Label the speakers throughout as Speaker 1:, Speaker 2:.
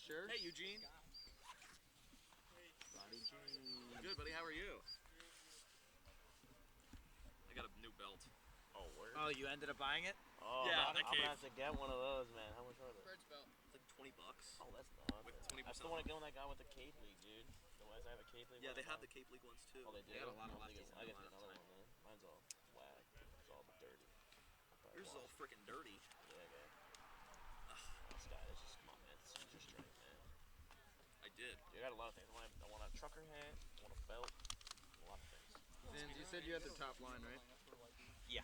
Speaker 1: Sure. Hey, Eugene. Good, buddy. How are you? I got a new belt.
Speaker 2: Oh, word?
Speaker 3: Oh, you ended up buying it?
Speaker 2: Oh,
Speaker 1: yeah,
Speaker 2: I'm gonna have to get one of those, man. How much are they?
Speaker 1: Bird's belt. It's like $20.
Speaker 2: Oh, that's not.
Speaker 1: With 20%.
Speaker 2: I still want to get on that guy with the Cape League, dude. Otherwise, I have a Cape League.
Speaker 1: Yeah, they have the Cape League ones too.
Speaker 2: Oh, they do.
Speaker 1: They got a lot of
Speaker 2: I
Speaker 1: lefties.
Speaker 2: guess I get another one, man. Mine's all whack. It's all dirty.
Speaker 1: Yours is all freaking dirty.
Speaker 2: Yeah, man. This guy, that's just, come on, man. This is your strength, man.
Speaker 1: I did.
Speaker 2: You got a lot of things. I want a trucker hat. I want a belt. A lot of things.
Speaker 3: Vince, you said you had the top line, right?
Speaker 2: Yeah.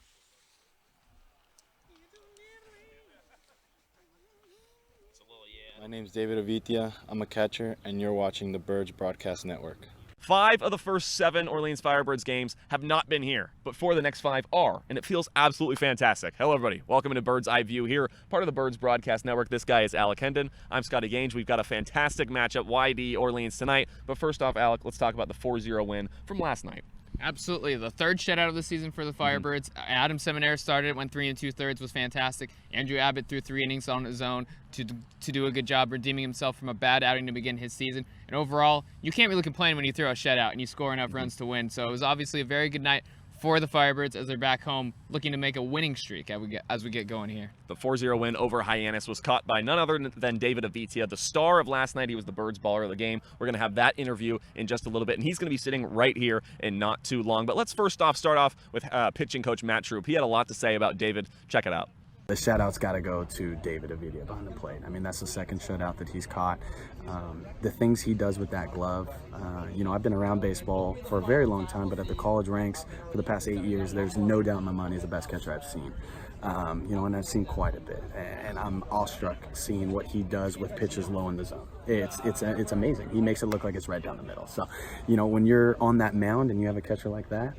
Speaker 2: It's a little, yeah.
Speaker 4: My name's David Abitia. I'm a catcher, and you're watching the Birds Broadcast Network.
Speaker 5: 5 of the first 7 Orleans Firebirds games have not been here, but 4 of the next 5 are, and it feels absolutely fantastic. Hello, everybody. Welcome to Bird's Eye View here, part of the Birds Broadcast Network. This guy is Alec Hendon. I'm Scotty Gange. We've got a fantastic matchup, YD Orleans tonight. But first off, Alec, let's talk about the 4-0 win from last night.
Speaker 6: Absolutely. The third shutout of the season for the Firebirds. Adam Seminaire started, went 3 2/3, was fantastic. Andrew Abbott threw 3 innings on his own to do a good job redeeming himself from a bad outing to begin his season. And overall, you can't really complain when you throw a shutout and you score enough runs to win. So it was obviously a very good night for the Firebirds as they're back home looking to make a winning streak as we get going here.
Speaker 5: The 4-0 win over Hyannis was caught by none other than David Abitia, the star of last night. He was the Birds baller of the game. We're going to have that interview in just a little bit, and he's going to be sitting right here in not too long. But let's first off start off with pitching coach Matt Troop. He had a lot to say about David. Check it out.
Speaker 4: The shout-out's got to go to David Abitia behind the plate. I mean, that's the second shutout that he's caught. The things he does with that glove, I've been around baseball for a very long time, but at the college ranks for the past 8 years, there's no doubt in my mind he's the best catcher I've seen. And I've seen quite a bit, and I'm awestruck seeing what he does with pitches low in the zone. It's amazing. He makes it look like it's right down the middle. So, when you're on that mound and you have a catcher like that,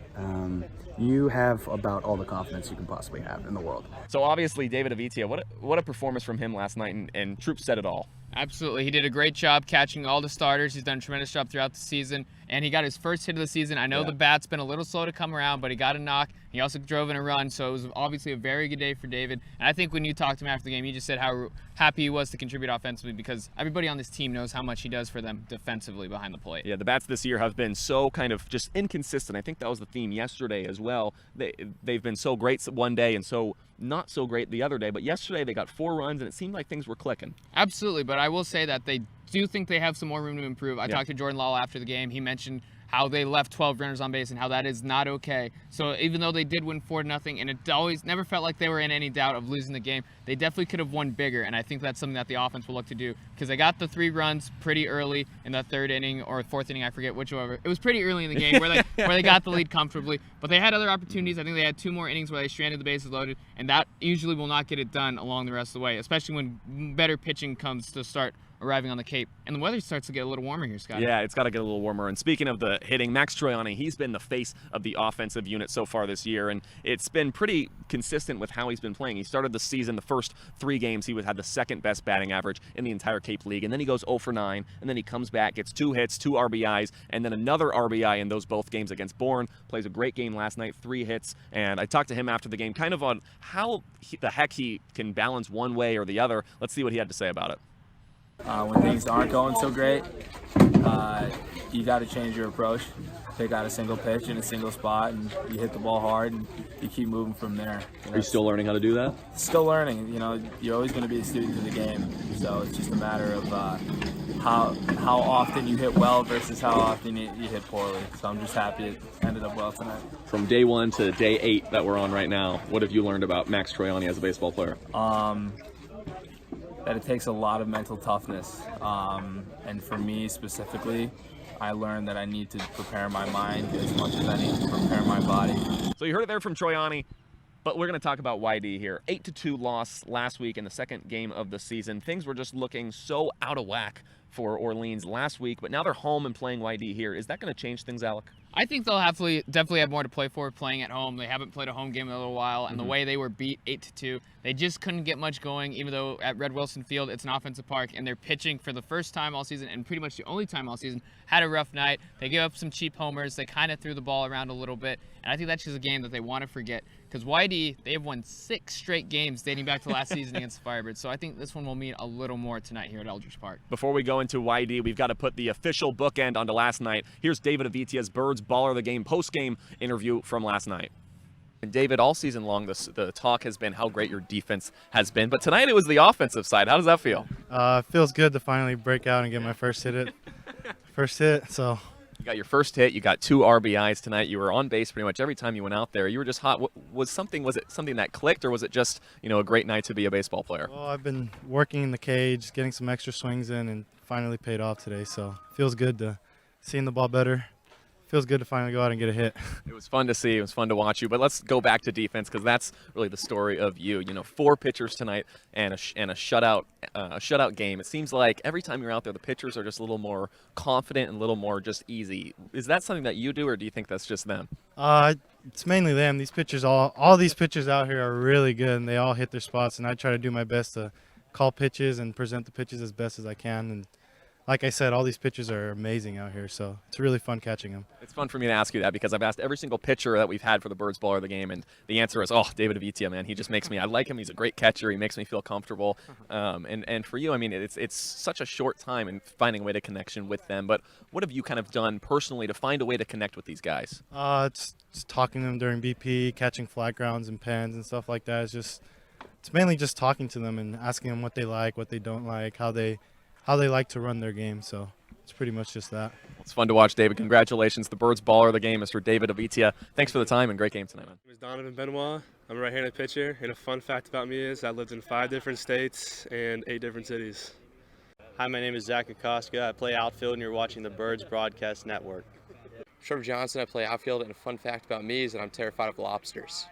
Speaker 4: you have about all the confidence you can possibly have in the world.
Speaker 5: So obviously, David Abitia, what a performance from him last night, and Troop said it all.
Speaker 6: Absolutely. He did a great job catching all the starters. He's done a tremendous job throughout the season, and he got his first hit of the season. I know the bat's been a little slow to come around, but he got a knock. He also drove in a run, so it was obviously a very good day for David. And I think when you talked to him after the game, he just said how happy he was to contribute offensively because everybody on this team knows how much he does for them defensively behind the plate.
Speaker 5: Yeah, the bats this year have been so kind of just inconsistent. I think that was the theme yesterday as well. They've been so great one day and so not so great the other day, but yesterday they got 4 runs and it seemed like things were clicking.
Speaker 6: Absolutely, but I will say that they do think they have some more room to improve. I talked to Jordan Lawler after the game. He mentioned how they left 12 runners on base and how that is not okay. So even though they did win 4-0, and it always never felt like they were in any doubt of losing the game, they definitely could have won bigger, and I think that's something that the offense will look to do because they got the 3 runs pretty early in the 3rd inning or 4th inning, I forget whichever. It was pretty early in the game where they got the lead comfortably, but they had other opportunities. I think they had 2 more innings where they stranded the bases loaded, and that usually will not get it done along the rest of the way, especially when better pitching comes to start arriving on the Cape. And the weather starts to get a little warmer here, Scott.
Speaker 5: Yeah, it's got to get a little warmer. And speaking of the hitting, Max Troiani, he's been the face of the offensive unit so far this year, and it's been pretty consistent with how he's been playing. He started the season, the first 3 games, he had the 2nd best batting average in the entire Cape League, and then he goes 0 for 9, and then he comes back, gets 2 hits, 2 RBIs, and then another RBI in those both games against Bourne. Plays a great game last night, 3 hits, and I talked to him after the game kind of on how the heck he can balance one way or the other. Let's see what he had to say about it.
Speaker 7: When things aren't going so great, you got to change your approach. Pick out a single pitch in a single spot, and you hit the ball hard, and you keep moving from there.
Speaker 5: Are you still learning how to do that?
Speaker 7: Still learning. You're always going to be a student of the game, so it's just a matter of how often you hit well versus how often you hit poorly. So I'm just happy it ended up well tonight.
Speaker 5: From day 1 to day 8 that we're on right now, what have you learned about Max Troiani as a baseball player?
Speaker 7: That it takes a lot of mental toughness, and for me specifically, I learned that I need to prepare my mind as much as I need to prepare my body.
Speaker 5: So you heard it there from Troiani, but we're going to talk about YD here. 8-2 loss last week in the 2nd game of the season. Things were just looking so out of whack for Orleans last week, but now they're home and playing YD here. Is that going to change things, Alec?
Speaker 6: I think they'll definitely have more to play for playing at home. They haven't played a home game in a little while, and the way they were beat 8-2, they just couldn't get much going, even though at Red Wilson Field it's an offensive park, and they're pitching for the first time all season, and pretty much the only time all season, had a rough night. They gave up some cheap homers. They kind of threw the ball around a little bit, and I think that's just a game that they want to forget because YD, they've won 6 straight games dating back to last season against the Firebirds. So I think this one will mean a little more tonight here at Eldridge Park.
Speaker 5: Before we go into YD, we've got to put the official bookend onto last night. Here's David Abitia's Birds Baller of the Game post-game interview from last night. And David, all season long, the talk has been how great your defense has been. But tonight it was the offensive side. How does that feel?
Speaker 8: It feels good to finally break out and get my first hit. So
Speaker 5: You got your first hit. You got 2 RBIs tonight. You were on base pretty much every time you went out there. You were just hot. Was it something that clicked, or was it just a great night to be a baseball player?
Speaker 8: well, I've been working in the cage, getting some extra swings in, and finally paid off today. So it feels good to seeing the ball better. Feels good to finally go out and get a hit.
Speaker 5: It was fun to see. It was fun to watch you. But let's go back to defense, because that's really the story of you. 4 pitchers tonight and a shutout game. It seems like every time you're out there, the pitchers are just a little more confident and a little more just easy. Is that something that you do, or do you think that's just them?
Speaker 8: It's mainly them. These pitchers, all these pitchers out here are really good, and they all hit their spots. And I try to do my best to call pitches and present the pitches as best as I can. And like I said, all these pitchers are amazing out here, so it's really fun catching them.
Speaker 5: It's fun for me to ask you that, because I've asked every single pitcher that we've had for the Birds Baller of the Game, and the answer is, David Abitia, man. He just makes me, I like him. He's a great catcher. He makes me feel comfortable. And for you, I mean, it's such a short time in finding a way to connection with them. But what have you kind of done personally to find a way to connect with these guys?
Speaker 8: It's just talking to them during BP, catching flat grounds and pens and stuff like that. It's mainly just talking to them and asking them what they like, what they don't like, how they like to run their game. So it's pretty much just that.
Speaker 5: It's fun to watch, David. Congratulations, the Birds Baller of the Game, Mr. David Abitia. Thanks for the time and great game tonight, man.
Speaker 9: My name is Donovan Benoit. I'm a right-handed pitcher, and a fun fact about me is I lived in 5 different states and 8 different cities.
Speaker 2: Hi, my name is Zach Akoska. I play outfield, and you're watching the Birds Broadcast Network.
Speaker 10: Trevor Johnson, I play outfield, and a fun fact about me is that I'm terrified of lobsters.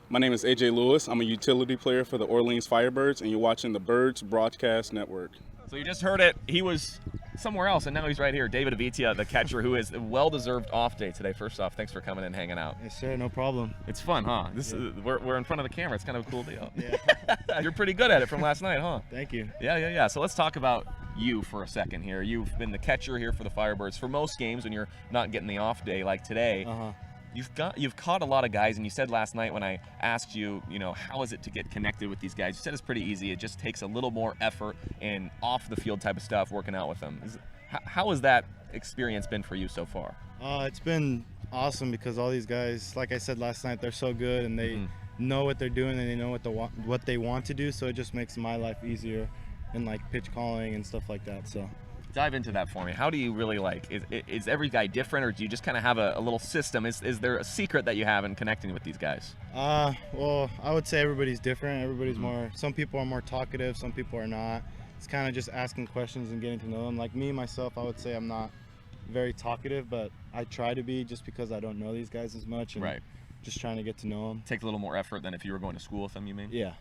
Speaker 11: My name is AJ Lewis. I'm a utility player for the Orleans Firebirds, and you're watching the Birds Broadcast Network.
Speaker 5: So you just heard it. He was somewhere else, and now he's right here. David Abitia, the catcher, who is a well-deserved off day today. First off, thanks for coming and hanging out.
Speaker 8: Yes, sir, no problem.
Speaker 5: It's fun, huh? We're in front of the camera. It's kind of a cool deal. Yeah. You're pretty good at it from last night, huh?
Speaker 8: Thank you.
Speaker 5: Yeah. So let's talk about you for a second here. You've been the catcher here for the Firebirds for most games when you're not getting the off day like today. You've caught a lot of guys, and you said last night when I asked you, how is it to get connected with these guys? You said it's pretty easy. It just takes a little more effort and off the field type of stuff working out with them. How has that experience been for you so far?
Speaker 8: It's been awesome, because all these guys, like I said last night, they're so good, and they know what they're doing, and they know what they want to do. So it just makes my life easier, and like pitch calling and stuff like that. So.
Speaker 5: Dive into that for me. How do you really is every guy different, or do you just kind of have a little system? Is there a secret that you have in connecting with these guys?
Speaker 8: Well, I would say everybody's different. Everybody's some people are more talkative, some people are not. It's kind of just asking questions and getting to know them. Like me, myself, I would say I'm not very talkative, but I try to be, just because I don't know these guys as much. And just trying to get to know them.
Speaker 5: Takes a little more effort than if you were going to school with them, you mean?
Speaker 8: Yeah.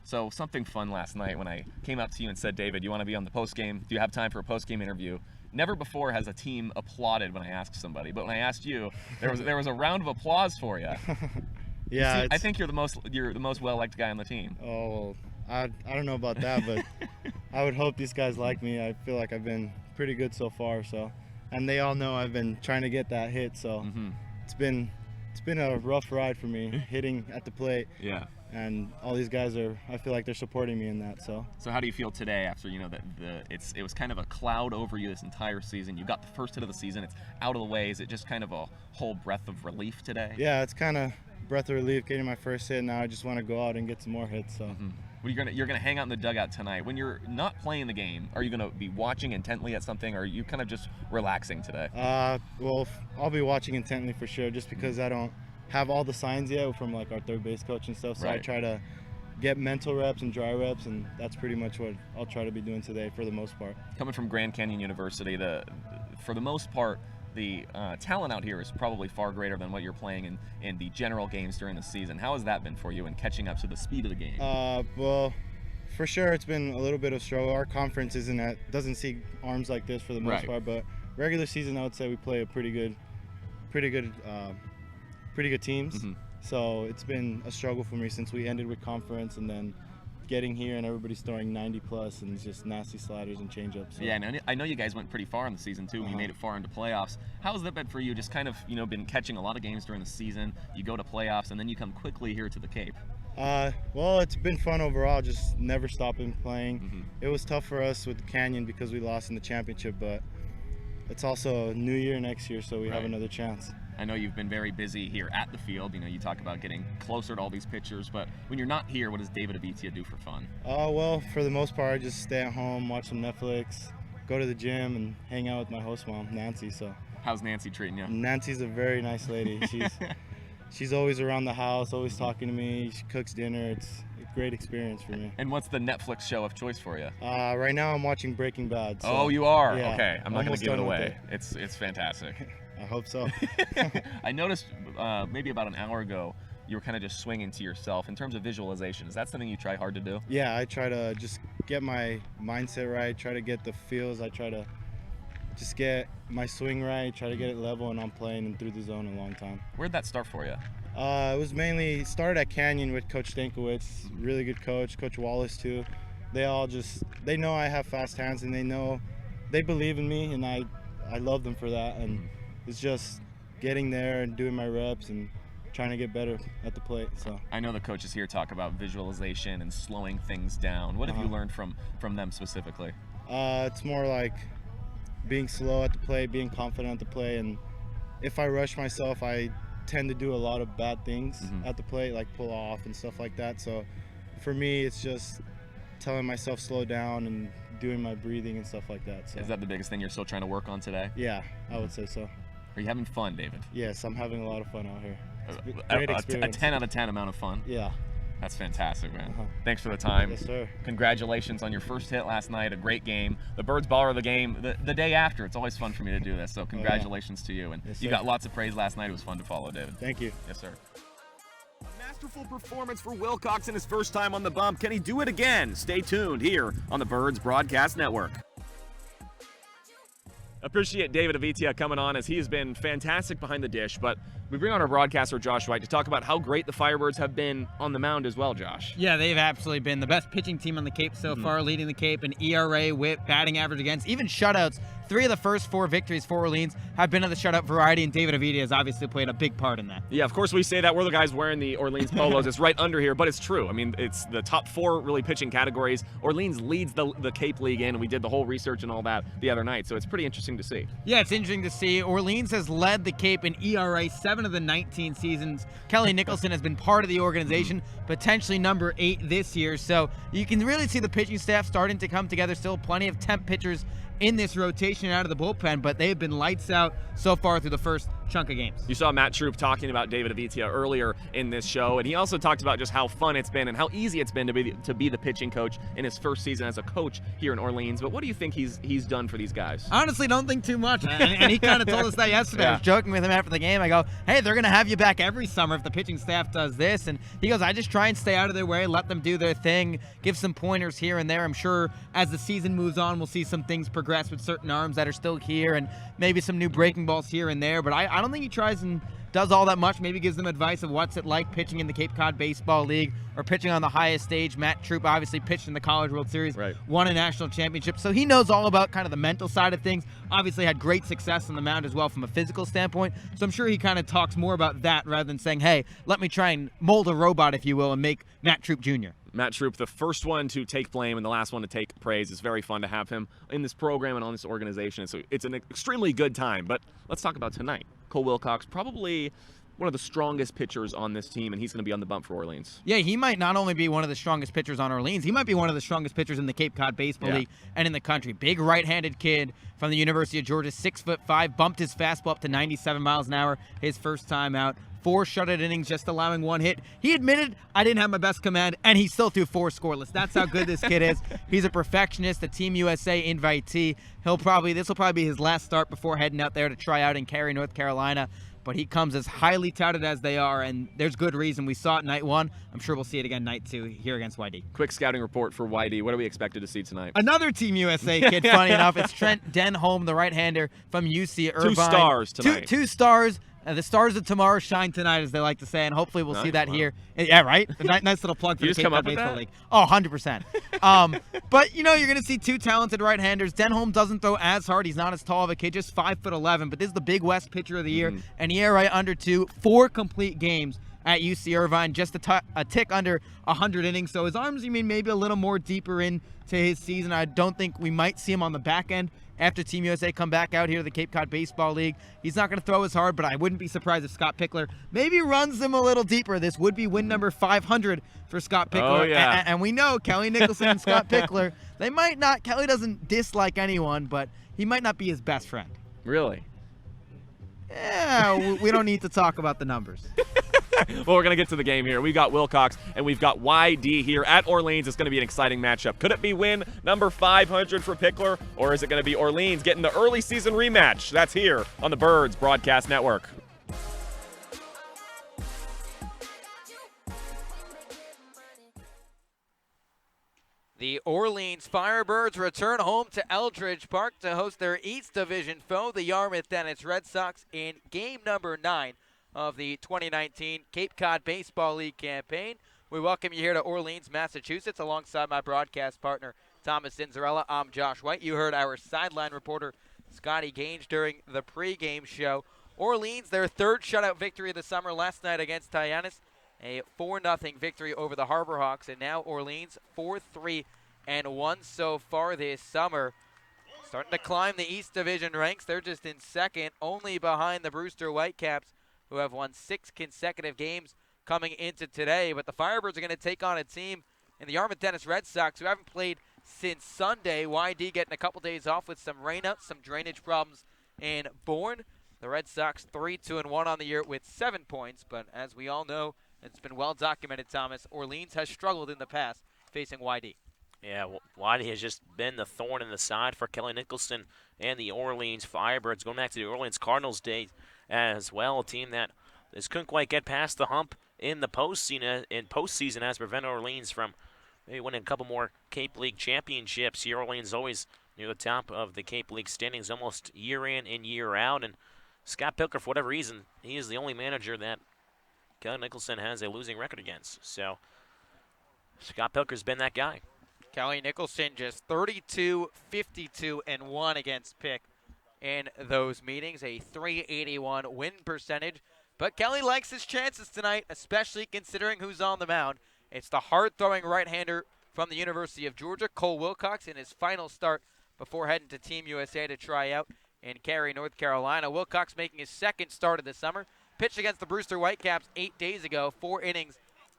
Speaker 5: So something fun last night when I came up to you and said, David, you want to be on the postgame? Do you have time for a postgame interview? Never before has a team applauded when I asked somebody, but when I asked you, there was a round of applause for you.
Speaker 8: Yeah.
Speaker 5: I think you're the most well-liked guy on the team.
Speaker 8: Oh, I don't know about that, but I would hope these guys like me. I feel like I've been pretty good so far. So, and they all know I've been trying to get that hit. So it's been a rough ride for me hitting at the plate.
Speaker 5: Yeah.
Speaker 8: And all these guys I feel like they're supporting me in that. So
Speaker 5: how do you feel today after it was kind of a cloud over you this entire season? You got the first hit of the season. It's out of the way. Is it just kind of a whole breath of relief today?
Speaker 8: Yeah, it's kind of breath of relief getting my first hit. Now I just want to go out and get some more hits. So.
Speaker 5: Well, you're gonna hang out in the dugout tonight. When you're not playing the game, are you gonna be watching intently at something, or are you kind of just relaxing today?
Speaker 8: Well, I'll be watching intently for sure, just because I don't have all the signs yet from like our third base coach and stuff. So I try to get mental reps and dry reps, and that's pretty much what I'll try to be doing today for the most part.
Speaker 5: Coming from Grand Canyon University, for the most part, the talent out here is probably far greater than what you're playing in the general games during the season. How has that been for you in catching up to the speed of the game?
Speaker 8: Well, for sure it's been a little bit of struggle. Our conference doesn't see arms like this for the most part, but regular season I would say we play a pretty good teams. So it's been a struggle for me since we ended with conference, and then getting here and everybody's throwing 90 plus and it's just nasty sliders and changeups. So.
Speaker 5: Yeah, and I know you guys went pretty far in the season too. You made it far into playoffs. How has that been for you? Just kind of, been catching a lot of games during the season. You go to playoffs and then you come quickly here to the Cape.
Speaker 8: Well, it's been fun overall, just never stopping playing. It was tough for us with Canyon because we lost in the championship, but it's also a new year next year, so we have another chance.
Speaker 5: I know you've been very busy here at the field. You talk about getting closer to all these pitchers, but when you're not here, what does David Abitia do for fun?
Speaker 8: Well, for the most part, I just stay at home, watch some Netflix, go to the gym, and hang out with my host mom, Nancy. So.
Speaker 5: How's Nancy treating you?
Speaker 8: Nancy's a very nice lady. She's always around the house, always talking to me. She cooks dinner. It's a great experience for me.
Speaker 5: And what's the Netflix show of choice for you?
Speaker 8: Right now I'm watching Breaking Bad. So,
Speaker 5: oh, you are?
Speaker 8: Yeah,
Speaker 5: okay, I'm not going to give it away.
Speaker 8: It.
Speaker 5: It's fantastic.
Speaker 8: I hope so.
Speaker 5: I noticed maybe about an hour ago you were kind of just swinging to yourself. In terms of visualization, is that something you try hard to do?
Speaker 8: Yeah, I try to just get my mindset right, try to get the feels. I try to just get my swing right, try to get it level, and I'm playing and through the zone a long time.
Speaker 5: Where'd that start for you?
Speaker 8: It was mainly started at Canyon with Coach Stankiewicz, really good coach, Coach Wallace too. They know I have fast hands and they believe in me, and I love them for that. And it's just getting there and doing my reps and trying to get better at the plate. So
Speaker 5: I know the coaches here talk about visualization and slowing things down. What have you learned from them specifically?
Speaker 8: It's more like being slow at the plate, being confident at the plate, and if I rush myself, I tend to do a lot of bad things at the plate, like pull off and stuff like that. So for me, it's just telling myself slow down and doing my breathing and stuff like that. So
Speaker 5: is that the biggest thing you're still trying to work on today?
Speaker 8: Yeah, I would say so.
Speaker 5: Are you having fun, David?
Speaker 8: Yes, I'm having a lot of fun out here.
Speaker 5: Great experience. A 10 out of 10 amount of fun.
Speaker 8: Yeah.
Speaker 5: That's fantastic, man. Thanks for the time.
Speaker 8: Yes, sir.
Speaker 5: Congratulations on your first hit last night. A great game. The Birds baller of the game the day after. It's always fun for me to do this. So congratulations to you. And you got lots of praise last night. It was fun to follow, David.
Speaker 8: Thank you.
Speaker 5: Yes, sir.
Speaker 12: Masterful performance for Wilcox in his first time on the bump. Can he do it again? Stay tuned here on the Birds Broadcast Network.
Speaker 5: Appreciate David Abitia coming on, as he has been fantastic behind the dish, but we bring on our broadcaster Josh White to talk about how great the Firebirds have been on the mound as well, Josh.
Speaker 13: Yeah, they've absolutely been the best pitching team on the Cape so far, leading the Cape in ERA, whip, batting average against, even shutouts. 3 of the first 4 victories for Orleans have been of the shutout variety, and David Abitia has obviously played a big part in that.
Speaker 5: Yeah, of course we say that. We're the guys wearing the Orleans polos. It's right under here, but it's true. I mean, it's the top 4 really pitching categories. Orleans leads the Cape League in, and we did the whole research and all that the other night, so it's pretty interesting to see.
Speaker 13: Yeah, it's interesting to see. Orleans has led the Cape in ERA 7 of the 19 seasons. Kelly Nicholson has been part of the organization, potentially number 8 this year, so you can really see the pitching staff starting to come together. Still plenty of temp pitchers in this rotation out of the bullpen, but they have been lights out so far through the first chunk of games.
Speaker 5: You saw Matt Troop talking about David Abitia earlier in this show, and he also talked about just how fun it's been and how easy it's been to be the pitching coach in his first season as a coach here in Orleans. But what do you think he's done for these guys?
Speaker 13: Honestly, don't think too much, and he kind of told us that yesterday. I was joking with him after the game. I go, hey, they're going to have you back every summer if the pitching staff does this, and he goes, I just try and stay out of their way, let them do their thing, give some pointers here and there. I'm sure as the season moves on, we'll see some things progress with certain arms that are still here and maybe some new breaking balls here and there, but I don't think he tries and does all that much. Maybe gives them advice of what's it like pitching in the Cape Cod Baseball League or pitching on the highest stage. Matt Troop obviously pitched in the College World Series, won a national championship, so he knows all about kind of the mental side of things. Obviously had great success on the mound as well from a physical standpoint, so I'm sure he kind of talks more about that rather than saying, hey, let me try and mold a robot, if you will, and make Matt Troop Jr.
Speaker 5: Matt Troop, the first one to take blame and the last one to take praise. It's very fun to have him in this program and on this organization. So it's an extremely good time. But let's talk about tonight. Cole Wilcox, probably one of the strongest pitchers on this team, and he's going to be on the bump for Orleans.
Speaker 13: Yeah, he might not only be one of the strongest pitchers on Orleans, he might be one of the strongest pitchers in the Cape Cod Baseball League and in the country. Big right-handed kid from the University of Georgia, 6'5", bumped his fastball up to 97 miles an hour his first time out. 4 shutout innings, just allowing 1 hit. He admitted, I didn't have my best command, and he still threw 4 scoreless. That's how good this kid is. He's a perfectionist, a Team USA invitee. This will probably be his last start before heading out there to try out in Cary, North Carolina. But he comes as highly touted as they are, and there's good reason. We saw it night 1. I'm sure we'll see it again night 2 here against YD.
Speaker 5: Quick scouting report for YD. What are we expected to see tonight?
Speaker 13: Another Team USA kid, funny enough. It's Trent Denholm, the right-hander from UC Irvine.
Speaker 5: 2 stars tonight.
Speaker 13: Two stars. The stars of tomorrow shine tonight, as they like to say, and hopefully we'll see
Speaker 5: Nice,
Speaker 13: that
Speaker 5: wow.
Speaker 13: here. Yeah, right? A nice little plug for
Speaker 5: You
Speaker 13: the
Speaker 5: just
Speaker 13: Cape
Speaker 5: come
Speaker 13: Cod
Speaker 5: up with
Speaker 13: Baseball
Speaker 5: that?
Speaker 13: League. Oh, 100%. But, you're going to see two talented right-handers. Denholm doesn't throw as hard. He's not as tall of a kid, just 5'11", but this is the Big West pitcher of the year, and he ERA under 2, 4 complete games at UC Irvine, just a tick under 100 innings. So his arms, maybe a little more deeper into his season. I don't think we might see him on the back end after Team USA come back out here to the Cape Cod Baseball League. He's not going to throw as hard, but I wouldn't be surprised if Scott Pickler maybe runs them a little deeper. This would be win number 500 for Scott Pickler.
Speaker 5: Oh, yeah.
Speaker 13: And we know Kelly Nicholson and Scott Pickler, they might not, Kelly doesn't dislike anyone, but he might not be his best friend.
Speaker 5: Really?
Speaker 13: Yeah, we don't need to talk about the numbers.
Speaker 5: Well, we're going to get to the game here. We've got Wilcox and we've got YD here at Orleans. It's going to be an exciting matchup. Could it be win number 500 for Pickler, or is it going to be Orleans getting the early season rematch? That's here on the Birds Broadcast Network.
Speaker 14: The Orleans Firebirds return home to Eldridge Park to host their East Division foe, the Yarmouth Dennis Red Sox, in game number 9 of the 2019 Cape Cod Baseball League campaign. We welcome you here to Orleans, Massachusetts, alongside my broadcast partner, Thomas Inzarella. I'm Josh White. You heard our sideline reporter, Scotty Gange, during the pregame show. Orleans, their third shutout victory of the summer last night against Tyannis, a 4-0 victory over the Harbor Hawks, and now Orleans 4-3-1 so far this summer. Starting to climb the East Division ranks. They're just in second, only behind the Brewster Whitecaps, who have won 6 consecutive games coming into today. But the Firebirds are going to take on a team in the Yarmouth Dennis Red Sox who haven't played since Sunday. YD getting a couple days off with some rainouts, some drainage problems in Bourne. The Red Sox 3-2-1 on the year with 7 points. But as we all know, it's been well documented, Thomas, Orleans has struggled in the past facing YD.
Speaker 2: Yeah, YD has just been the thorn in the side for Kelly Nicholson and the Orleans Firebirds, going back to the Orleans Cardinals days as well, a team that just couldn't quite get past the hump in the postseason has prevented Orleans from maybe winning a couple more Cape League championships. Here, Orleans always near the top of the Cape League standings almost year in and year out. And Scott Pickler, for whatever reason, he is the only manager that Kelly Nicholson has a losing record against. So Scott Pilker's been that guy.
Speaker 14: Kelly Nicholson just 32, 52, and 1 against Pick in those meetings, a .381 win percentage. But Kelly likes his chances tonight, especially considering who's on the mound. It's the hard-throwing right-hander from the University of Georgia, Cole Wilcox, in his final start before heading to Team USA to try out in Cary, North Carolina. Wilcox making his second start of the summer. Pitched against the Brewster Whitecaps 8 days ago, 4 innings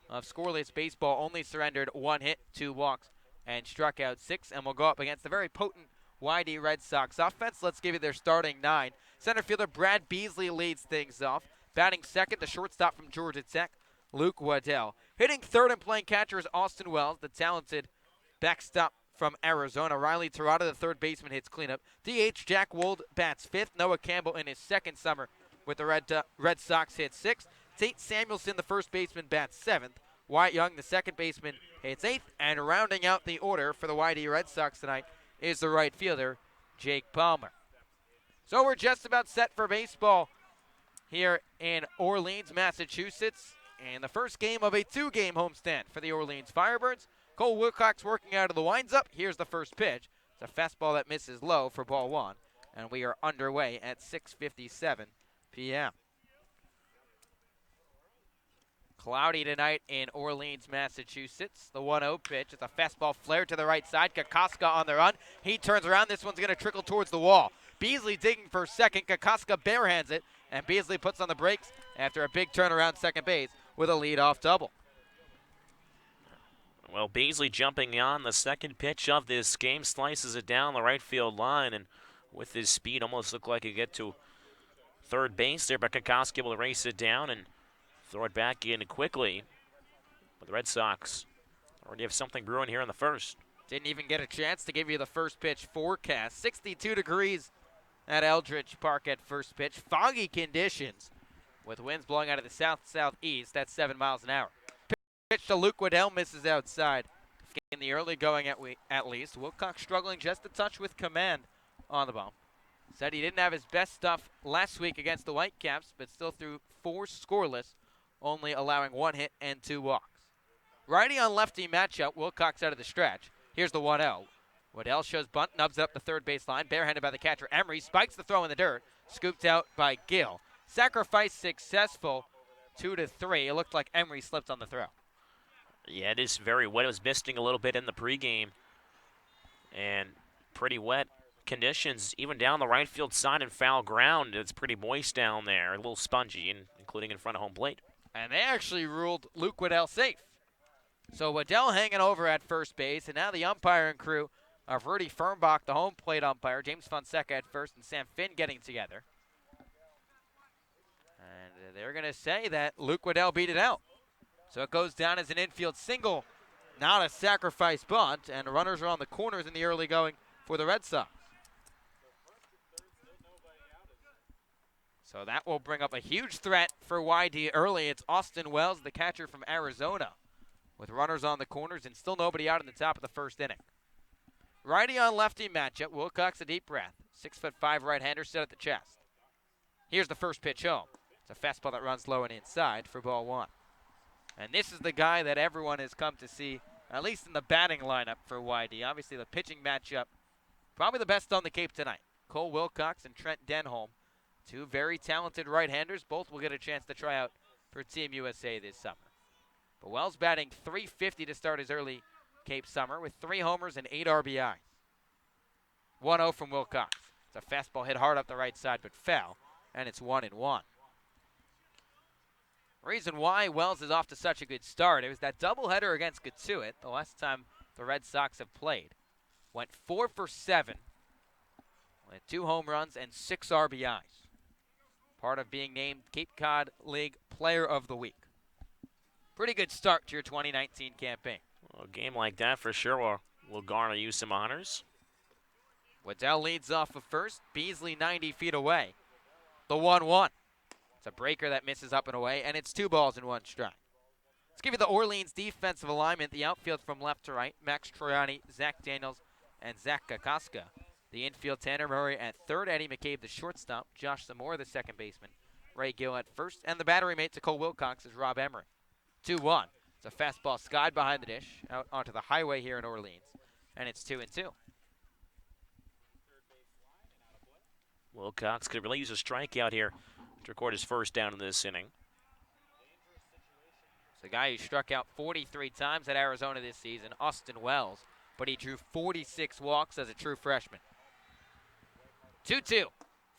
Speaker 14: of scoreless baseball, only surrendered 1 hit, 2 walks, and struck out 6, and will go up against the very potent YD Red Sox offense. Let's give you their starting 9. Center fielder Brad Beasley leads things off. Batting second, the shortstop from Georgia Tech, Luke Waddell. Hitting third and playing catcher is Austin Wells, the talented backstop from Arizona. Riley Tirada, the third baseman, hits cleanup. DH Jack Wold bats 5th. Noah Campbell in his second summer with the Red Sox hits 6th. Tate Samuelson, the first baseman, bats 7th. Wyatt Young, the second baseman, hits 8th. And rounding out the order for the YD Red Sox tonight is the right fielder, Jake Palmer. So we're just about set for baseball here in Orleans, Massachusetts. And the first game of a 2-game homestand for the Orleans Firebirds. Cole Wilcox working out of the winds-up. Here's the first pitch. It's a fastball that misses low for ball 1. And we are underway at 6:57 p.m. Cloudy tonight in Orleans, Massachusetts. The 1-0 pitch. It's a fastball flared to the right side. Kokoska on the run. He turns around. This one's going to trickle towards the wall. Beasley digging for second. Kokoska barehands it. And Beasley puts on the brakes after a big turnaround second base with a leadoff double.
Speaker 2: Well, Beasley jumping on the second pitch of this game, slices it down the right field line, and with his speed almost looked like he get to third base there, but Kokoska will race it down and throw it back in quickly. But the Red Sox already have something brewing here in the first.
Speaker 14: Didn't even get a chance to give you the first pitch forecast. 62 degrees at Eldridge Park at first pitch. Foggy conditions with winds blowing out of the south-southeast. That's 7 miles an hour. Pitch to Luke Waddell, misses outside. In the early going at least. Wilcox struggling just a touch with command on the bump. Said he didn't have his best stuff last week against the Whitecaps, but still threw 4 scoreless, only allowing 1 hit and 2 walks. Righty on lefty matchup, Wilcox out of the stretch. Here's the 1-0. Waddell shows bunt, nubs it up the third baseline, barehanded by the catcher Emery, spikes the throw in the dirt, scooped out by Gill. Sacrifice successful, 2-3. It looked like Emery slipped on the throw.
Speaker 2: Yeah, it is very wet. It was misting a little bit in the pregame, and pretty wet conditions, even down the right field side and foul ground. It's pretty moist down there, a little spongy, including in front of home plate.
Speaker 14: And they actually ruled Luke Waddell safe. So Waddell hanging over at first base, and now the umpiring crew of Rudy Fernbach, the home plate umpire, James Fonseca at first, and Sam Finn getting together. And they're going to say that Luke Waddell beat it out. So it goes down as an infield single, not a sacrifice bunt, and runners are on the corners in the early going for the Red Sox. So that will bring up a huge threat for YD early. It's Austin Wells, the catcher from Arizona, with runners on the corners and still nobody out in the top of the first inning. Righty on lefty matchup. Wilcox a deep breath. 6'5" right-hander set at the chest. Here's the first pitch home. It's a fastball that runs low and inside for ball 1. And this is the guy that everyone has come to see, at least in the batting lineup for YD. Obviously the pitching matchup, probably the best on the Cape tonight. Cole Wilcox and Trent Denholm. 2 very talented right-handers. Both will get a chance to try out for Team USA this summer. But Wells batting .350 to start his early Cape summer with 3 homers and 8 RBIs. 1-0 from Wilcox. It's a fastball hit hard up the right side but foul, and it's 1-1. Reason why Wells is off to such a good start, it was that doubleheader against Katuitt, the last time the Red Sox have played. Went 4 for 7 with 2 home runs and 6 RBIs. Part of being named Cape Cod League Player of the Week. Pretty good start to your 2019 campaign.
Speaker 2: Well, a game like that for sure will garner you some honors.
Speaker 14: Waddell leads off of first. Beasley 90 feet away. The 1-1. It's a breaker that misses up and away, and it's 2 balls and 1 strike. Let's give you the Orleans defensive alignment. The outfield from left to right. Max Troiani, Zach Daniels, and Zach Kakaska. The infield, Tanner Murray at third, Eddie McCabe, the shortstop, Josh Zamora, the second baseman, Ray Gill at first, and the battery mate to Cole Wilcox is Rob Emery. 2-1. It's a fastball skied behind the dish, out onto the highway here in Orleans, and it's 2-2.
Speaker 2: Wilcox could really use a strikeout here to record his first down in this inning.
Speaker 14: It's a guy who struck out 43 times at Arizona this season, Austin Wells, but he drew 46 walks as a true freshman. 2-2.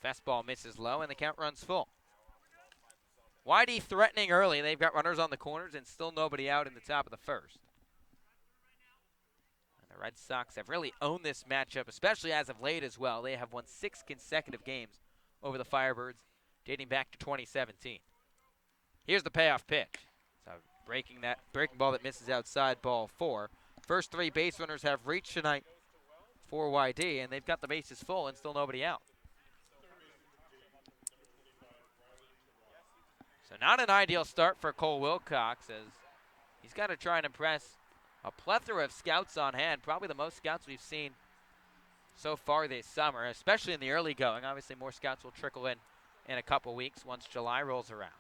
Speaker 14: Fastball misses low, and the count runs full. YD threatening early. They've got runners on the corners and still nobody out in the top of the first. And the Red Sox have really owned this matchup, especially as of late as well. They have won 6 consecutive games over the Firebirds, dating back to 2017. Here's the payoff pitch. So breaking ball that misses outside, ball 4. First 3 base runners have reached tonight for YD, and they've got the bases full and still nobody out. So not an ideal start for Cole Wilcox, as he's got to try and impress a plethora of scouts on hand, probably the most scouts we've seen so far this summer, especially in the early going. Obviously more scouts will trickle in a couple weeks once July rolls around.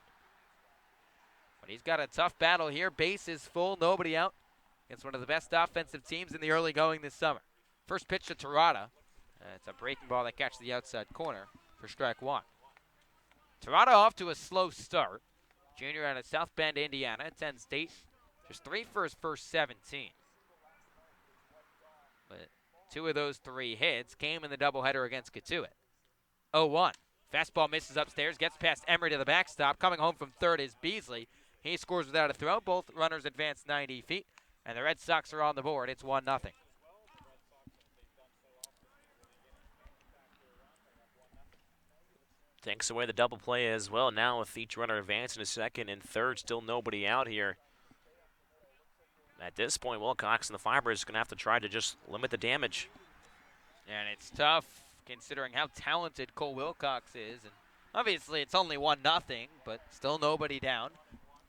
Speaker 14: But he's got a tough battle here. Bases full, nobody out. Against one of the best offensive teams in the early going this summer. First pitch to Terada. It's a breaking ball that catches the outside corner for strike 1. Terada off to a slow start. Junior out of South Bend, Indiana. Attends state. Just 3 for his first 17. But 2 of those 3 hits came in the doubleheader against Katuitt. 0-1. Fastball misses upstairs. Gets past Emery to the backstop. Coming home from third is Beasley. He scores without a throw. Both runners advance 90 feet. And the Red Sox are on the board. It's 1-0.
Speaker 2: Takes away the double play as well. Now with each runner advancing to second and third, still nobody out here. At this point, Wilcox and the Firebirds are going to have to try to just limit the damage.
Speaker 14: And it's tough considering how talented Cole Wilcox is. And obviously it's only 1-0, but still nobody down.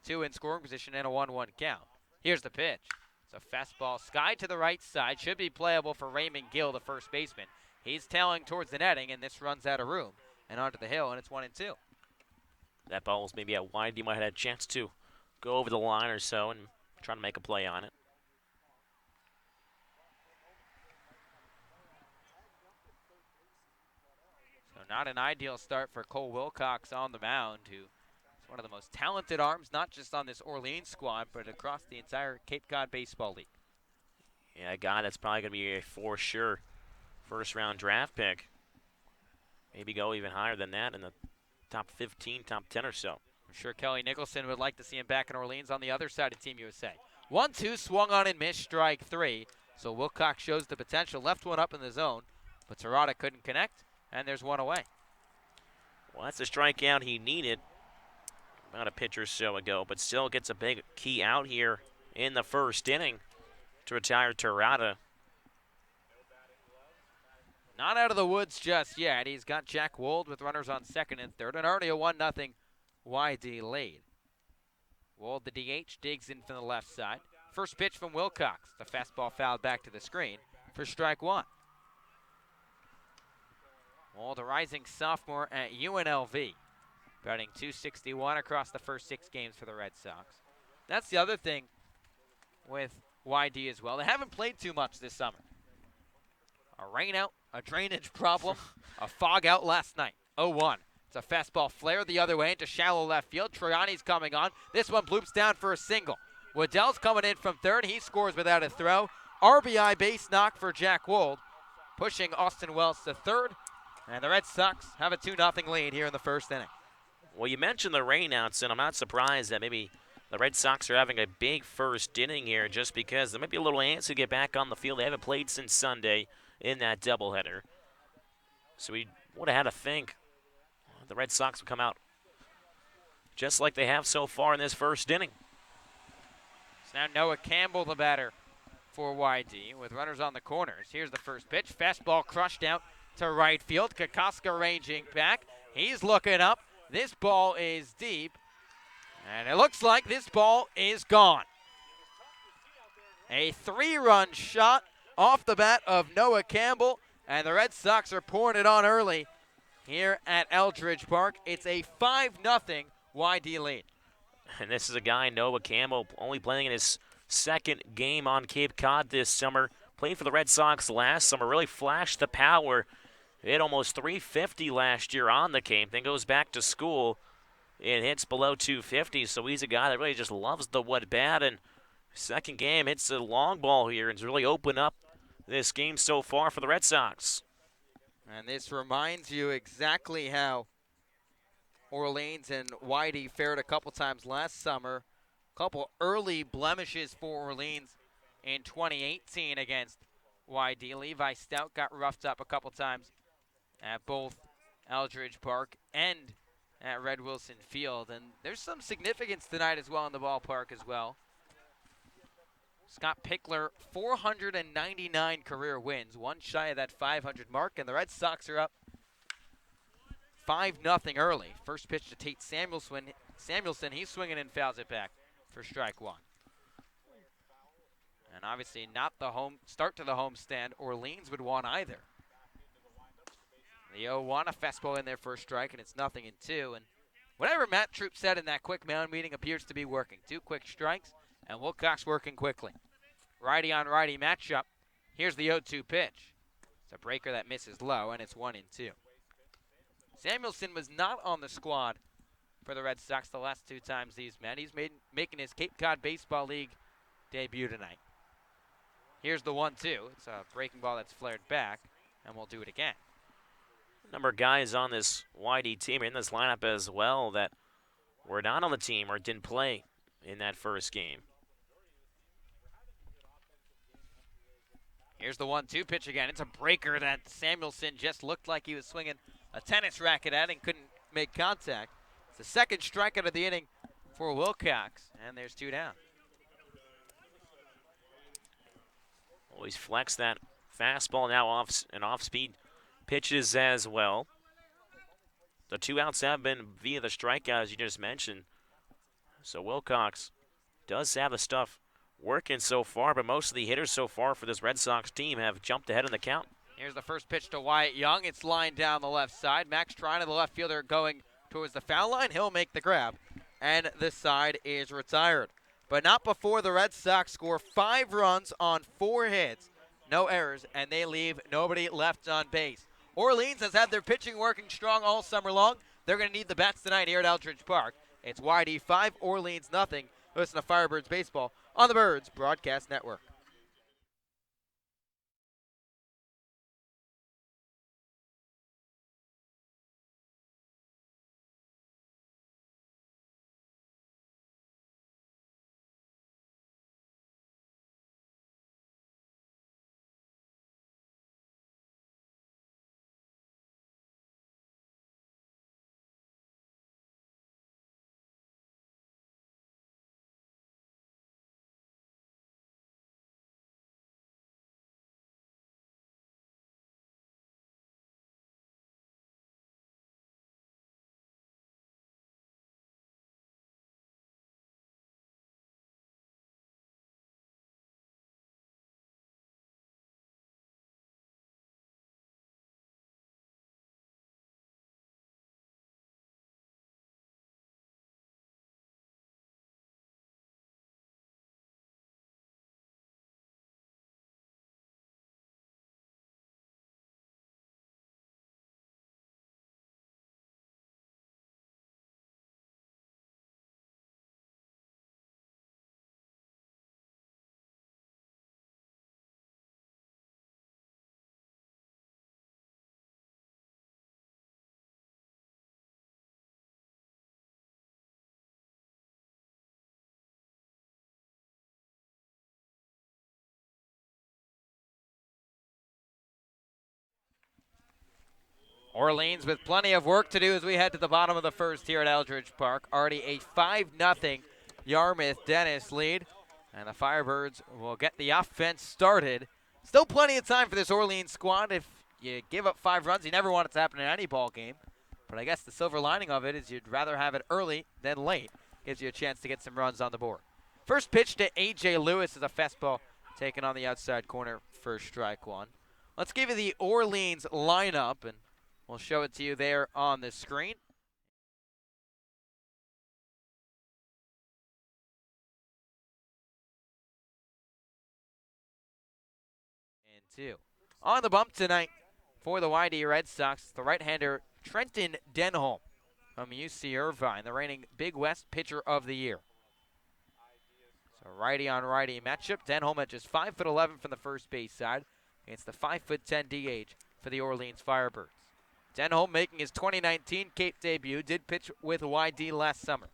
Speaker 14: 2 in scoring position and a 1-1 count. Here's the pitch. It's a fastball sky to the right side. Should be playable for Raymond Gill, the first baseman. He's tailing towards the netting, and this runs out of room and onto the hill, and it's 1-2.
Speaker 2: That ball was maybe out wide. He might have had a chance to go over the line or so and try to make a play on it.
Speaker 14: So not an ideal start for Cole Wilcox on the mound, who is one of the most talented arms, not just on this Orleans squad, but across the entire Cape Cod Baseball League.
Speaker 2: Yeah, a guy that's probably going to be a for sure first-round draft pick. Maybe go even higher than that in the top 15, top 10 or so.
Speaker 14: I'm sure Kelly Nicholson would like to see him back in Orleans on the other side of Team USA. 1-2, swung on and missed, strike 3. So Wilcox shows the potential, left one up in the zone, but Terada couldn't connect, and there's one away.
Speaker 2: Well, that's a strikeout he needed about a pitch or so ago, but still gets a big key out here in the first inning to retire Terada.
Speaker 14: Not out of the woods just yet. He's got Jack Wold with runners on second and third, and already a 1-0 YD lead. Wold, the DH, digs in from the left side. First pitch from Wilcox. The fastball fouled back to the screen for strike 1. Wold, a rising sophomore at UNLV, batting .261 across the first 6 games for the Red Sox. That's the other thing with YD as well. They haven't played too much this summer. A rain out, a drainage problem, a fog out last night. 0-1. It's a fastball flare the other way into shallow left field. Troyani's coming on. This one bloops down for a single. Waddell's coming in from third. He scores without a throw. RBI base knock for Jack Wold, pushing Austin Wells to third. And the Red Sox have a 2-0 lead here in the first inning.
Speaker 2: Well, you mentioned the rainouts, and I'm not surprised that maybe the Red Sox are having a big first inning here just because they might be a little antsy to get back on the field. They haven't played since Sunday in that doubleheader. So we would have had to think the Red Sox would come out just like they have so far in this first inning.
Speaker 14: It's now Noah Campbell, the batter for YD, with runners on the corners. Here's the first pitch. Fastball crushed out to right field. Kokoska ranging back. He's looking up. This ball is deep, and it looks like this ball is gone. A 3-run shot off the bat of Noah Campbell, and the Red Sox are pouring it on early here at Eldridge Park. It's a 5-0 YD lead.
Speaker 2: And this is a guy, Noah Campbell, only playing in his second game on Cape Cod this summer. Played for the Red Sox last summer, really flashed the power. Hit almost 350 last year on the Cape, then goes back to school and hits below 250. So he's a guy that really just loves the wood bat. And second game, hits a long ball here and has really opened up this game so far for the Red Sox.
Speaker 14: And this reminds you exactly how Orleans and Whitey fared a couple times last summer. A couple early blemishes for Orleans in 2018 against YD. Levi Stout got roughed up a couple times at both Eldridge Park and at Red Wilson Field. And there's some significance tonight as well in the ballpark as well. Scott Pickler, 499 career wins, one shy of that 500 mark, and the Red Sox are up 5-0 early. First pitch to Tate Samuelson, he's swinging and fouls it back for strike 1. And obviously not the home start to the homestand Orleans would want either. The 0-1, a fastball in there for a strike, and it's 0-2. And whatever Matt Troop said in that quick mound meeting appears to be working. 2 quick strikes, and Wilcox working quickly. Righty on righty matchup. Here's the 0-2 pitch. It's a breaker that misses low, and it's 1-2. Samuelson was not on the squad for the Red Sox the last 2 times he's met. He's making his Cape Cod Baseball League debut tonight. Here's the 1-2. It's a breaking ball that's flared back, and we'll do it again.
Speaker 2: Number of guys on this YD team in this lineup as well that were not on the team or didn't play in that first game.
Speaker 14: Here's the 1-2 pitch again. It's a breaker that Samuelson just looked like he was swinging a tennis racket at and couldn't make contact. It's the second strikeout of the inning for Wilcox, and there's 2 down.
Speaker 2: Always flex that fastball now off-speed pitches as well. The 2 outs have been via the strikeouts you just mentioned. So Wilcox does have the stuff working so far, but most of the hitters so far for this Red Sox team have jumped ahead in the count.
Speaker 14: Here's the first pitch to Wyatt Young. It's lined down the left side. Max trying to the left fielder going towards the foul line. He'll make the grab. And this side is retired. But not before the Red Sox score 5 runs on 4 hits. No errors, and they leave nobody left on base. Orleans has had their pitching working strong all summer long. They're going to need the bats tonight here at Eldridge Park. It's YD 5, Orleans nothing. Listen to Firebirds Baseball on the Birds Broadcast Network. Orleans with plenty of work to do as we head to the bottom of the first here at Eldridge Park. Already a 5-0 Yarmouth Dennis lead. And the Firebirds will get the offense started. Still plenty of time for this Orleans squad. If you give up 5 runs, you never want it to happen in any ball game. But I guess the silver lining of it is you'd rather have it early than late. Gives you a chance to get some runs on the board. First pitch to A.J. Lewis is a fastball taken on the outside corner for strike 1. Let's give you the Orleans lineup, and we'll show it to you there on the screen. And 2. On the bump tonight for the YD Red Sox, the right-hander Trenton Denholm from UC Irvine, the reigning Big West Pitcher of the Year. So righty-on-righty matchup. Denholm at just 5'11" from the first base side against the 5'10" DH for the Orleans Firebirds. Denholm making his 2019 Cape debut, did pitch with YD last summer.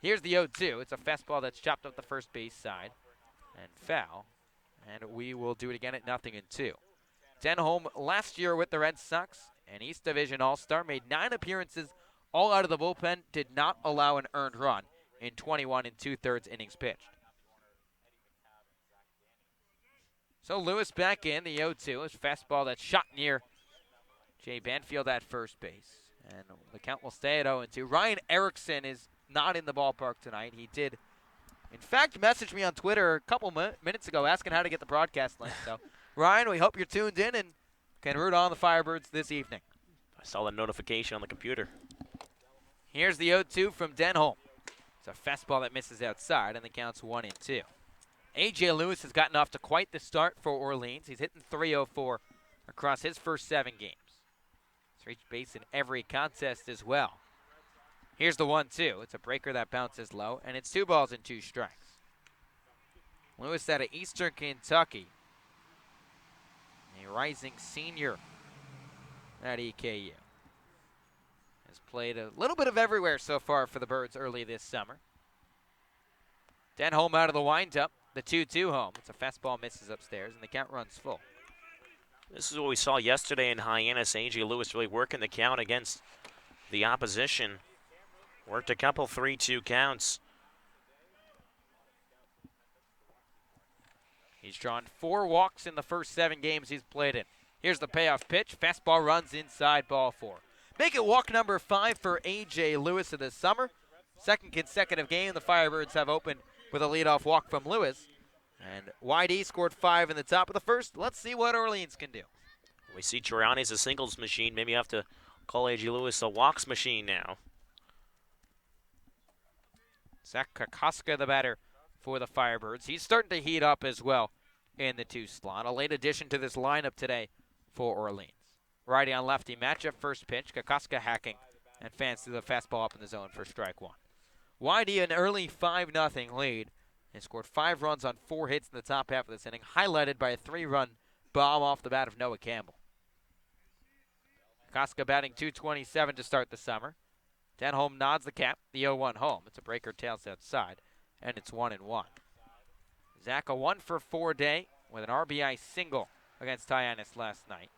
Speaker 14: Here's the 0-2. It's a fastball that's chopped up the first base side and foul. And we will do it again at 0-2. Denholm last year with the Red Sox, an East Division All-Star, made 9 appearances, all out of the bullpen, did not allow an earned run in 21 2/3 innings pitched. So Lewis back in, the 0-2. His fastball that's shot near Jay Banfield at first base. And the count will stay at 0-2. Ryan Erickson is not in the ballpark tonight. He did, in fact, message me on Twitter a couple minutes ago asking how to get the broadcast link. So, Ryan, we hope you're tuned in and can root on the Firebirds this evening.
Speaker 2: I saw the notification on the computer.
Speaker 14: Here's the 0-2 from Denholm. It's a fastball that misses outside, and the count's 1-2. A.J. Lewis has gotten off to quite the start for Orleans. He's hitting .304 across his first 7 games. He's reached base in every contest as well. Here's the 1-2. It's a breaker that bounces low, and it's 2 balls and 2 strikes. Lewis out of Eastern Kentucky, a rising senior at EKU. Has played a little bit of everywhere so far for the Birds early this summer. Denholm out of the windup, the 2-2 home. It's a fastball misses upstairs, and the count runs full.
Speaker 2: This is what we saw yesterday in Hyannis. A.J. Lewis really working the count against the opposition. Worked a couple 3-2 counts.
Speaker 14: He's drawn 4 walks in the first 7 games he's played in. Here's the payoff pitch. Fastball runs inside, ball 4. Make it walk number 5 for A.J. Lewis of this summer. Second consecutive game the Firebirds have opened with a leadoff walk from Lewis. And YD scored 5 in the top of the first. Let's see what Orleans can do.
Speaker 2: We see Triani's a singles machine. Maybe you have to call A.J. Lewis a walks machine now.
Speaker 14: Zach Kokoska, the batter for the Firebirds. He's starting to heat up as well in the 2 slot. A late addition to this lineup today for Orleans. Righty on lefty matchup, first pitch. Kokoska hacking and fans through the fastball up in the zone for strike 1. YD an early 5-0 lead and scored 5 runs on 4 hits in the top half of this inning, highlighted by a 3-run bomb off the bat of Noah Campbell. Kokoska batting .227 to start the summer. Denholm nods the cap, the 0-1 home. It's a breaker, tails outside, and it's 1-1. Zach a 1-for-4 day with an RBI single against Hyannis last night.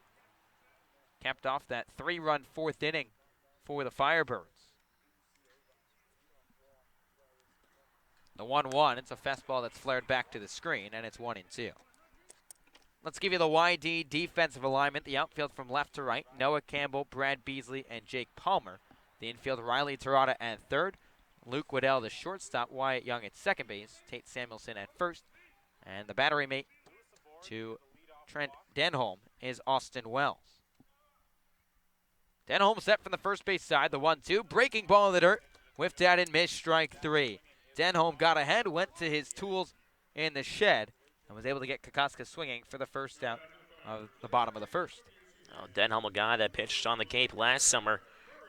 Speaker 14: Capped off that 3-run 4th inning for the Firebirds. The 1-1, it's a fastball that's flared back to the screen, and it's 1-2. Let's give you the YD defensive alignment. The outfield from left to right, Noah Campbell, Brad Beasley, and Jake Palmer. The infield, Riley Terada at third, Luke Waddell, the shortstop, Wyatt Young at second base, Tate Samuelson at first, and the battery mate to Trent Denholm is Austin Wells. Denholm set from the first base side, the 1-2, breaking ball in the dirt, whiffed out and missed, strike 3. Denholm got ahead, went to his tools in the shed, and was able to get Kokoska swinging for the first out of the bottom of the first.
Speaker 2: Oh, Denholm, a guy that pitched on the Cape last summer,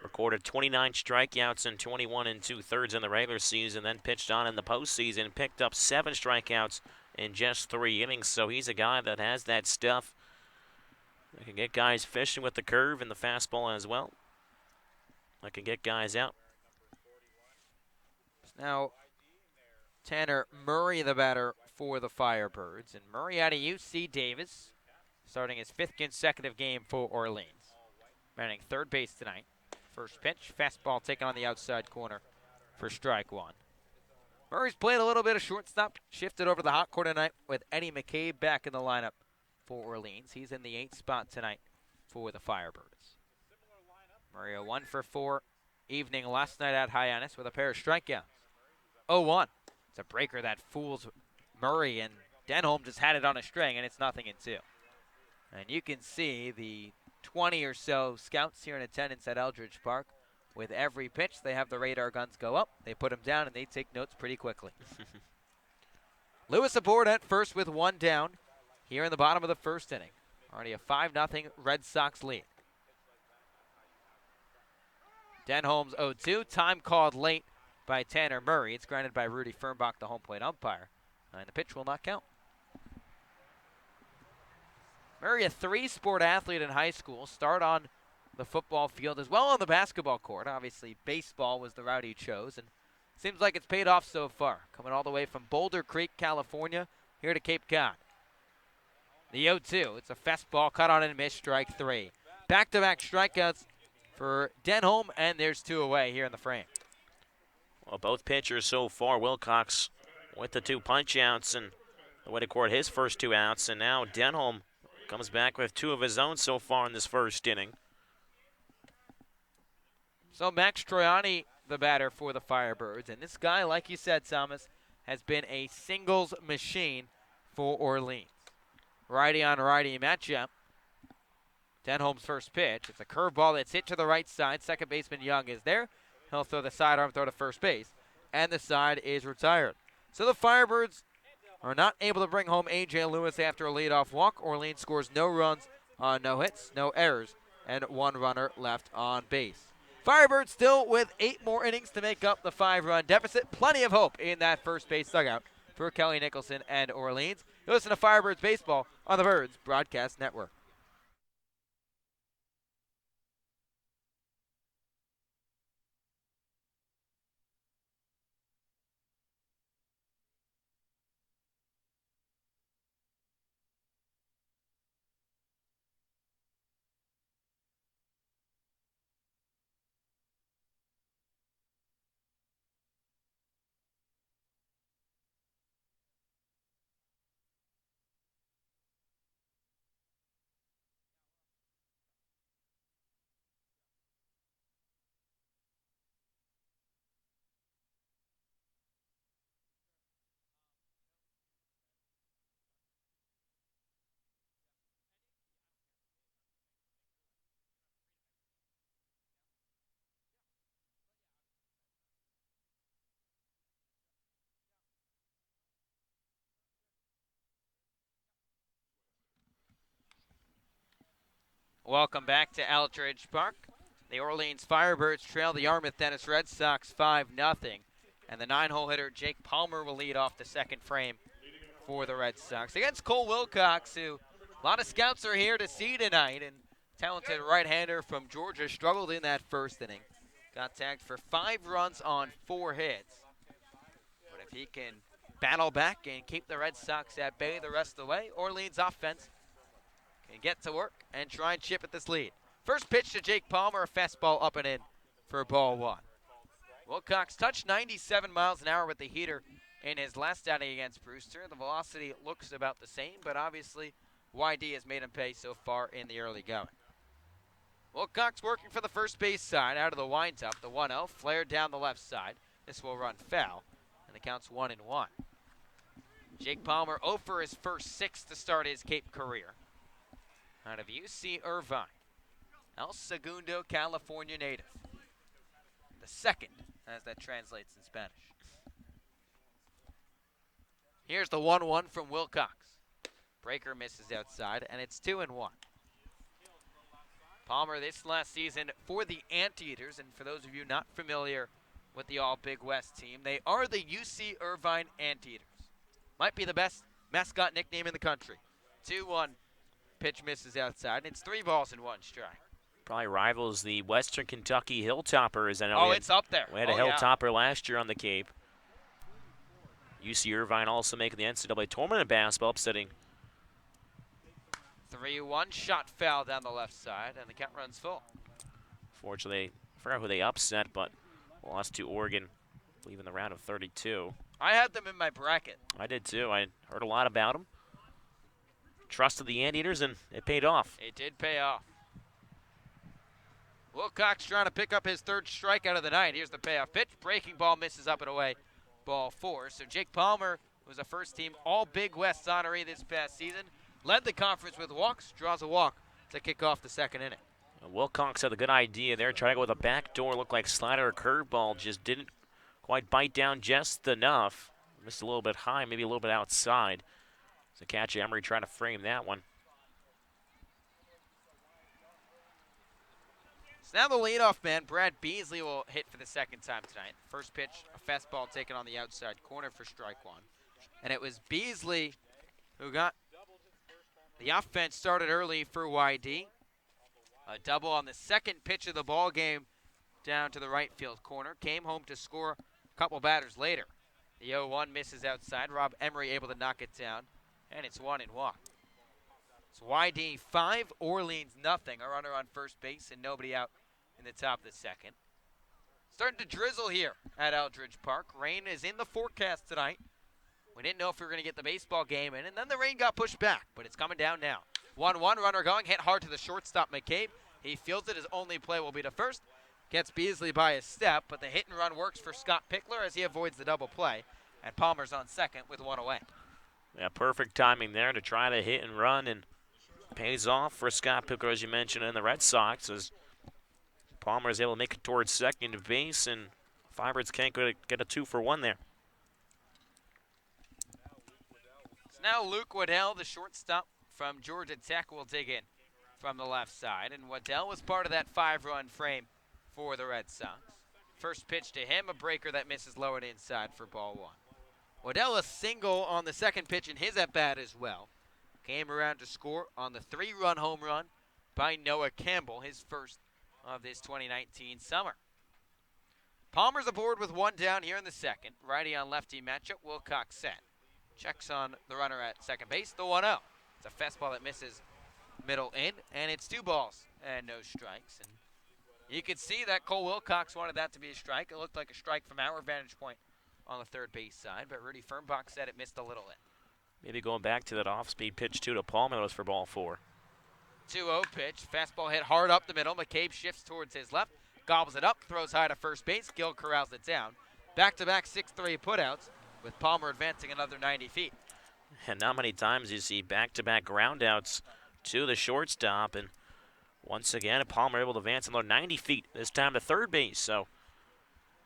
Speaker 2: recorded 29 strikeouts and 21 2/3 in the regular season, then pitched on in the postseason, picked up 7 strikeouts in just 3 innings. So he's a guy that has that stuff. That can get guys fishing with the curve and the fastball as well. That can get guys out.
Speaker 14: Now, Tanner Murray, the batter for the Firebirds. And Murray out of UC Davis, starting his 5th consecutive game for Orleans. Batting third base tonight. First pitch, fastball taken on the outside corner for strike 1. Murray's played a little bit of shortstop, shifted over to the hot corner tonight with Eddie McCabe back in the lineup for Orleans. He's in the 8th spot tonight for the Firebirds. Murray a 1-for-4 evening last night at Hyannis with a pair of strikeouts. 0-1. It's a breaker that fools Murray, and Denholm just had it on a string, and it's 0-2. And you can see the 20 or so scouts here in attendance at Eldridge Park. With every pitch, they have the radar guns go up, they put them down, and they take notes pretty quickly. Lewis aboard at first with 1 down here in the bottom of the first inning. Already a 5-0 Red Sox lead. Denholm's 0-2, time called late by Tanner Murray. It's granted by Rudy Fernbach, the home plate umpire, and the pitch will not count. Murray, a 3-sport athlete in high school, start on the football field as well on the basketball court. Obviously, baseball was the route he chose, and seems like it's paid off so far. Coming all the way from Boulder Creek, California, here to Cape Cod. The 0-2, it's a fastball cut on and missed, strike 3. Back-to-back strikeouts for Denholm, and there's 2 away here in the frame.
Speaker 2: Well, both pitchers so far, Wilcox with the 2 punch-outs and the way to court his first 2 outs, and now Denholm comes back with 2 of his own so far in this first inning.
Speaker 14: So Max Troiani, the batter for the Firebirds, and this guy, like you said, Thomas, has been a singles machine for Orleans. Righty on righty matchup. Denholm's first pitch. It's a curveball that's hit to the right side. Second baseman Young is there. He'll throw the sidearm throw to first base, and the side is retired. So the Firebirds are not able to bring home A.J. Lewis after a leadoff walk. Orleans scores no runs on no hits, no errors, and 1 runner left on base. Firebirds still with 8 more innings to make up the 5-run deficit. Plenty of hope in that first base dugout for Kelly Nicholson and Orleans. You listen to Firebirds Baseball on the Birds Broadcast Network. Welcome back to Eldridge Park. The Orleans Firebirds trail the Yarmouth Dennis Red Sox 5-0. And the 9-hole hitter Jake Palmer will lead off the second frame for the Red Sox against Cole Wilcox, who a lot of scouts are here to see tonight. And talented right-hander from Georgia struggled in that first inning. Got tagged for 5 runs on 4 hits. But if he can battle back and keep the Red Sox at bay the rest of the way, Orleans offense can get to work and try and chip at this lead. First pitch to Jake Palmer, a fastball up and in for ball 1. Wilcox touched 97 miles an hour with the heater in his last outing against Brewster. The velocity looks about the same, but obviously YD has made him pay so far in the early going. Wilcox working for the first base side out of the windup. The 1-0 flared down the left side. This will run foul, and the count's 1-1. Jake Palmer 0 for his first 6 to start his Cape career. Out of UC Irvine, El Segundo, California native. The second, as that translates in Spanish. Here's the 1-1 from Wilcox. Breaker misses outside, and it's 2-1. Palmer this last season for the Anteaters, and for those of you not familiar with the All Big West team, they are the UC Irvine Anteaters. Might be the best mascot nickname in the country. 2-1. Pitch misses outside, and it's 3 balls and 1 strike.
Speaker 2: Probably rivals the Western Kentucky Hilltoppers. I know
Speaker 14: it's up there.
Speaker 2: We had a Hilltopper last year on the Cape. UC Irvine also making the NCAA tournament in basketball, upsetting.
Speaker 14: 3-1 shot foul down the left side, and the count runs full.
Speaker 2: Fortunately, I forgot who they upset, but lost to Oregon, I believe in the round of 32.
Speaker 14: I had them in my bracket.
Speaker 2: I did too. I heard a lot about them. Trusted the Anteaters, and it paid off.
Speaker 14: It did pay off. Wilcox trying to pick up his 3rd strikeout of the night. Here's the payoff pitch. Breaking ball misses up and away. Ball 4. So Jake Palmer was a first-team All-Big West honoree this past season. Led the conference with walks. Draws a walk to kick off the second inning.
Speaker 2: Wilcox had a good idea there. Trying to go with a backdoor, looked like slider or curveball. Just didn't quite bite down just enough. Missed a little bit high, maybe a little bit outside. So catcher Emery trying to frame that one.
Speaker 14: So now the leadoff man, Brad Beasley, will hit for the second time tonight. First pitch, a fastball taken on the outside corner for strike 1. And it was Beasley who got the offense started early for YD. A double on the second pitch of the ball game down to the right field corner. Came home to score a couple batters later. The 0-1 misses outside. Rob Emery able to knock it down. And it's 1-1. It's YD 5, Orleans nothing. A runner on first base and nobody out in the top of the second. Starting to drizzle here at Eldridge Park. Rain is in the forecast tonight. We didn't know if we were going to get the baseball game in, and then the rain got pushed back, but it's coming down now. 1-1, runner going, hit hard to the shortstop, McCabe. He fields it. His only play will be to first. Gets Beasley by a step, but the hit and run works for Scott Pickler as he avoids the double play. And Palmer's on second with 1 away.
Speaker 2: Yeah, perfect timing there to try to hit and run, and pays off for Scott Pickler, as you mentioned, and the Red Sox, as Palmer is able to make it towards second base, and Firebirds can't get a 2-for-1 there.
Speaker 14: So now Luke Waddell, the shortstop from Georgia Tech, will dig in from the left side, and Waddell was part of that 5-run frame for the Red Sox. First pitch to him, a breaker that misses low and inside for ball 1. Waddell a single on the second pitch in his at-bat as well. Came around to score on the 3-run home run by Noah Campbell, his first of this 2019 summer. Palmer's aboard with 1 down here in the second. Righty on lefty matchup, Wilcox set. Checks on the runner at second base, the 1-0. It's a fastball that misses middle in, and it's 2 balls and no strikes. And you could see that Cole Wilcox wanted that to be a strike. It looked like a strike from our vantage point on the third base side, but Rudy Fernbach said it missed a little in.
Speaker 2: Maybe going back to that off-speed pitch, too, to Palmer, that was for ball 4.
Speaker 14: 2-0 pitch. Fastball hit hard up the middle. McCabe shifts towards his left, gobbles it up, throws high to first base. Gill corrals it down. Back-to-back 6-3 putouts with Palmer advancing another 90 feet.
Speaker 2: And not many times you see back-to-back groundouts to the shortstop. And once again, Palmer able to advance another 90 feet, this time to third base. So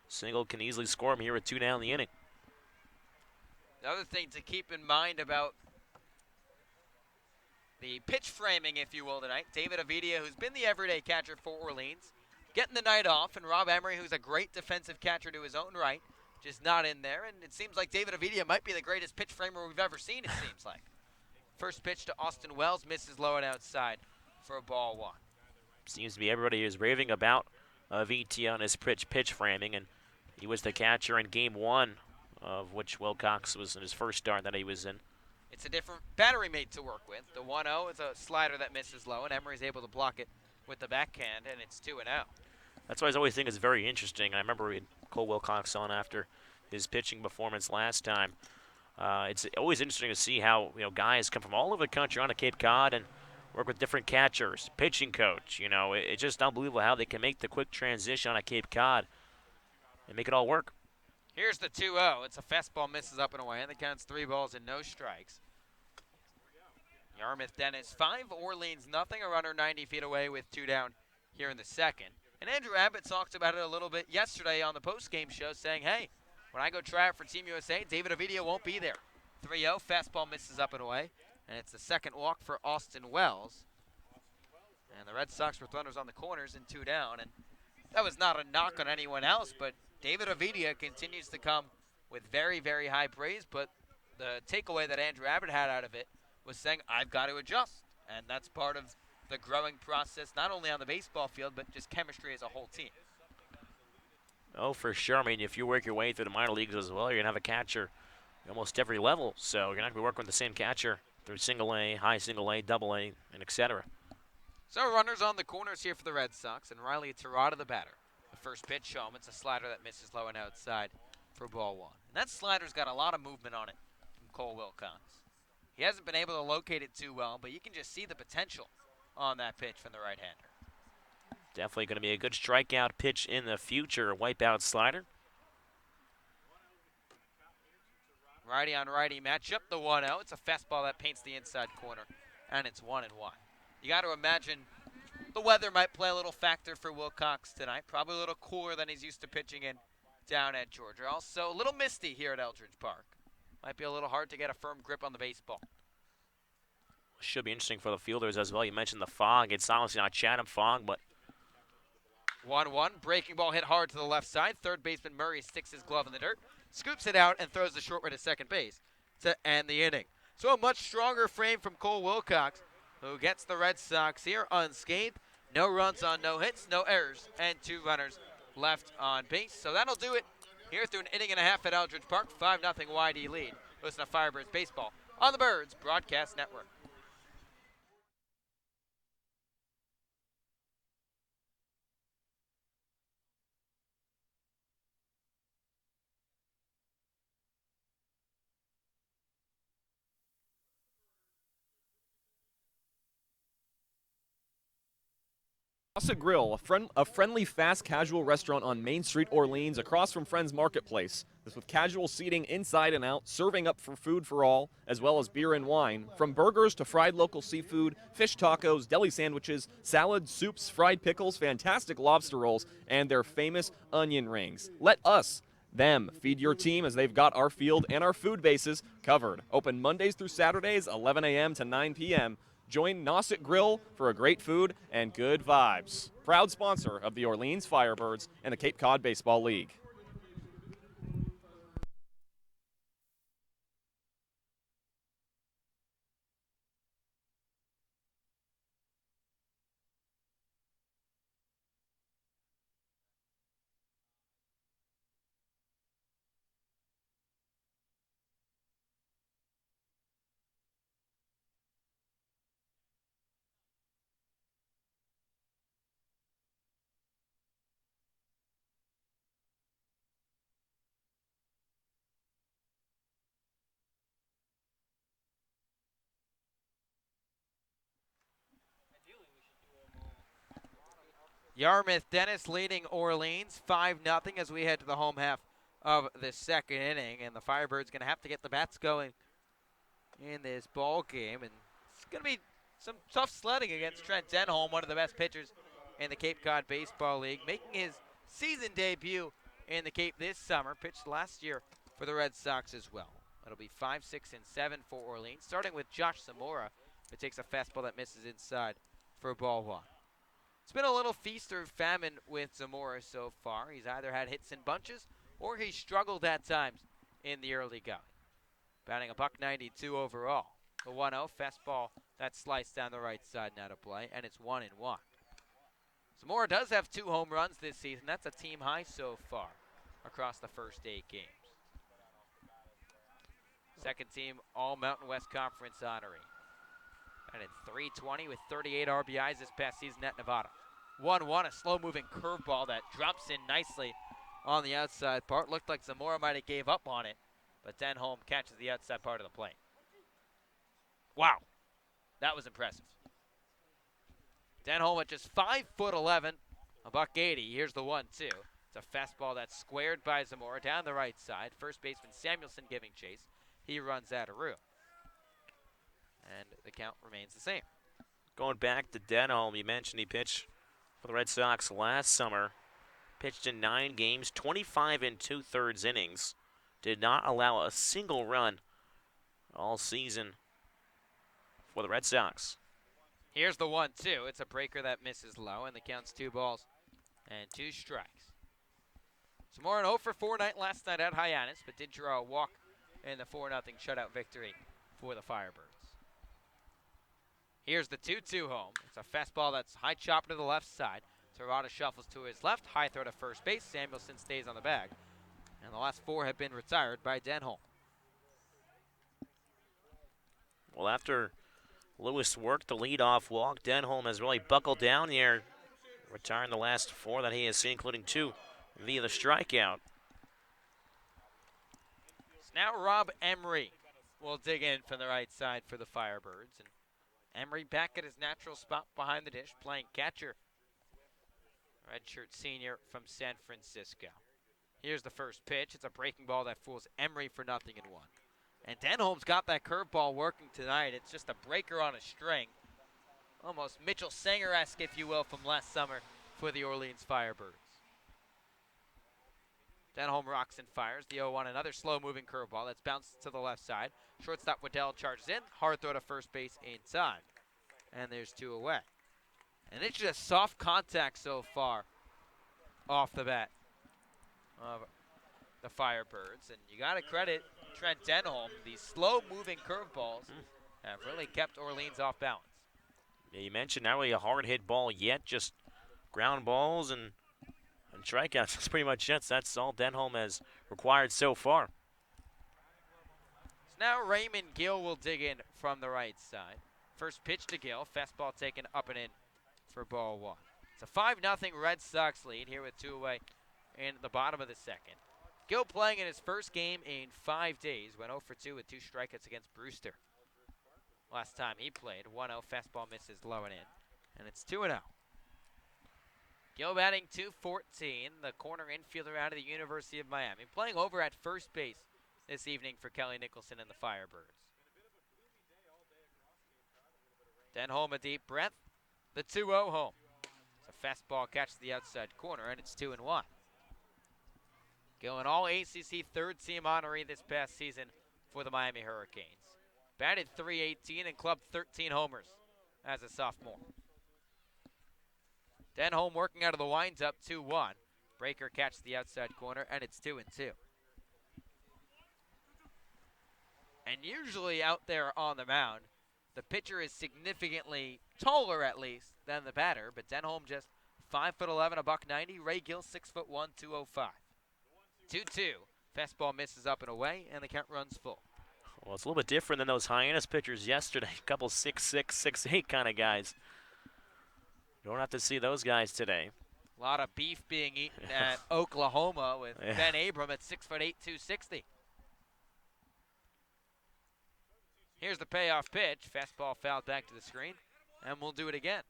Speaker 2: single can easily score him here with 2 down in the inning.
Speaker 14: The other thing to keep in mind about the pitch framing, if you will, tonight. David Abitia, who's been the everyday catcher for Orleans, getting the night off, and Rob Emery, who's a great defensive catcher to his own right, just not in there. And it seems like David Abitia might be the greatest pitch framer we've ever seen, it seems like. First pitch to Austin Wells, misses low and outside for a ball 1.
Speaker 2: Seems to be everybody is raving about VT on his pitch framing, and he was the catcher in Game 1, of which Wilcox was in his first start that he was in.
Speaker 14: It's a different battery made to work with. The 1-0 is a slider that misses low, and Emery's able to block it with the backhand, and it's 2-0.
Speaker 2: That's why I always think it's very interesting. I remember we had Cole Wilcox on after his pitching performance last time. It's always interesting to see how guys come from all over the country on to Cape Cod and work with different catchers, pitching coach. It's just unbelievable how they can make the quick transition on a Cape Cod and make it all work.
Speaker 14: Here's the 2-0. It's a fastball, misses up and away, and the count's 3 balls and no strikes. Yarmouth Dennis 5, Orleans nothing. A runner 90 feet away with 2 down here in the second. And Andrew Abbott talked about it a little bit yesterday on the postgame show, saying, hey, when I go try out for Team USA, David Avidia won't be there. 3-0, fastball misses up and away. And it's the second walk for Austin Wells. And the Red Sox with runners on the corners and 2 down. And that was not a knock on anyone else, but David Avidia continues to come with very, very high praise. But the takeaway that Andrew Abbott had out of it was saying, I've got to adjust. And that's part of the growing process, not only on the baseball field, but just chemistry as a whole team.
Speaker 2: Oh, for sure. I mean, if you work your way through the minor leagues as well, you're going to have a catcher almost every level. So you're not going to be working with the same catcher through single A, high single A, double A, and et cetera.
Speaker 14: So runners on the corners here for the Red Sox, and Riley Tirada the batter. The first pitch home, it's a slider that misses low and outside for ball 1. And that slider's got a lot of movement on it from Cole Wilcox. He hasn't been able to locate it too well, but you can just see the potential on that pitch from the right-hander.
Speaker 2: Definitely going to be a good strikeout pitch in the future, wipeout slider.
Speaker 14: Righty on righty matchup, the 1-0. It's a fastball that paints the inside corner, and it's 1-1. You got to imagine the weather might play a little factor for Wilcox tonight. Probably a little cooler than he's used to pitching in down at Georgia. Also, a little misty here at Eldridge Park. Might be a little hard to get a firm grip on the baseball.
Speaker 2: Should be interesting for the fielders as well. You mentioned the fog. It's obviously not Chatham fog, but
Speaker 14: 1-1. Breaking ball hit hard to the left side. Third baseman Murray sticks his glove in the dirt, scoops it out, and throws the short way to second base to end the inning. So a much stronger frame from Cole Wilcox, who gets the Red Sox here unscathed. No runs on no hits, no errors, and 2 runners left on base. So that'll do it here through an inning and a half at Eldridge Park. 5-0 YD lead. Listen to Firebirds Baseball on the Birds Broadcast Network.
Speaker 5: Nauset Grill, a friendly, fast, casual restaurant on Main Street, Orleans, across from Friends Marketplace. This with casual seating inside and out, serving up for food for all, as well as beer and wine. From burgers to fried local seafood, fish tacos, deli sandwiches, salads, soups, fried pickles, fantastic lobster rolls, and their famous onion rings. Let us, them, feed your team as they've got our field and our food bases covered. Open Mondays through Saturdays, 11 a.m. to 9 p.m. Join Nauset Grill for a great food and good vibes. Proud sponsor of the Orleans Firebirds and the Cape Cod Baseball League.
Speaker 14: Yarmouth Dennis leading Orleans 5-0 as we head to the home half of the second inning. And the Firebirds going to have to get the bats going in this ball game. And it's going to be some tough sledding against Trent Denholm, one of the best pitchers in the Cape Cod Baseball League, making his season debut in the Cape this summer. Pitched last year for the Red Sox as well. It'll be 5, 6, and 7 for Orleans, starting with Josh Zamora, It takes a fastball that misses inside for ball 1. It's been a little feast or famine with Zamora so far. He's either had hits in bunches or he's struggled at times in the early going. Batting a .192 overall. The 1-0 fastball that sliced down the right side and out of play, and it's 1-1. Zamora does have 2 home runs this season. That's a team high so far across the first 8 games. Second team All Mountain West Conference honoree. And at .320 with 38 RBIs this past season at Nevada. 1-1, a slow-moving curveball that drops in nicely on the outside part. Looked like Zamora might have gave up on it, but Denholm catches the outside part of the plate. Wow, that was impressive. Denholm at just 5'11", a .180. Here's the 1-2. It's a fastball that's squared by Zamora down the right side. First baseman Samuelson giving chase. He runs out of room. And the count remains the same.
Speaker 2: Going back to Denholm, you mentioned he pitched for the Red Sox last summer. Pitched in 9 games, 25 2/3 innings. Did not allow a single run all season for the Red Sox.
Speaker 14: Here's the 1-2. It's a breaker that misses low, and the count's 2 balls and 2 strikes. Zamora an 0 for 4 night last night at Hyannis, but did draw a walk in the 4-0 shutout victory for the Firebirds. Here's the 2-2 home. It's a fastball that's high chopper to the left side. Torada shuffles to his left, high throw to first base. Samuelson stays on the bag. And the last 4 have been retired by Denholm.
Speaker 2: Well, after Lewis worked the leadoff walk, Denholm has really buckled down here, retiring the last 4 that he has seen, including 2 via the strikeout.
Speaker 14: So now Rob Emery will dig in from the right side for the Firebirds. And Emery back at his natural spot behind the dish, playing catcher. Redshirt senior from San Francisco. Here's the first pitch. It's a breaking ball that fools Emery for 0-1. And Denholm's got that curveball working tonight. It's just a breaker on a string. Almost Mitchell Sanger-esque, if you will, from last summer for the Orleans Firebirds. Denholm rocks and fires. The 0-1, another slow-moving curveball that's bounced to the left side. Shortstop Waddell charges in. Hard throw to first base in time. And there's 2 away. And it's just soft contact so far off the bat of the Firebirds. And you got to credit Trent Denholm. These slow-moving curveballs have really kept Orleans off balance.
Speaker 2: Yeah, you mentioned not really a hard-hit ball yet, just ground balls and strikeouts. That's pretty much it. That's all Denholm has required so far.
Speaker 14: So now Raymond Gill will dig in from the right side. First pitch to Gill. Fastball taken up and in for ball 1. It's a 5-0 Red Sox lead here with 2 away in the bottom of the second. Gill playing in his first game in 5 days. Went 0 for 2 with 2 strikeouts against Brewster. Last time he played, 1-0, fastball misses low and in. And it's 2-0. Gill batting .214, the corner infielder out of the University of Miami. Playing over at first base this evening for Kelly Nicholson and the Firebirds. Denholm a deep breath. The 2-0 home. It's a fastball catches the outside corner, and it's 2-1. Gill an all-ACC third-team honoree this past season for the Miami Hurricanes. Batted .318 and clubbed 13 homers as a sophomore. Denholm working out of the windup, 2-1. Breaker catches the outside corner, and it's 2-2. And usually out there on the mound, the pitcher is significantly taller, at least, than the batter, but Denholm just 5'11", a .190. Ray Gill 6'1", 205. 2-2. Fastball misses up and away, and the count runs full.
Speaker 2: Well, it's a little bit different than those Hyannis pitchers yesterday. A couple 6'6", 6'8" kind of guys. Don't have to see those guys today.
Speaker 14: A lot of beef being eaten at Oklahoma with Ben Abram at 6'8", 260. Here's the payoff pitch. Fastball fouled back to the screen, and we'll do it again.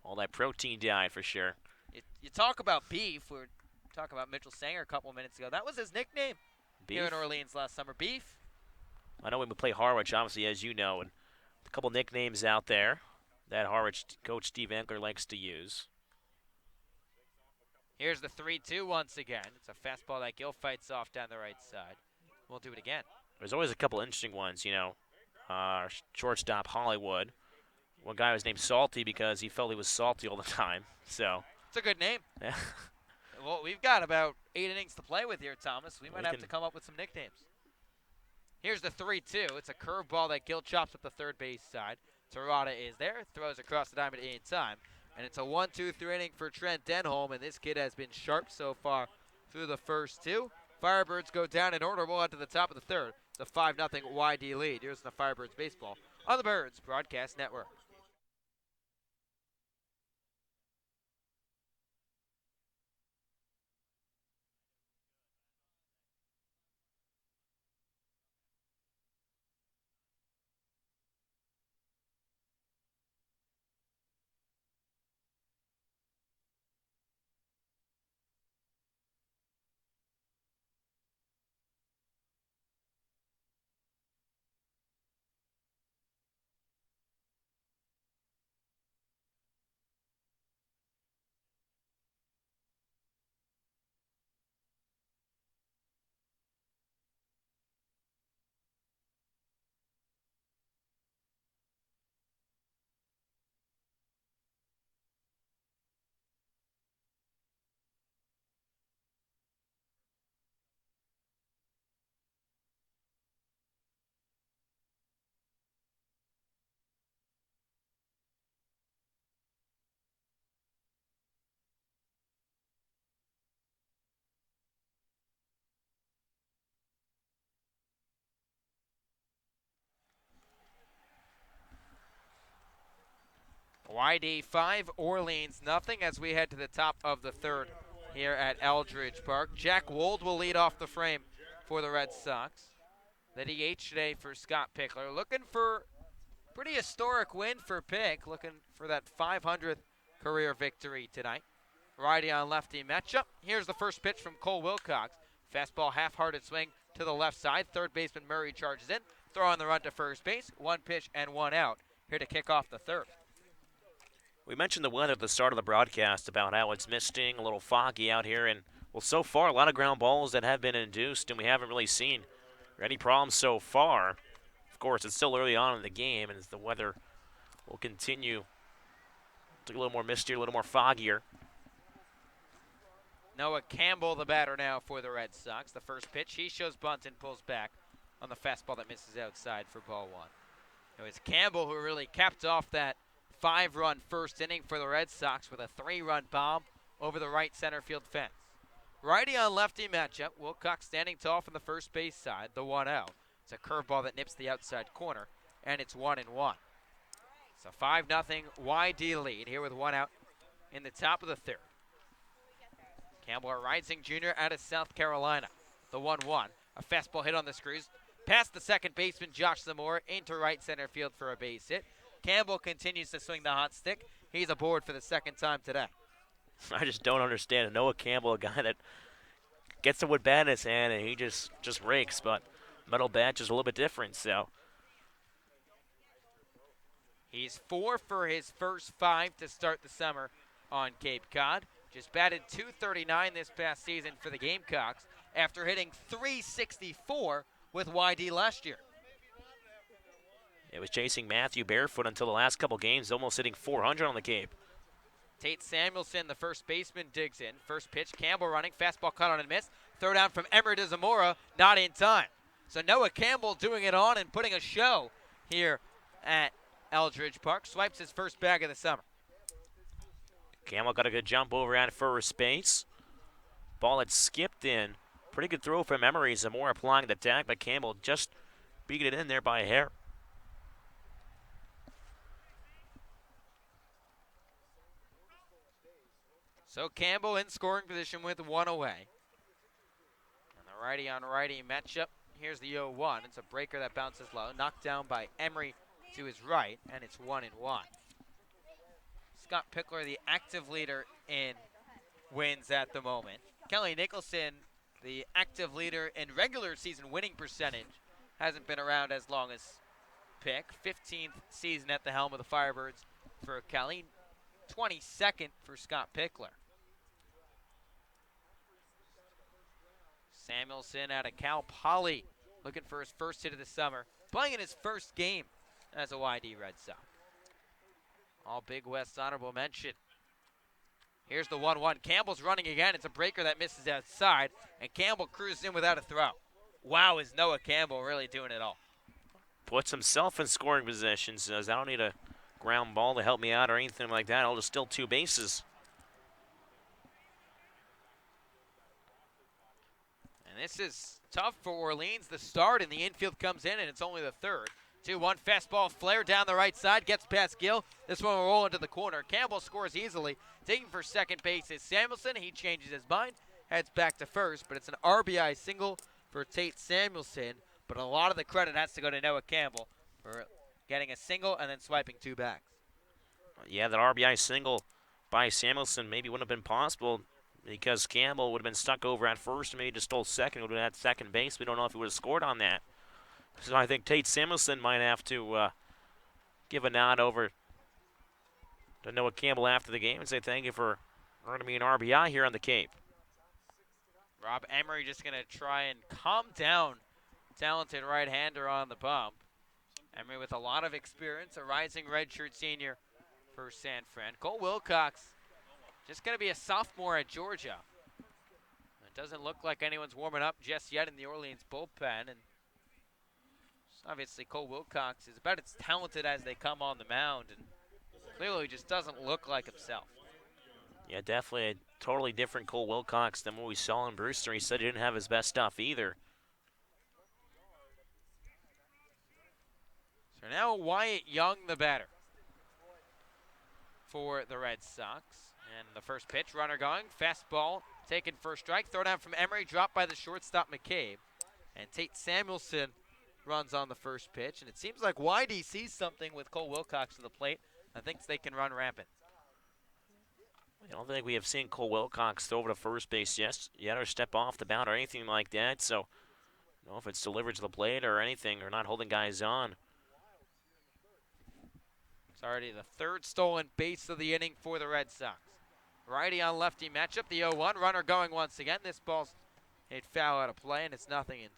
Speaker 2: All that protein diet for sure.
Speaker 14: You talk about beef. We were talking about Mitchell Sanger a couple minutes ago. That was his nickname here in Orleans last summer. Beef.
Speaker 2: I know when we play Harwich, obviously, as you know, and a couple nicknames out there that Harwich coach Steve Ankler likes to use.
Speaker 14: Here's the 3-2 once again. It's a fastball that Gill fights off down the right side. We'll do it again.
Speaker 2: There's always a couple interesting ones, you know. shortstop Hollywood. One guy was named Salty because he felt he was salty all the time. So
Speaker 14: It's a good name.
Speaker 2: yeah.
Speaker 14: Well, we've got about 8 innings to play with here, Thomas. We might
Speaker 2: We
Speaker 14: have
Speaker 2: can-
Speaker 14: to come up with some nicknames. Here's the 3-2. It's a curveball that Gil chops up the third base side. Terada is there, throws across the diamond in time. And it's a 1-2-3 inning for Trent Denholm, and this kid has been sharp so far through the first two. Firebirds go down in order. We'll head to the top of the third. It's a 5-0 YD lead. Here's the Firebirds baseball on the Birds Broadcast Network. YD 5, Orleans nothing as we head to the top of the third here at Eldridge Park. Jack Wold will lead off the frame for the Red Sox. The DH today for Scott Pickler. Looking for pretty historic win for Pick. Looking for that 500th career victory tonight. Righty on lefty matchup. Here's the first pitch from Cole Wilcox. Fastball half-hearted swing to the left side. Third baseman Murray charges in. Throw on the run to first base. One pitch and one out. Here to kick off the third.
Speaker 2: We mentioned the weather at the start of the broadcast about how it's misting, a little foggy out here, and well, so far a lot of ground balls that have been induced, and we haven't really seen any problems so far. Of course, it's still early on in the game, and as the weather will continue to get a little more misty, a little more foggier.
Speaker 14: Noah Campbell, the batter now for the Red Sox. The first pitch, he shows bunt and pulls back on the fastball that misses outside for ball one. It was Campbell who really capped off that 5-run first inning for the Red Sox with a 3-run bomb over the right center field fence. Righty on lefty matchup. Wilcox standing tall from the first base side, the 1-0. It's a curveball that nips the outside corner, and it's 1-1. It's a 5-0 YD lead here with one out in the top of the third. Campbell, a rising junior out of South Carolina. The 1-1. A fastball hit on the screws. Past the second baseman, Josh Zamora, into right center field for a base hit. Campbell continues to swing the hot stick. He's aboard for the second time today.
Speaker 2: I just don't understand. Noah Campbell, a guy that gets the wood bat in his hand and he just rakes, but metal bat is a little bit different. So
Speaker 14: he's 4 for his first 5 to start the summer on Cape Cod. Just batted .239 this past season for the Gamecocks after hitting .364 with YD last year.
Speaker 2: It was chasing Matthew Barefoot until the last couple games, almost hitting .400 on the Cape.
Speaker 14: Tate Samuelson, the first baseman, digs in. First pitch, Campbell running, fastball cut on and miss. Throw down from Emery to Zamora, not in time. So Noah Campbell doing it on and putting a show here at Eldridge Park. Swipes his first bag of the summer.
Speaker 2: Campbell got a good jump over at first base. Ball had skipped in. Pretty good throw from Emery. Zamora applying the tag, but Campbell just beat it in there by a hair.
Speaker 14: So Campbell in scoring position with one away. And the righty on righty matchup. Here's the 0-1. It's a breaker that bounces low. Knocked down by Emery to his right, and it's 1-1. Scott Pickler, the active leader in wins at the moment. Kelly Nicholson, the active leader in regular season winning percentage, hasn't been around as long as Pick. 15th season at the helm of the Firebirds for Kelly. 22nd for Scott Pickler. Samuelson out of Cal Poly, looking for his first hit of the summer. playing in his first game as a YD Red Sox. All Big West honorable mention. Here's the 1-1. Campbell's running again. It's a breaker that misses outside, and Campbell cruises in without a throw. Wow, is Noah Campbell really doing it all?
Speaker 2: Puts himself in scoring position, says, I don't need a ground ball to help me out or anything like that. I'll just steal 2 bases.
Speaker 14: And this is tough for Orleans. The start and the infield comes in, and it's only the third. 2-1 fastball flare down the right side, gets past Gill. This one will roll into the corner. Campbell scores easily. Taking for second base is Samuelson. He changes his mind, heads back to first, but it's an RBI single for Tate Samuelson. But a lot of the credit has to go to Noah Campbell for getting a single and then swiping 2 backs.
Speaker 2: Yeah, that RBI single by Samuelson maybe wouldn't have been possible because Campbell would have been stuck over at first and maybe just stole second, would have had second base. We don't know if he would have scored on that. So I think Tate Samuelson might have to give a nod over to Noah Campbell after the game and say thank you for earning me an RBI here on the Cape.
Speaker 14: Rob Emery just going to try and calm down talented right-hander on the bump. Emery with a lot of experience, a rising redshirt senior for San Fran. Cole Wilcox just going to be a sophomore at Georgia. It doesn't look like anyone's warming up just yet in the Orleans bullpen, and obviously Cole Wilcox is about as talented as they come on the mound, and clearly just doesn't look like himself.
Speaker 2: Yeah, definitely a totally different Cole Wilcox than what we saw in Brewster. He said he didn't have his best stuff either.
Speaker 14: So now Wyatt Young, the batter for the Red Sox. And the first pitch, runner going, fastball taken for a strike. Throw down from Emery, dropped by the shortstop McCabe. And Tate Samuelson runs on the first pitch. And it seems like YD sees something with Cole Wilcox to the plate. I think they can run rampant.
Speaker 2: I don't think we have seen Cole Wilcox throw over to first base yet or step off the mound or anything like that. So I don't know if it's delivered to the plate or anything or not holding guys on.
Speaker 14: It's already the third stolen base of the inning for the Red Sox. Righty on lefty matchup, the 0-1. Runner going once again. This ball's hit foul out of play, and it's 0-2.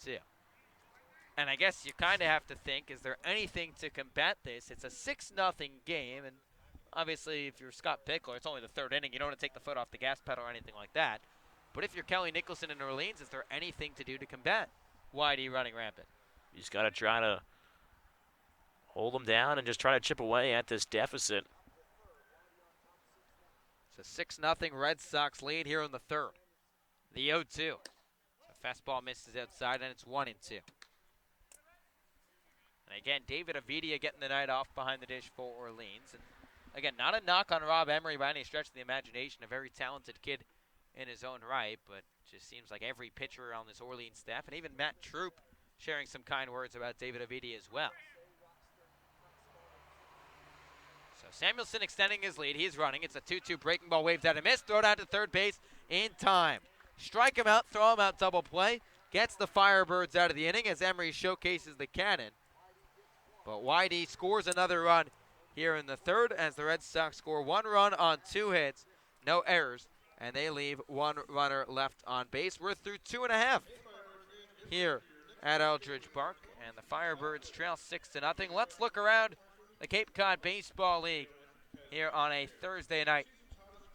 Speaker 14: And I guess you kind of have to think, is there anything to combat this? It's a 6-0 game, and obviously if you're Scott Pickler, it's only the third inning. You don't want to take the foot off the gas pedal or anything like that. But if you're Kelly Nicholson in Orleans, is there anything to do to combat YD running rampant?
Speaker 2: You just got to try to hold them down and just try to chip away at this deficit.
Speaker 14: It's a 6-0 Red Sox lead here in the third. The 0-2. So fastball misses outside, and it's 1-2. And again, David Abitia getting the night off behind the dish for Orleans. And again, not a knock on Rob Emery by any stretch of the imagination. A very talented kid in his own right, but just seems like every pitcher on this Orleans staff, and even Matt Troop sharing some kind words about David Abitia as well. So Samuelson extending his lead. He's running. It's a 2-2 breaking ball, waves out and miss. Throw down to third base in time. Strike him out, throw him out, double play. Gets the Firebirds out of the inning as Emery showcases the cannon. But YD scores another run here in the third as the Red Sox score 1 run on 2 hits, no errors, and they leave 1 runner left on base. We're through 2.5 here at Eldridge Park, and the Firebirds trail 6-0. Let's look around the Cape Cod Baseball League here on a Thursday night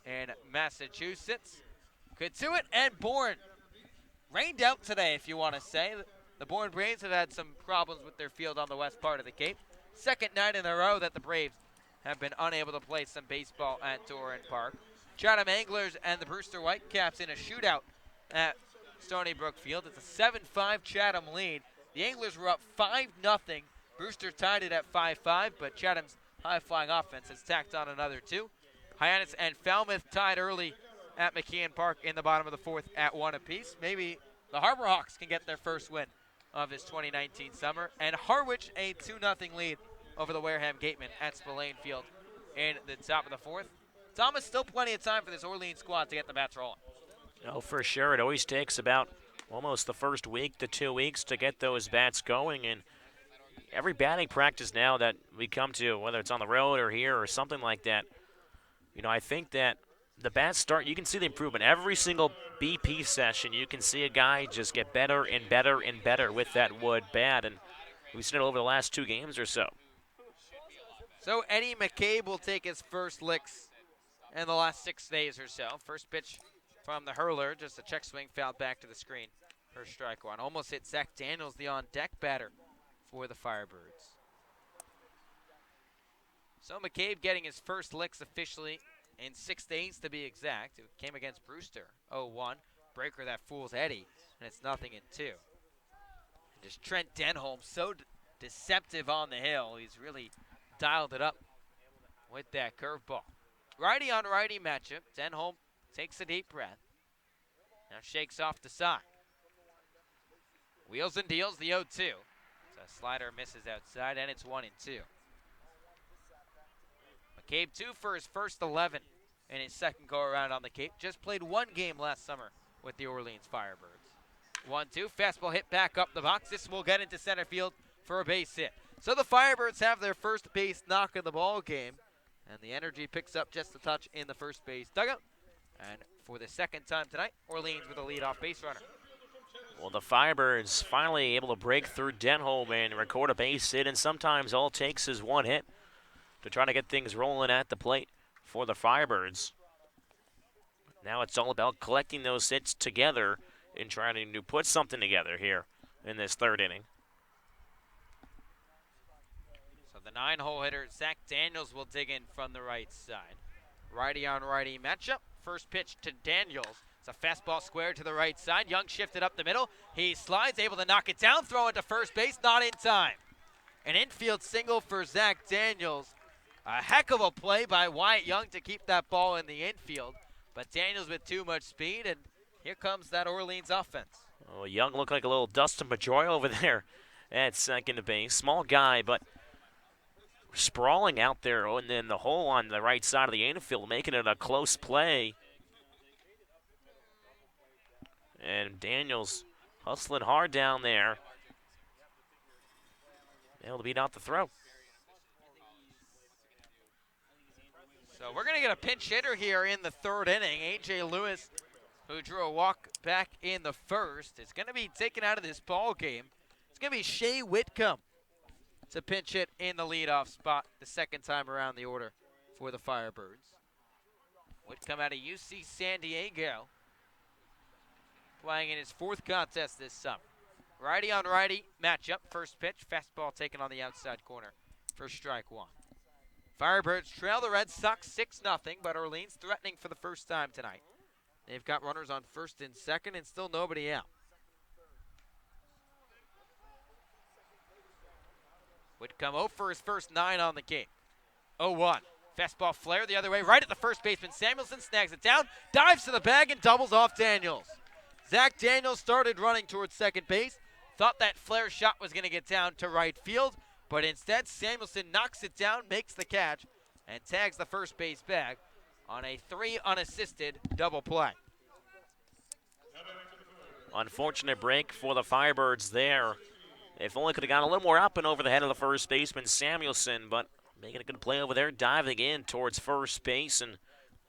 Speaker 14: in Massachusetts. Katuitt and Bourne rained out today, if you want to say. The Bourne Braves have had some problems with their field on the west part of the Cape. Second night in a row that the Braves have been unable to play some baseball at Doran Park. Chatham Anglers and the Brewster Whitecaps in a shootout at Stony Brook Field. It's a 7-5 Chatham lead. The Anglers were up 5-0. Brewster tied it at 5-5, but Chatham's high-flying offense has tacked on another 2. Hyannis and Falmouth tied early at McKeon Park in the bottom of the 4th at 1 apiece. Maybe the Harbor Hawks can get their first win of this 2019 summer. And Harwich a 2-0 lead over the Wareham Gatemen at Spillane Field in the top of the 4th. Thomas, still plenty of time for this Orleans squad to get the bats rolling.
Speaker 2: Oh, for sure. It always takes about almost the first week to 2 weeks to get those bats going. And every batting practice now that we come to, whether it's on the road or here or something like that, you know, I think that the bats start, you can see the improvement. Every single BP session, you can see a guy just get better and better and better with that wood bat. And we've seen it over the last 2 games or so.
Speaker 14: So Eddie McCabe will take his first licks in the last 6 days or so. First pitch from the hurler, just a check swing, fouled back to the screen for strike one. Almost hit Zach Daniels, the on-deck batter for the Firebirds. So McCabe getting his first licks officially in 6 days to be exact. It came against Brewster, 0-1. Breaker that fools Eddie, and it's 0-2. Just Trent Denholm, so deceptive on the hill. He's really dialed it up with that curveball. Righty on righty matchup. Denholm takes a deep breath. Now shakes off the side. Wheels and deals the 0-2. So slider misses outside, and it's 1-2. McCabe 2 for his first 11 in his second go-around on the Cape. Just played 1 game last summer with the Orleans Firebirds. 1-2, fastball hit back up the box. This will get into center field for a base hit. So the Firebirds have their first base knock of the ball game, and the energy picks up just a touch in the first base dugout. And for the second time tonight, Orleans with a leadoff base runner.
Speaker 2: Well, the Firebirds finally able to break through Denholm and record a base hit, and sometimes all it takes is 1 hit to try to get things rolling at the plate for the Firebirds. Now it's all about collecting those hits together and trying to put something together here in this 3rd inning.
Speaker 14: So the 9-hole hitter, Zach Daniels, will dig in from the right side. Righty on righty matchup. First pitch to Daniels. It's a fastball square to the right side. Young shifted up the middle. He slides, able to knock it down, throw it to first base, not in time. An infield single for Zach Daniels. A heck of a play by Wyatt Young to keep that ball in the infield. But Daniels with too much speed, and here comes that Orleans offense.
Speaker 2: Oh, Young looked like a little Dustin Pedroia over there at second base. Small guy, but sprawling out there in the hole on the right side of the infield, making it a close play. And Daniels hustling hard down there. Able to beat out the throw.
Speaker 14: So we're going to get a pinch hitter here in the 3rd inning. A.J. Lewis, who drew a walk back in the first, is going to be taken out of this ball game. It's going to be Shea Whitcomb to pinch hit in the leadoff spot the second time around the order for the Firebirds. Whitcomb out of UC San Diego, playing in his 4th contest this summer. Righty on righty matchup. First pitch, fastball taken on the outside corner for strike 1. Firebirds trail the Red Sox 6-0, but Orleans threatening for the first time tonight. They've got runners on first and second and still nobody out. Whitcomb 0 for his first 9 on the game. 0-1. Fastball flare the other way, right at the first baseman. Samuelson snags it down, dives to the bag, and doubles off Daniels. Zach Daniels started running towards second base. Thought that flare shot was going to get down to right field, but instead Samuelson knocks it down, makes the catch, and tags the first base bag on a 3 unassisted double play.
Speaker 2: Unfortunate break for the Firebirds there. If only could have gone a little more up and over the head of the first baseman, Samuelson, but making a good play over there, diving in towards first base and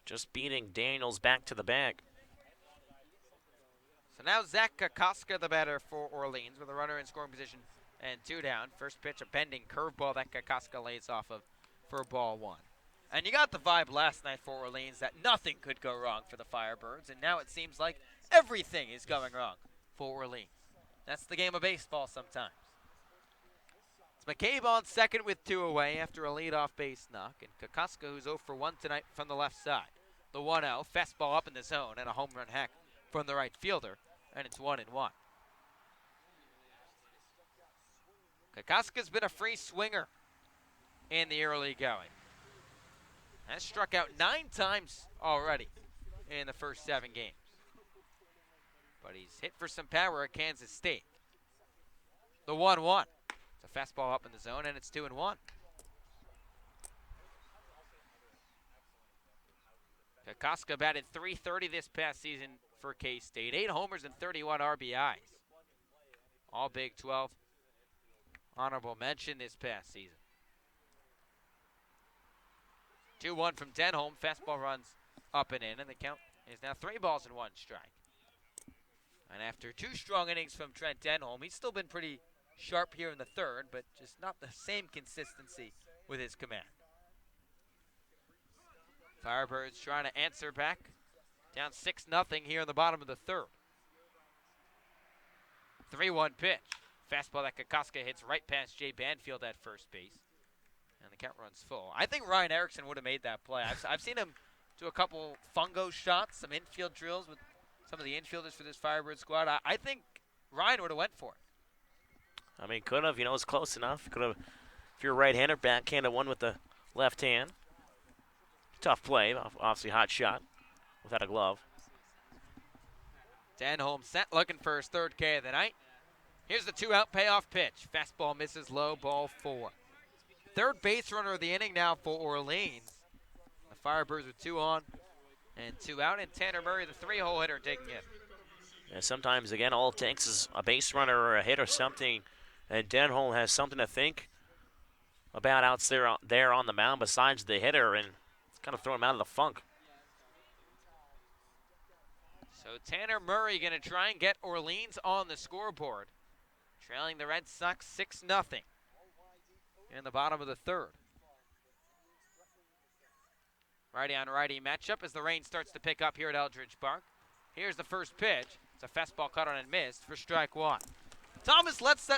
Speaker 2: just beating Daniels back to the bag.
Speaker 14: So now Zach Kokoska, the batter for Orleans, with a runner in scoring position and 2 down. First pitch, a bending curveball that Kokoska lays off of for ball 1. And you got the vibe last night for Orleans that nothing could go wrong for the Firebirds, and now it seems like everything is going wrong for Orleans. That's the game of baseball sometimes. It's McCabe on second with 2 away after a leadoff base knock, and Kokoska, who's 0 for 1 tonight from the left side. The 1-0, fastball up in the zone, and a home run hack from the right fielder, and it's 1-1. Kokoska's been a free swinger in the early going. Has struck out 9 times already in the first 7 games. But he's hit for some power at Kansas State. The 1-1. It's a fastball up in the zone, and it's 2-1. Kokoska batted .330 this past season for K-State. 8 homers and 31 RBIs. All Big 12. Honorable mention this past season. 2-1 from Denholm. Fastball runs up and in, and the count is now 3 balls and 1 strike. And after 2 strong innings from Trent Denholm, he's still been pretty sharp here in the third, but just not the same consistency with his command. Firebirds trying to answer back. Down 6-0 here in the bottom of the third. 3-1 pitch. Fastball that Kokoska hits right past Jay Banfield at first base. And the count runs full. I think Ryan Erickson would have made that play. I've seen him do a couple fungo shots, some infield drills with some of the infielders for this Firebird squad. I think Ryan would have went for it.
Speaker 2: I mean, could have. You know, it's close enough. Could have. If you're a right-hander, backhand one with the left hand. Tough play. Obviously, hot shot without a glove.
Speaker 14: Denholm set, looking for his third K of the night. Here's the 2-out payoff pitch. Fastball misses low, ball 4. Third base runner of the inning now for Orleans. The Firebirds with 2 on and 2 out, and Tanner Murray, the 3-hole hitter, taking it.
Speaker 2: And sometimes, again, all it takes is a base runner or a hit or something, and Denholm has something to think about out there on the mound besides the hitter, and it's kind of throw him out of the funk.
Speaker 14: So Tanner Murray going to try and get Orleans on the scoreboard, trailing the Red Sox 6-0 in the bottom of the third. Righty on righty matchup as the rain starts to pick up here at Eldridge Park. Here's the first pitch. It's a fastball cut on and missed for strike 1. Thomas, let's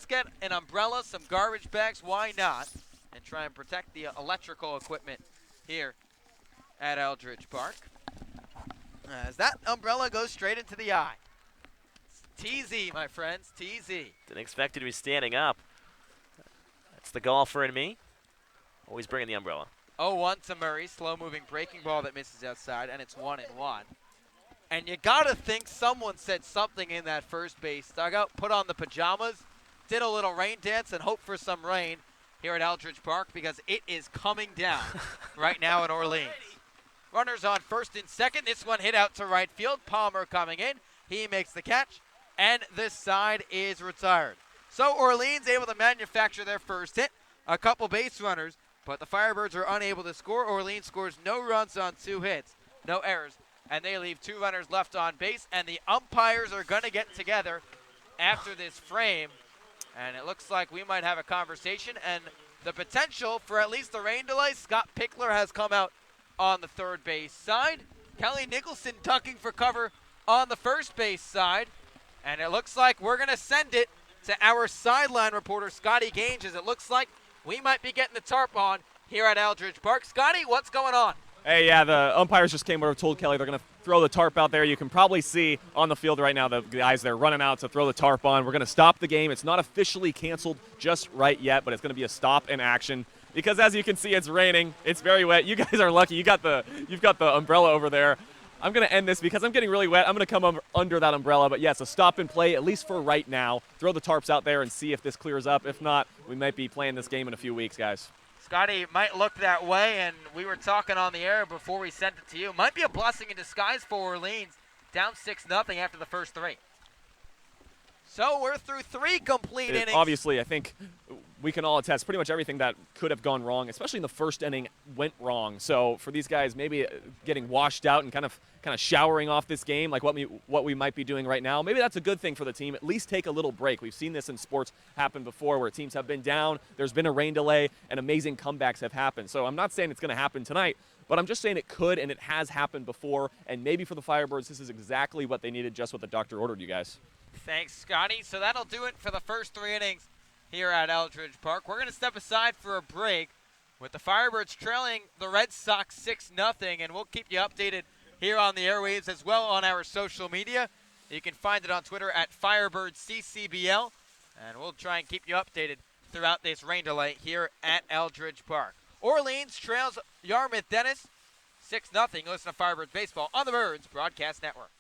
Speaker 14: get an umbrella, some garbage bags, why not, and try and protect the electrical equipment here at Eldridge Park. As that umbrella goes straight into the eye. It's TZ, my friends, TZ.
Speaker 2: Didn't expect it to be standing up. That's the golfer in me. Always bringing the umbrella.
Speaker 14: 0-1 to Murray, slow-moving breaking ball that misses outside, and it's 1-1. And you gotta think someone said something in that first base dugout, put on the pajamas, did a little rain dance, and hope for some rain here at Eldridge Park because it is coming down right now in Orleans. Runners on first and second. This one hit out to right field. Palmer coming in. He makes the catch, and this side is retired. So Orleans able to manufacture their first hit. A couple base runners, but the Firebirds are unable to score. Orleans scores no runs on 2 hits, no errors, and they leave 2 runners left on base, and the umpires are going to get together after this frame, and it looks like we might have a conversation, and the potential for at least the rain delay. Scott Pickler has come out on the third base side. Kelly Nicholson tucking for cover on the first base side, and it looks like we're going to send it to our sideline reporter, Scotty Gange, as it looks like we might be getting the tarp on here at Eldridge Park. Scotty, what's going on?
Speaker 5: Hey, yeah, the umpires just came over, told Kelly they're going to throw the tarp out there. You can probably see on the field right now the guys there running out to throw the tarp on. We're going to stop the game. It's not officially canceled just right yet, but it's going to be a stop in action because as you can see, it's raining. It's very wet. You guys are lucky. You've got the umbrella over there. I'm going to end this because I'm getting really wet. I'm going to come under that umbrella. But, yes, a stop and play, at least for right now. Throw the tarps out there and see if this clears up. If not, we might be playing this game in a few weeks, guys.
Speaker 14: Scotty, it might look that way, and we were talking on the air before we sent it to you. Might be a blessing in disguise for Orleans, down 6-0 after the first 3. So we're through 3 complete innings.
Speaker 5: Obviously, I think we can all attest pretty much everything that could have gone wrong, especially in the first inning, went wrong. So for these guys, maybe getting washed out and kind of showering off this game, like what we might be doing right now, maybe that's a good thing for the team. At least take a little break. We've seen this in sports happen before, where teams have been down, there's been a rain delay, and amazing comebacks have happened. So I'm not saying it's going to happen tonight, but I'm just saying it could, and it has happened before. And maybe for the Firebirds, this is exactly what they needed, just what the doctor ordered you guys.
Speaker 14: Thanks, Scotty. So that'll do it for the first 3 innings here at Eldridge Park. We're going to step aside for a break with the Firebirds trailing the Red Sox 6-0, and we'll keep you updated here on the airwaves as well on our social media. You can find it on Twitter at FirebirdsCCBL, and we'll try and keep you updated throughout this rain delay here at Eldridge Park. Orleans trails Yarmouth Dennis 6-0. Listen to Firebirds Baseball on the Birds Broadcast Network.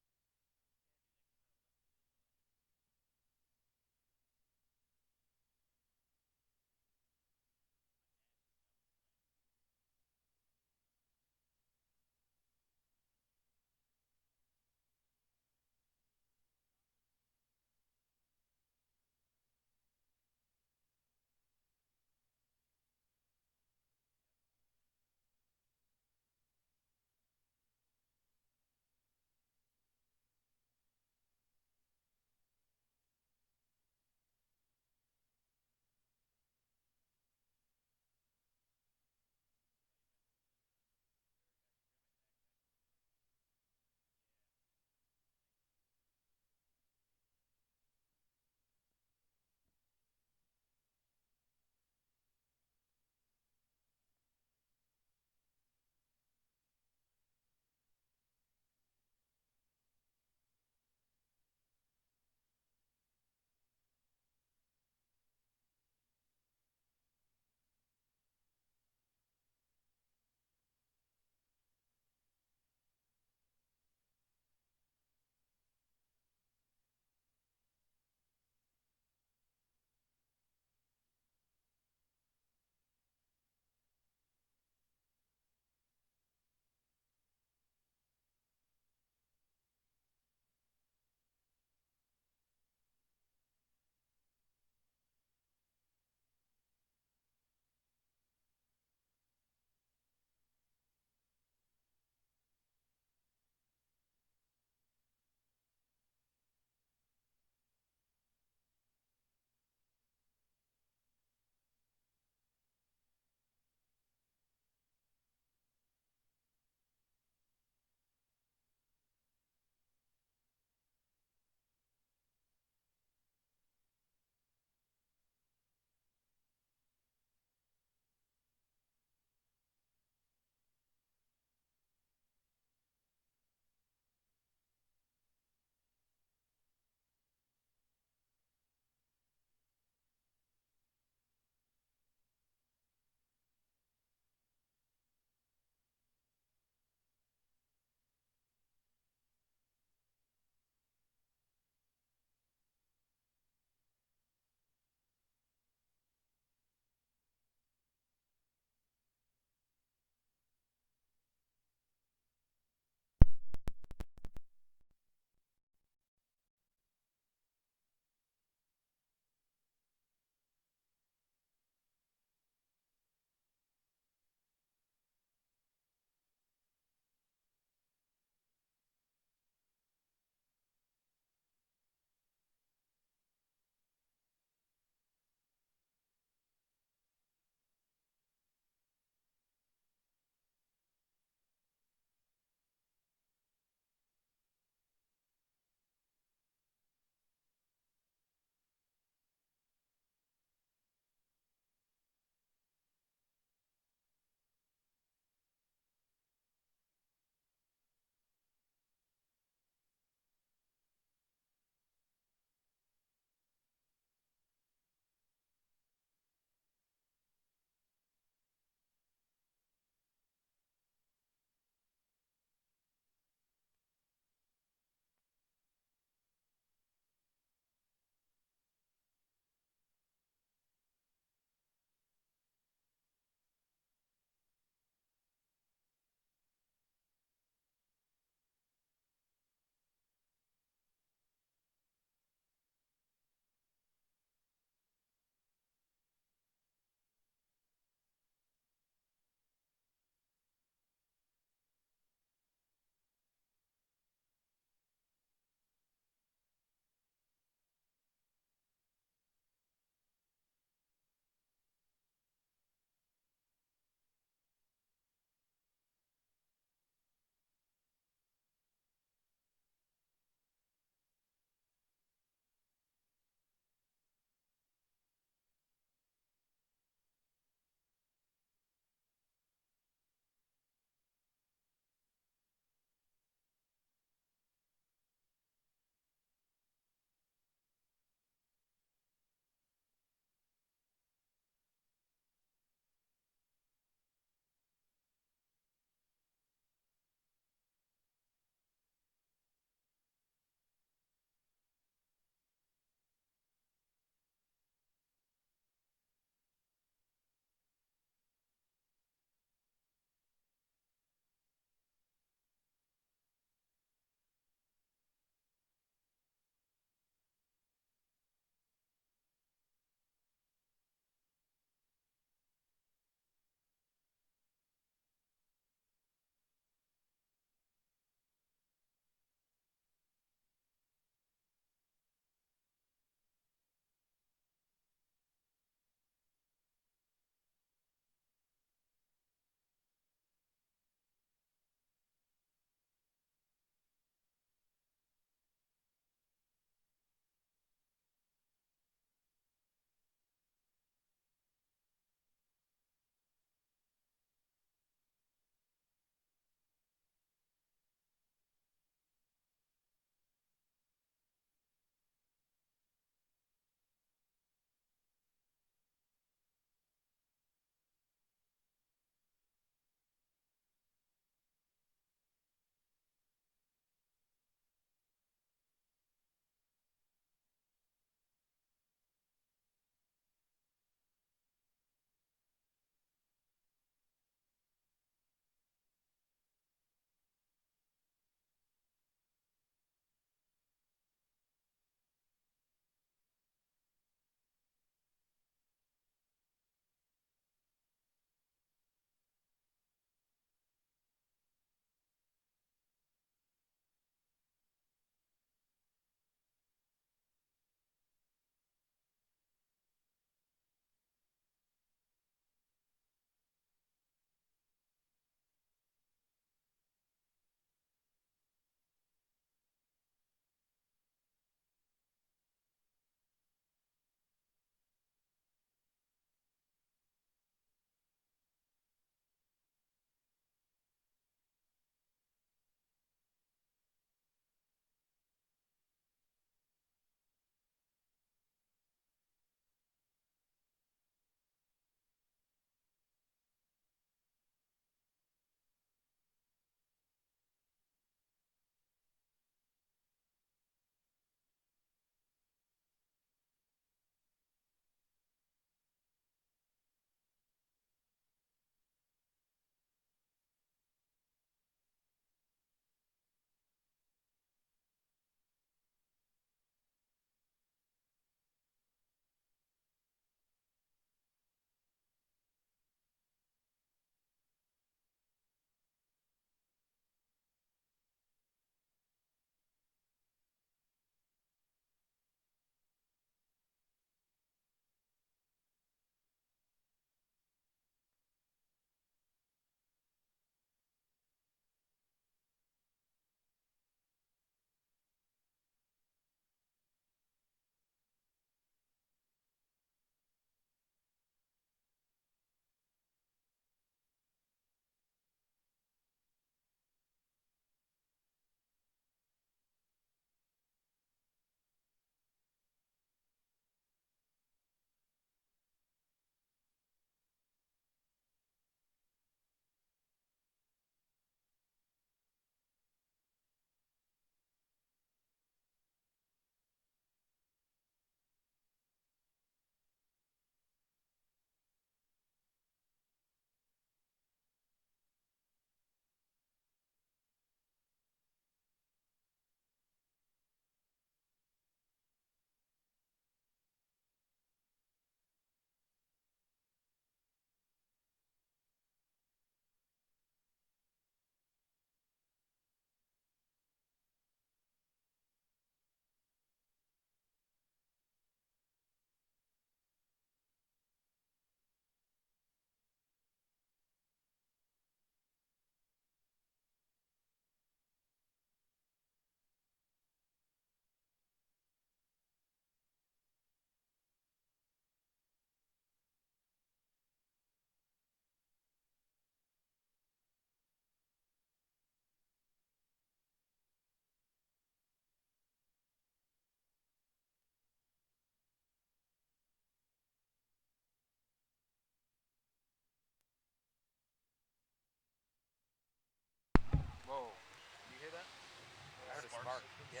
Speaker 14: Mark. Yeah.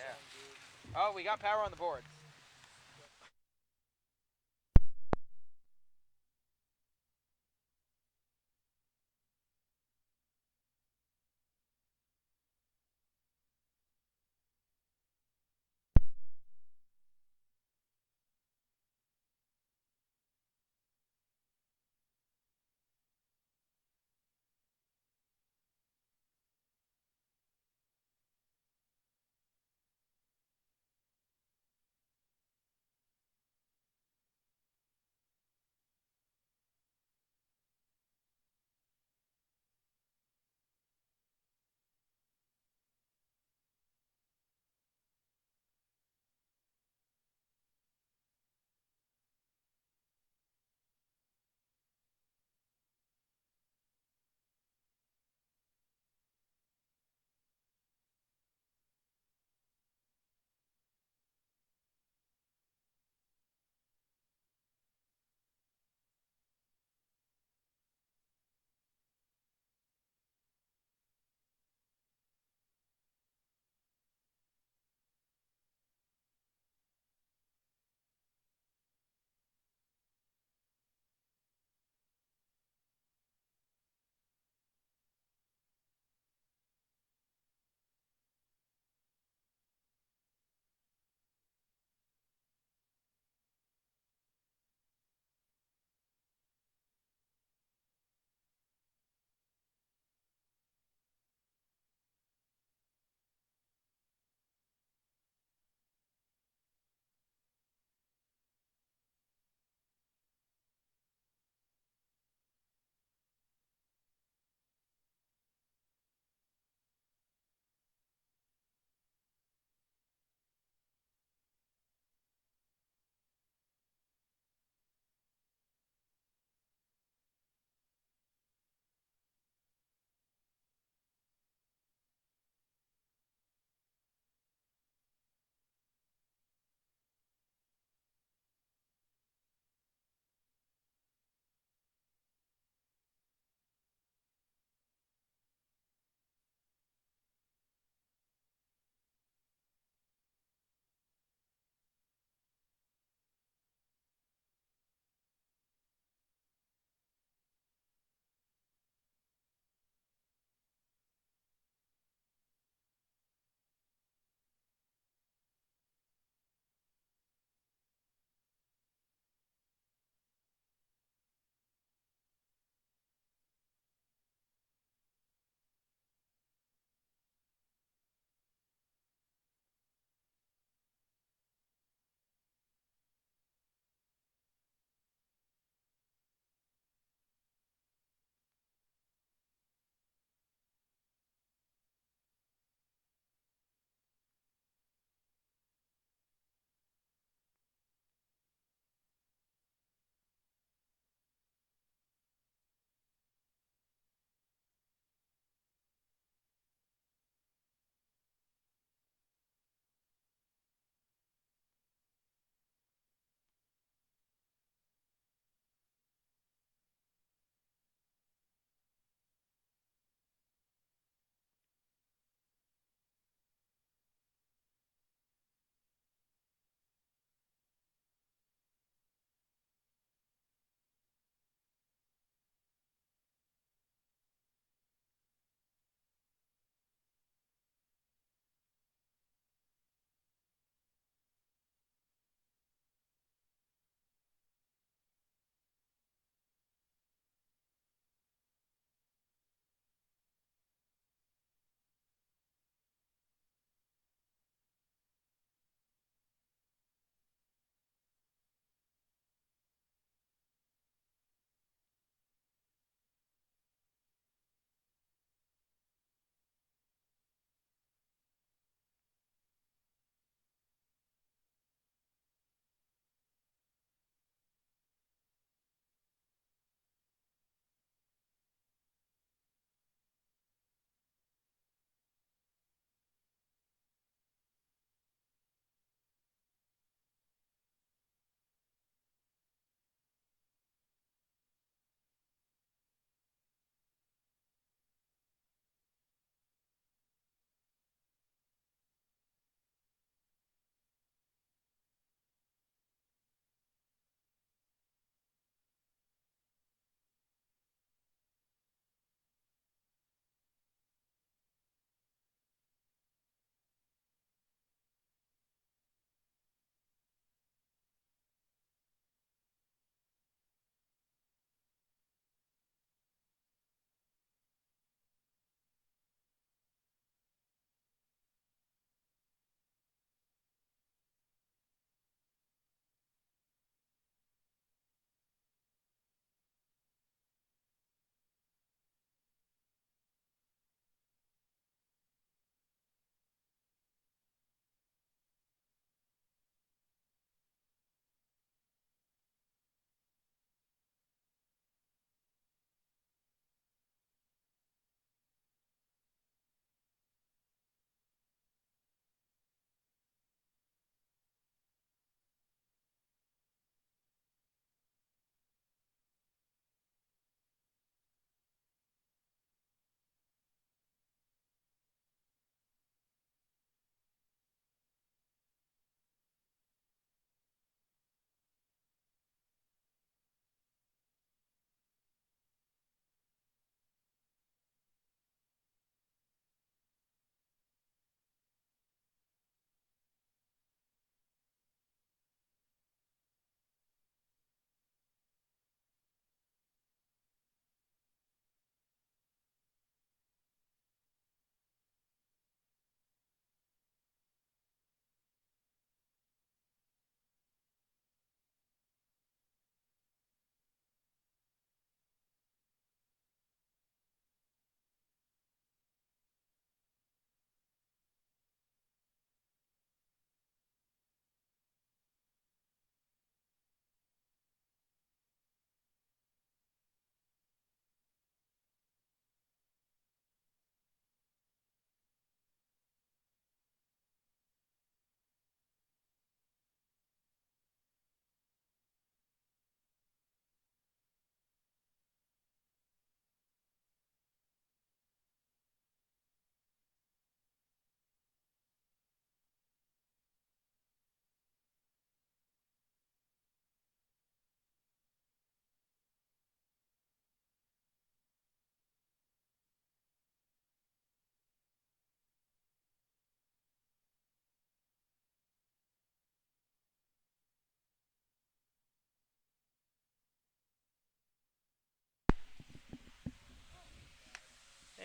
Speaker 14: Oh, we got power on the boards.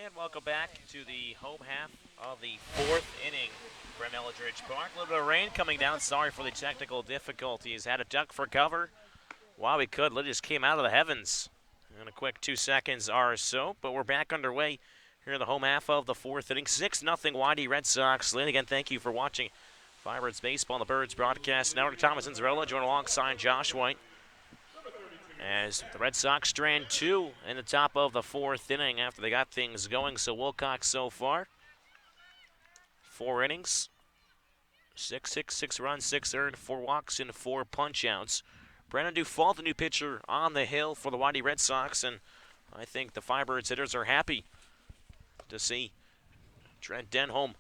Speaker 2: And welcome back to the home half of the fourth inning from Eldridge Park. A little bit of rain coming down. Sorry for the technical difficulties. Had a duck for cover while we could. It just came out of the heavens in a quick 2 seconds or so. But we're back underway here in the home half of the fourth inning. 6-0 Windy Red Sox. Lynn, again, thank you for watching Firebirds Baseball on the Birds Broadcast Network. Thomas Inzarella joined alongside Josh White as the Red Sox strand 2 in the top of the fourth inning after they got things going. So Wilcox so far, 4 innings, 6 runs, 6 earned, 4 walks, and 4 punch-outs. Brandon Dufault, the new pitcher on the hill for the Windy Red Sox, and I think the Firebirds hitters are happy to see Trent Denholm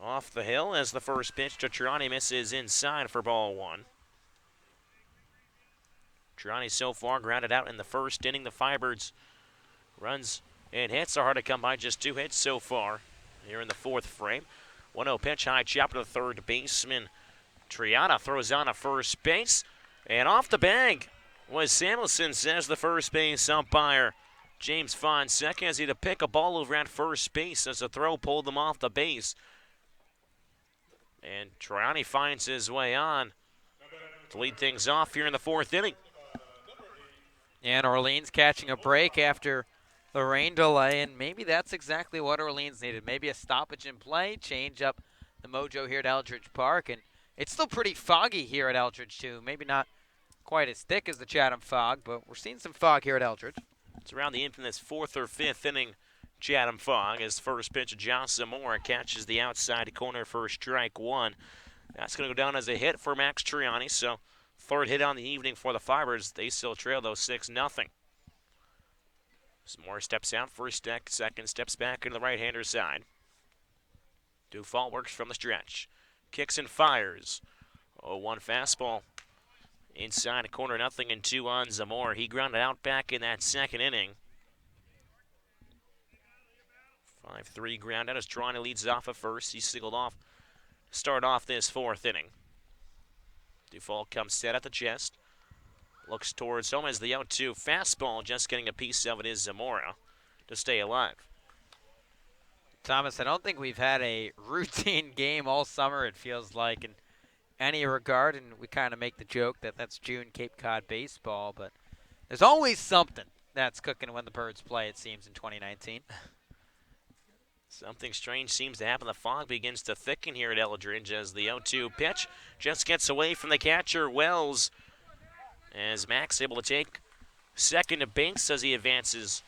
Speaker 2: off the hill as the first pitch to Triani misses inside for ball 1. Triani so far grounded out in the first inning. The Firebirds runs and hits are hard to come by, just 2 hits so far here in the fourth frame. 1-0 pitch, high chop to the third baseman. Triana throws on a first base, and off the bag was Samuelson, says the first base umpire. James Fonseca as he to pick a ball over at first base as the throw pulled them off the base. And Triani finds his way on to lead things off here in the fourth inning.
Speaker 14: And Orleans catching a break after the rain delay, and maybe that's exactly what Orleans needed. Maybe a stoppage in play, change up the mojo here at Eldridge Park. And it's still pretty foggy here at Eldridge, too. Maybe not quite as thick as the Chatham fog, but we're seeing some fog here at Eldridge.
Speaker 2: It's around the infamous fourth or fifth inning Chatham fog as first pitch of Josh Zamora catches the outside corner for strike 1. That's going to go down as a hit for Max Triani, so third hit on the evening for the Firebirds. They still trail, though, 6-0. Zamora steps out, first deck, second, steps back into the right-hander side. Dufault works from the stretch. Kicks and fires. 0-1 fastball. Inside corner, 0-2 on Zamora. He grounded out back in that second inning. 5-3 ground out as Triani leads off at first. He's singled off to start off this fourth inning. Dufault comes set at the chest. Looks towards home as the 0-2 fastball. Just getting a piece of it is Zamora to stay alive.
Speaker 14: Thomas, I don't think we've had a routine game all summer, it feels like, in any regard. And we kind of make the joke that that's June Cape Cod baseball. But there's always something that's cooking when the Birds play, it seems, in 2019.
Speaker 2: Something strange seems to happen. The fog begins to thicken here at Eldridge as the 0-2 pitch just gets away from the catcher, Wells, as Max able to take second to base as he advances.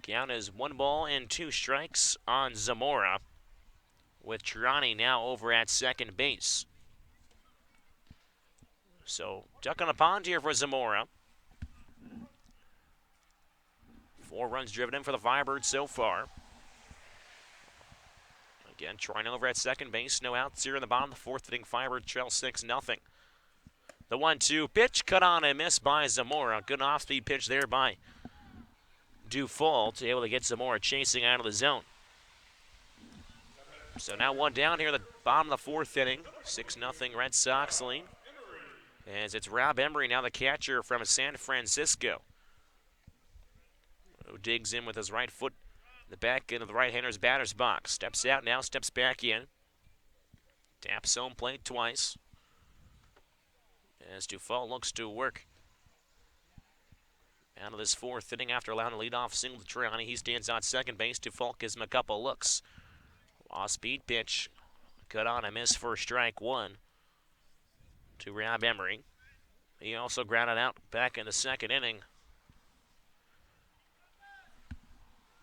Speaker 2: Count is 1-2 strikes on Zamora, with Triani now over at second base. So, duck on a pond here for Zamora. 4 runs driven in for the Firebirds so far. Again, Triani over at second base. No outs here in the bottom of the fourth inning. Firebirds trail 6-0. The 1-2 pitch cut on and missed by Zamora. Good off-speed pitch there by Dufault, able to get Zamora chasing out of the zone. So now 1 down here at the bottom of the fourth inning. 6-0 Red Sox lead. As it's Rob Embry, now the catcher from San Francisco, who digs in with his right foot in the back end of the right-hander's batter's box. Steps out now, steps back in. Taps home plate twice. As Dufault looks to work out of this fourth inning after allowing a leadoff single to Triani. He stands on second base. Dufault gives him a couple looks. Off-speed pitch. Cut on a miss for strike 1 to Rob Emery. He also grounded out back in the second inning.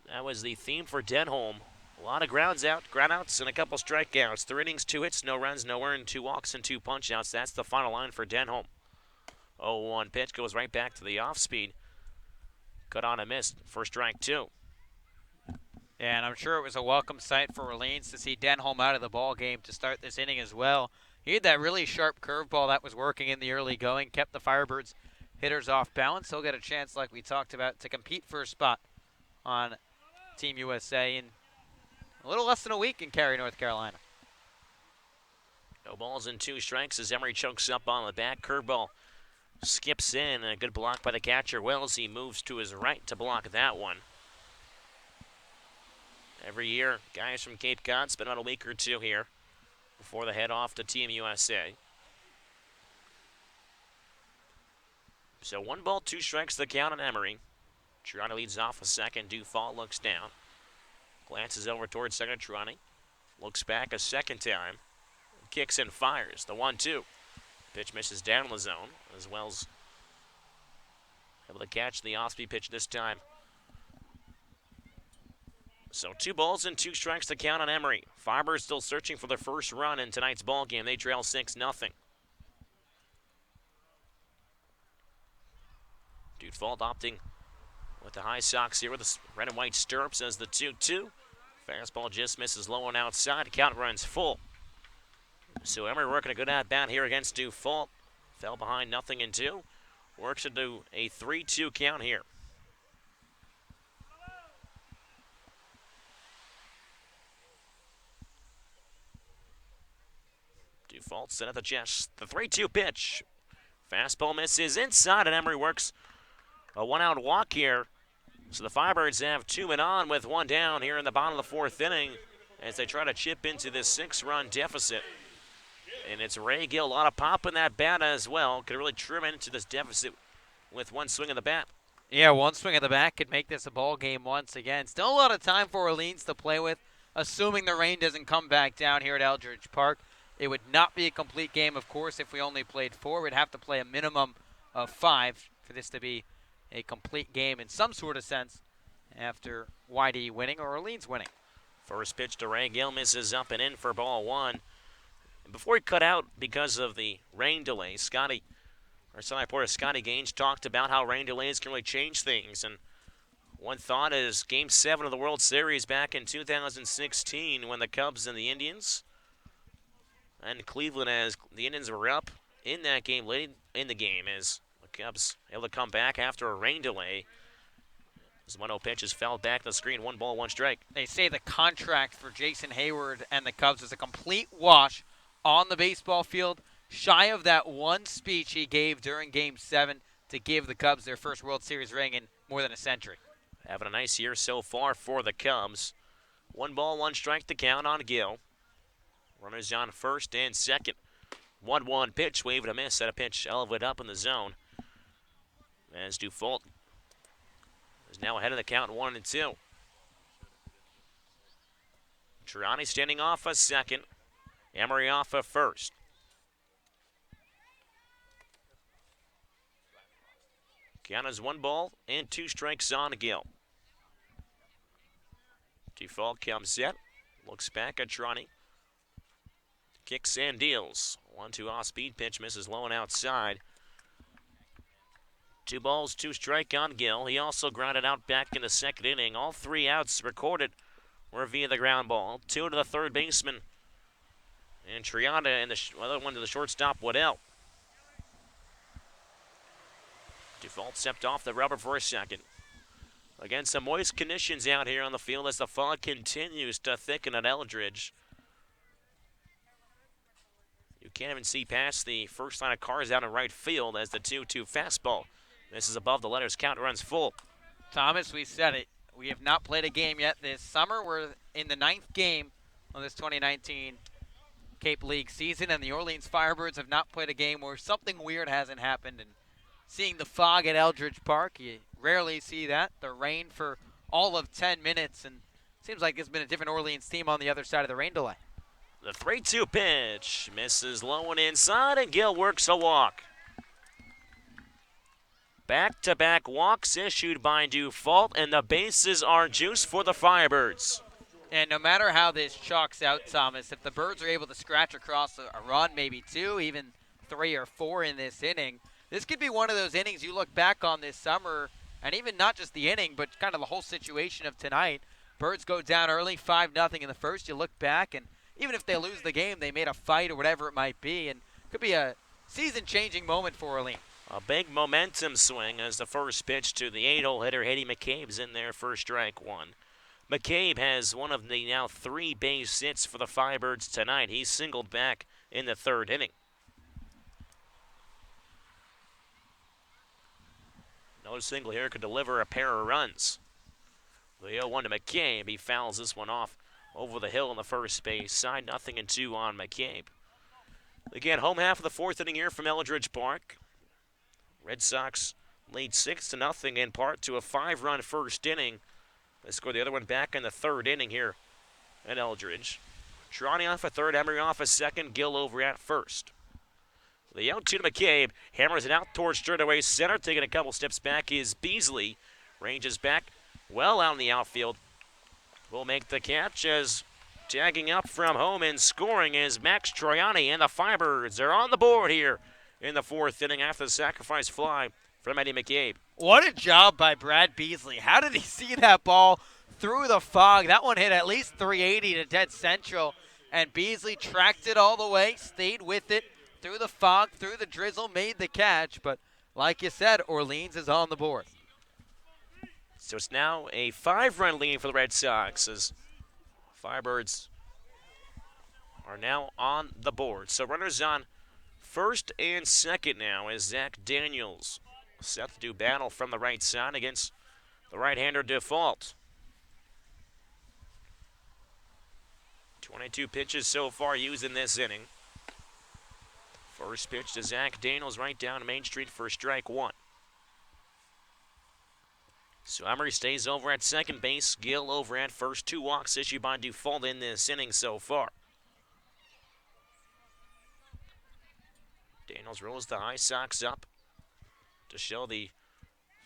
Speaker 2: That was the theme for Denholm. A lot of groundouts, and a couple strikeouts. 3 innings, 2 hits, no runs, no earned, 2 walks, and 2 punch-outs. That's the final line for Denholm. 0-1 pitch goes right back to the off-speed. Cut on a miss for strike 2.
Speaker 14: And I'm sure it was a welcome sight for Orleans to see Denholm out of the ball game to start this inning as well. He had that really sharp curveball that was working in the early going, kept the Firebirds hitters off balance. He'll get a chance, like we talked about, to compete for a spot on Team USA in a little less than a week in Cary, North Carolina.
Speaker 2: No balls and 2 strikes as Emery chokes up on the back. Curveball skips in. A good block by the catcher. Wells, he moves to his right to block that one. Every year, guys from Cape Cod spend about a week or two here before they head off to Team USA. So 1 ball, 2 strikes, the count on Emery. Trani leads off a second. Dufault looks down. Glances over towards second. Trani looks back a second time. Kicks and fires. The 1-2. Pitch misses down in the zone, as well as able to catch the off-speed pitch this time. So 2 balls and 2 strikes to count on Emery. Firebirds still searching for their first run in tonight's ball game. They trail 6-0. Dufault opting with the high socks here with the red and white stirrups as the 2-2. Fastball just misses low and outside. Count runs full. So Emery working a good at-bat here against Dufault. Fell behind 0-2. Works into a 3-2 count here. Dufault set at the chest. The 3-2 pitch. Fastball misses inside, and Emery works a 1-out walk here. So the Firebirds have 2 men on with 1 down here in the bottom of the 4th inning as they try to chip into this 6-run deficit. And it's Ray Gill, a lot of pop in that bat as well. Could really trim into this deficit with 1 swing of the bat.
Speaker 14: Yeah, 1 swing of the bat could make this a ball game once again. Still a lot of time for Orleans to play with, assuming the rain doesn't come back down here at Eldridge Park. It would not be a complete game, of course, if we only played 4. We'd have to play a minimum of 5 for this to be a complete game in some sort of sense after YD winning or Orleans winning.
Speaker 2: First pitch to Ray Gill misses up and in for ball 1. And before he cut out because of the rain delay, Scotty Gaines talked about how rain delays can really change things. And one thought is Game 7 of the World Series back in 2016 when the Cubs and the Indians and Cleveland, as the Indians were up in that game late in the game, as the Cubs able to come back after a rain delay. As 1-0 pitch is fouled back to the screen, 1 ball, 1 strike.
Speaker 14: They say the contract for Jason Hayward and the Cubs is a complete wash on the baseball field, shy of that one speech he gave during Game 7 to give the Cubs their first World Series ring in more than a century.
Speaker 2: Having a nice year so far for the Cubs. 1 ball, 1 strike to count on Gill. Runners on first and second. 1-1 pitch, wave and a miss. That a pitch elevated up in the zone. As Dufault is now ahead of the count, 1-2. Trani standing off a second. Emery off a first. Count is 1 ball and 2 strikes on Gill. Dufault comes set. Looks back at Trani. Kicks and deals. 1-2 off-speed pitch, misses low and outside. 2 balls, 2 strike on Gill. He also grounded out back in the 2nd inning. All 3 outs recorded were via the ground ball. 2 to the 3rd baseman. And Trianda and the other one to the shortstop, Waddell. Dufault stepped off the rubber for a second. Again, some moist conditions out here on the field as the fog continues to thicken at Eldridge. You can't even see past the first line of cars out in right field as the 2-2 fastball. This is above the letters. Count runs full.
Speaker 14: Thomas, we said it. We have not played a game yet this summer. We're in the 9th game of this 2019 Cape League season, and the Orleans Firebirds have not played a game where something weird hasn't happened. And seeing the fog at Eldridge Park, you rarely see that. The rain for all of 10 minutes, and it seems like there's been a different Orleans team on the other side of the rain delay.
Speaker 2: The 3-2 pitch misses low and inside, and Gill works a walk. Back-to-back walks issued by Dufault, and the bases are juiced for the Firebirds.
Speaker 14: And no matter how this chalks out, Thomas, if the Birds are able to scratch across a run, maybe 2, even 3 or 4 in this inning, this could be one of those innings you look back on this summer, and even not just the inning, but kind of the whole situation of tonight. Birds go down early, 5-0 in the first. You look back, and even if they lose the game, they made a fight or whatever it might be, and could be a season-changing moment for Orleans.
Speaker 2: A big momentum swing as the first pitch to the 8-hole hitter, Eddie McCabe's in there for strike 1. McCabe has one of the now 3 base hits for the Firebirds tonight. He's singled back in the 3rd inning. Another single here could deliver a pair of runs. The 0-1 to McCabe. He fouls this one off over the hill in the first base side. 0-2 on McCabe. Again, home half of the fourth inning here from Eldridge Park. Red Sox lead 6-0 in part to a 5-run first inning. They scored the other one back in the third inning here at Eldridge. Trotty off at third, Emery off at second, Gill over at first. The 0-2 to McCabe, hammers it out towards straightaway center. Taking a couple steps back is Beasley. Ranges back well out in the outfield. Will make the catch as tagging up from home and scoring is Max Troiani, and the Firebirds are on the board here in the fourth inning after the sacrifice fly from Eddie McCabe.
Speaker 14: What a job by Brad Beasley. How did he see that ball through the fog? That one hit at least 380 to dead central, and Beasley tracked it all the way, stayed with it through the fog, through the drizzle, made the catch. But like you said, Orleans is on the board.
Speaker 2: So it's now a 5-run lead for the Red Sox as Firebirds are now on the board. So runners on first and second now as Zach Daniels set to do battle from the right side against the right-hander Default. 22 pitches so far used in this inning. First pitch to Zach Daniels right down Main Street for strike one. So Emery stays over at second base. Gill over at first. 2 walks issued by Default in this inning so far. Daniels rolls the High Sox up to show the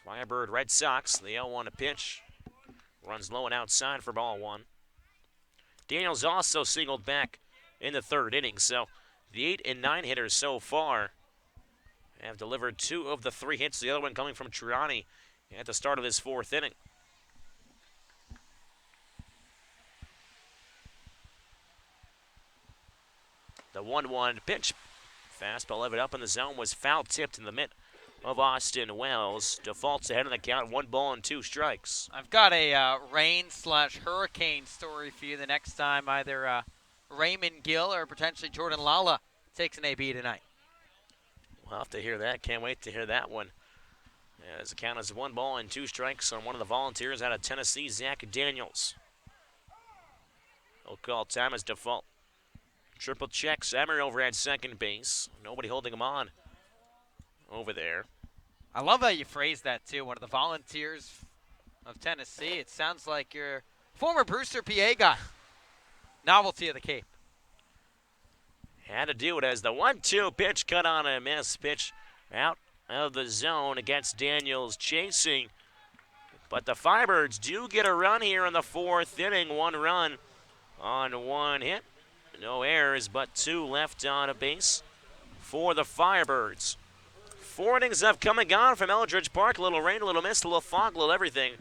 Speaker 2: Firebird Red Sox. The 0-1 to pitch. Runs low and outside for ball one. Daniels also singled back in the third inning. So the 8 and 9 hitters so far have delivered 2 of the 3 hits. The other one coming from Triani at the start of this fourth inning. The 1-1 pitch. Fastball levered up in the zone was foul tipped in the mitt of Austin Wells. Defaults ahead of the count. 1 ball and 2 strikes.
Speaker 14: I've got a rain/hurricane story for you the next time either Raymond Gill or potentially Jordan Lala takes an AB tonight.
Speaker 2: We'll have to hear that. Can't wait to hear that one. As the count is 1 ball and 2 strikes on one of the Volunteers out of Tennessee, Zach Daniels. He'll call time as Default. Triple checks Emery over at second base. Nobody holding him on over there.
Speaker 14: I love how you phrased that, too. One of the Volunteers of Tennessee. It sounds like your former Brewster PA guy. Novelty of the Cape.
Speaker 2: Had to do it as the 1-2 pitch cut on a miss. Pitch out of the zone against Daniels chasing. But the Firebirds do get a run here in the fourth inning. 1 run on 1 hit. No errors, but 2 left on a base for the Firebirds. 4 innings have come and gone from Eldridge Park. A little rain, a little mist, a little fog, a little everything.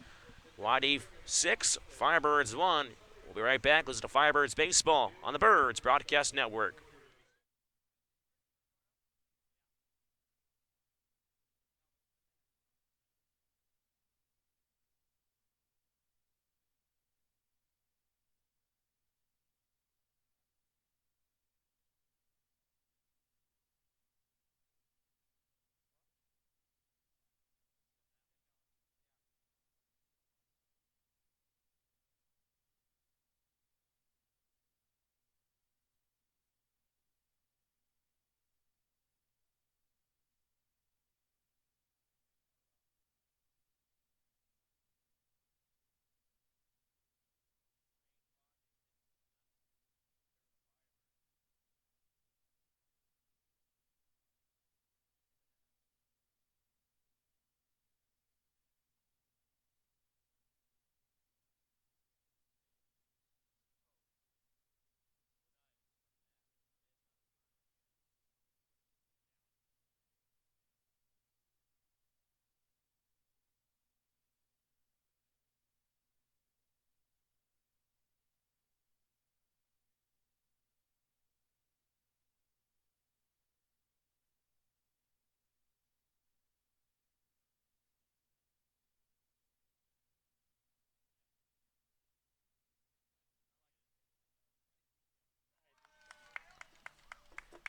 Speaker 2: YD 6, Firebirds 1. We'll be right back. Listen to Firebirds Baseball on the Birds Broadcast Network.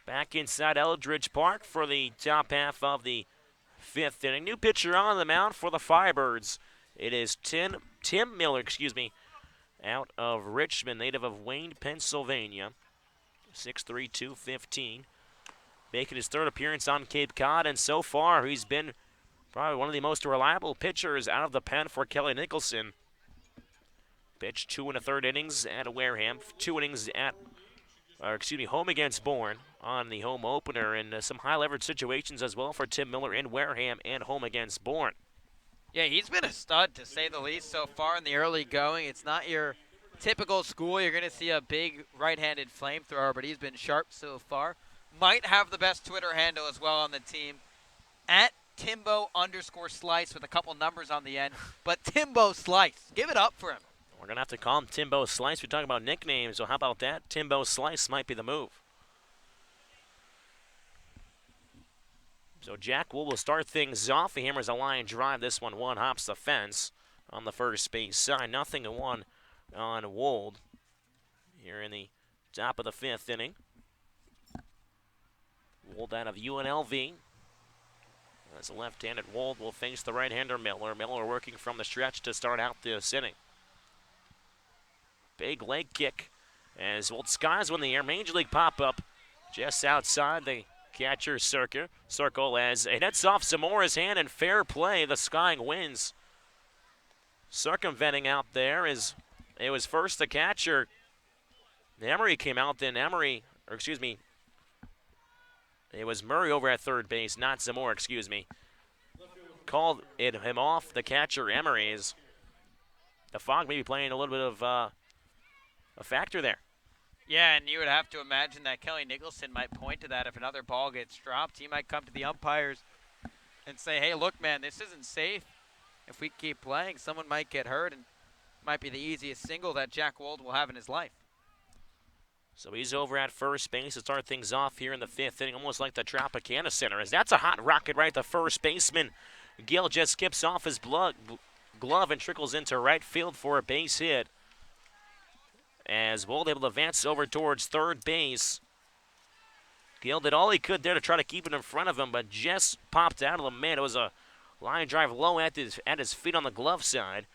Speaker 2: Back inside Eldridge Park for the top half of the fifth inning. New pitcher on the mound for the Firebirds. It is Tim Miller, out of Richmond, native of Wayne, Pennsylvania. 6'3", 215. Making his third appearance on Cape Cod, and so far he's been probably one of the most reliable pitchers out of the pen for Kelly Nicholson. Pitched 2 1/3 innings at Wareham, 2 innings at, home against Bourne on the home opener, and some high leverage situations as well for Tim Miller in Wareham and home against Bourne.
Speaker 14: Yeah, he's been a stud to say the least so far in the early going. It's not your typical school. You're going to see a big right-handed flamethrower, but he's been sharp so far. Might have the best Twitter handle as well on the team, at Timbo_Slice with a couple numbers on the end, but Timbo Slice. Give it up for him.
Speaker 2: We're going to have to call him Timbo Slice. We're talking about nicknames, so how about that? Timbo Slice might be the move. So Jack Wool will start things off. He hammers a line drive. This one hops the fence on the first base side. 0-1 on Wold here in the top of the fifth inning. Wold out of UNLV. As a left-handed Wold will face the right-hander Miller. Miller working from the stretch to start out this inning. Big leg kick as Wold skies one in the air. Major League pop-up just outside the catcher's circle as it hits off Zamora's hand, and fair play. The skying wins. Circumventing out there is it was first the catcher. Emery came out, then it was Murray over at third base, not Zamora, Called him off, the catcher, Emery. Is the fog maybe playing a little bit of a factor there.
Speaker 14: Yeah, and you would have to imagine that Kelly Nicholson might point to that if another ball gets dropped. He might come to the umpires and say, hey, look, man, this isn't safe. If we keep playing, someone might get hurt, and might be the easiest single that Jack Wold will have in his life.
Speaker 2: So he's over at first base to start things off here in the fifth inning, almost like the Tropicana Center. As that's a hot rocket right to first baseman. Gill just skips off his glove and trickles into right field for a base hit. As Wold able to advance over towards third base. Gill did all he could there to try to keep it in front of him, but just popped out of the man. It was a line drive low at his feet on the glove side.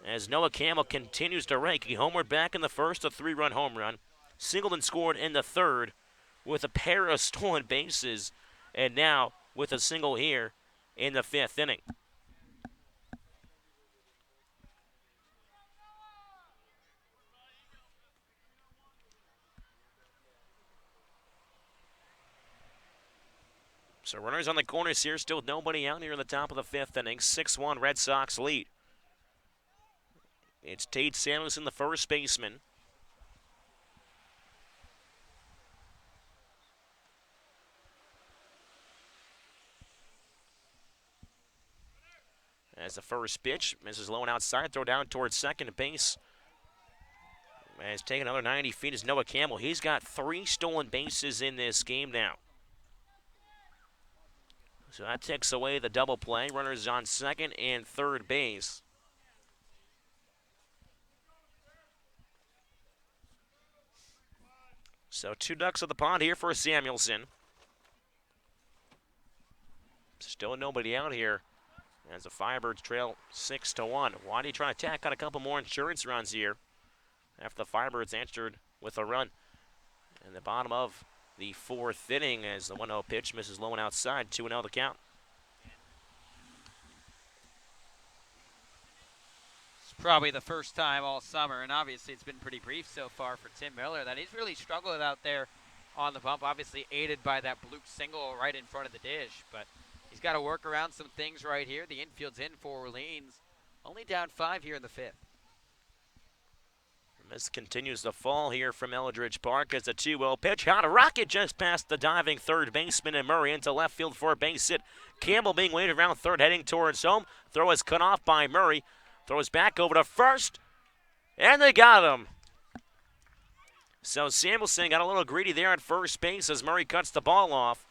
Speaker 2: As Noah Campbell continues to rake. He homered back in the first, a 3-run home run. Singled and scored in the third with a pair of stolen bases, and now with a single here in the fifth inning. So runners on the corners here, still nobody out here in the top of the fifth inning. 6-1 Red Sox lead. It's Tate Samuelson, the first baseman. As the first pitch, misses low and outside, throw down towards second base. Has taken another 90 feet is Noah Campbell. He's got 3 stolen bases in this game now. So that takes away the double play. Runners on second and third base. So 2 ducks of the pond here for Samuelson. Still nobody out here as the Firebirds trail 6-1. Why do you try to tack on a couple more insurance runs here after the Firebirds answered with a run in the bottom of the fourth inning as the 1-0 pitch misses low and outside, 2-0 the count.
Speaker 14: It's probably the first time all summer, and obviously it's been pretty brief so far for Tim Miller, that he's really struggled out there on the bump, obviously aided by that bloop single right in front of the dish, but he's got to work around some things right here. The infield's in for Orleans, only down 5 here in the fifth.
Speaker 2: This continues to fall here from Eldridge Park as a 2-0 pitch. Hot rocket just past the diving third baseman and Murray into left field for a base hit. Campbell being waited around third, heading towards home. Throw is cut off by Murray. Throws back over to first, and they got him. So Samuelson got a little greedy there at first base as Murray cuts the ball off.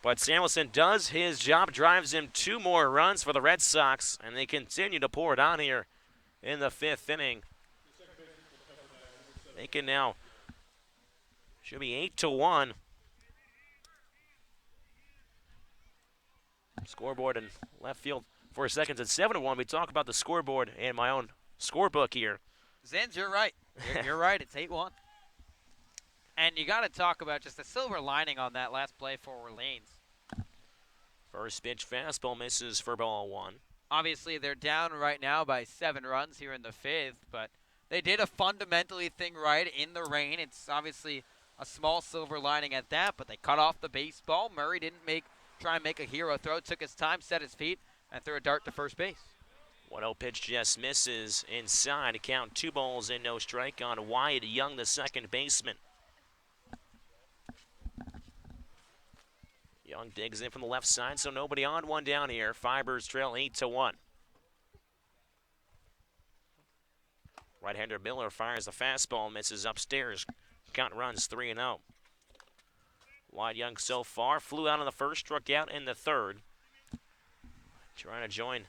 Speaker 2: But Samuelson does his job, drives in 2 more runs for the Red Sox, and they continue to pour it on here in the fifth inning. They can now, should be 8-1. Scoreboard and left field for a second. It's 7-1. We talk about the scoreboard and my own scorebook here.
Speaker 14: Zins, you're right. You're right. It's 8-1. And you got to talk about just the silver lining on that last play for Orleans.
Speaker 2: First pitch fastball misses for ball 1.
Speaker 14: Obviously, they're down right now by 7 runs here in the 5th, but they did a fundamentally thing right in the rain. It's obviously a small silver lining at that, but they cut off the baseball. Murray didn't try and make a hero throw, took his time, set his feet, and threw a dart to first base.
Speaker 2: 1-0 pitch just misses inside. Count 2 balls and no strike on Wyatt Young, the second baseman. Young digs in from the left side, so nobody on, one down here. Firebirds trail 8-1. Right-hander Miller fires the fastball, misses upstairs. Count runs 3-0. Wyatt Young so far flew out on the first, struck out in the third. Trying to join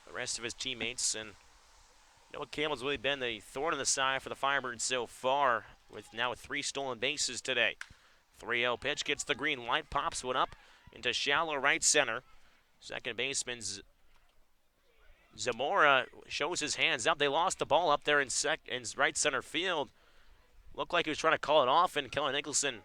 Speaker 2: the rest of his teammates, and Noah Campbell's really been the thorn in the side for the Firebirds so far, with 3 stolen bases today. 3-0 pitch gets the green light, pops one up into shallow right center. Second baseman Zamora shows his hands up. They lost the ball up there in right center field. Looked like he was trying to call it off, and Kelly Nicholson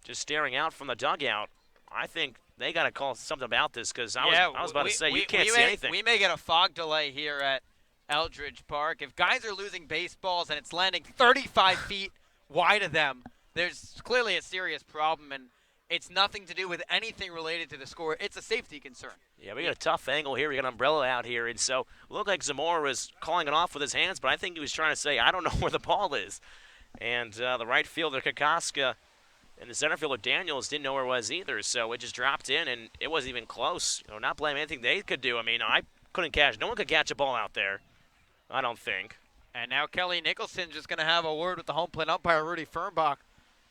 Speaker 2: just staring out from the dugout. I think they got to call something about this, because I was about to say, you can't see anything.
Speaker 14: We may get a fog delay here at Eldridge Park. If guys are losing baseballs and it's landing 35 feet wide of them, there's clearly a serious problem, and it's nothing to do with anything related to the score. It's a safety concern.
Speaker 2: Yeah, we got a tough angle here. We got an umbrella out here, and so it looked like Zamora was calling it off with his hands, but I think he was trying to say, I don't know where the ball is. And the right fielder, Kokoska, and the center fielder, Daniels, didn't know where it was either, so it just dropped in, and it wasn't even close. Not blaming anything they could do. I mean, I couldn't catch. No one could catch a ball out there, I don't think.
Speaker 14: And now Kelly Nicholson just going to have a word with the home plate umpire, Rudy Fernbach,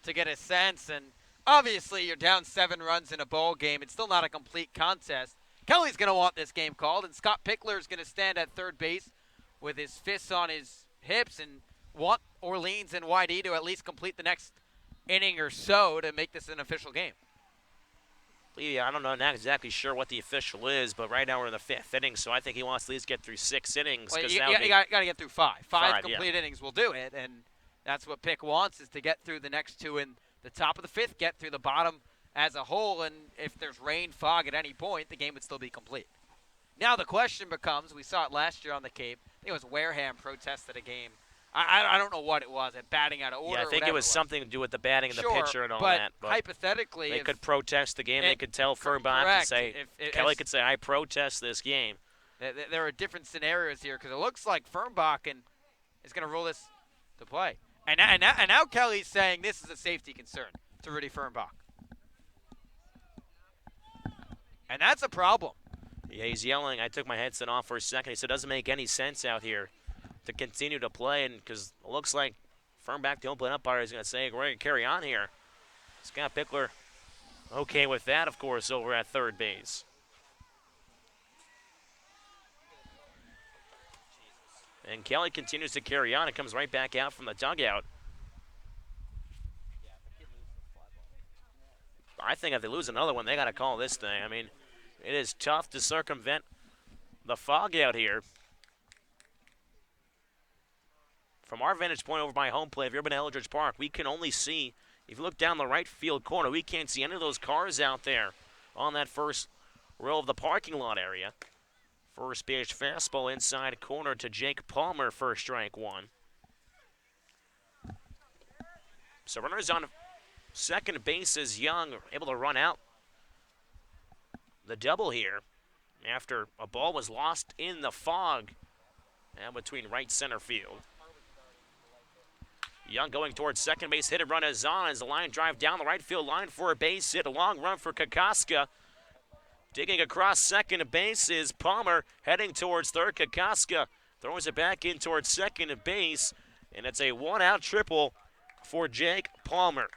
Speaker 14: to get a sense. And obviously, you're down 7 runs in a ball game. It's still not a complete contest. Kelly's going to want this game called, and Scott Pickler is going to stand at third base with his fists on his hips and want Orleans and YD to at least complete the next inning or so to make this an official game.
Speaker 2: Yeah, I don't know, not exactly sure what the official is, but right now we're in the 5th inning, so I think he wants to at least get through 6 innings.
Speaker 14: Well, you got to get through 5. 5 complete innings will do it, and that's what Pick wants, is to get through the next 2 in the top of the 5th, get through the bottom as a whole, and if there's rain, fog at any point, the game would still be complete. Now the question becomes, we saw it last year on the Cape, I think it was Wareham protested a game. I don't know what it was, batting out of order.
Speaker 2: Yeah, I think it was something to do with the batting and the pitcher and all
Speaker 14: but
Speaker 2: that. But
Speaker 14: hypothetically,
Speaker 2: they could protest the game. They could tell Fernbach and say, Kelly could say, I protest this game.
Speaker 14: There are different scenarios here, because it looks like Fernbach is going to roll this to play. And now Kelly's saying this is a safety concern to Rudy Fernbach. And that's a problem.
Speaker 2: Yeah, he's yelling. I took my headset off for a second. He said it doesn't make any sense out here to continue to play, and because it looks like Fernbach, the open umpire, is going to say, we're going to carry on here. Scott Pickler okay with that, of course, over at third base. And Kelly continues to carry on. It comes right back out from the dugout. I think if they lose another one, they got to call this thing. I mean, it is tough to circumvent the fog out here. From our vantage point over my home plate, if you've ever been to Eldridge Park, we can only see, if you look down the right field corner, we can't see any of those cars out there on that first row of the parking lot area. First pitch fastball inside corner to Jake Palmer for strike 1. So runners on second base is Young, able to run out the double here after a ball was lost in the fog and between right center field. Young going towards second base, hit and run is on as the line drive down the right field line for a base hit. A long run for Kokoska. Digging across second base is Palmer, heading towards third. Kokoska throws it back in towards second base, and it's a one-out triple for Jake Palmer.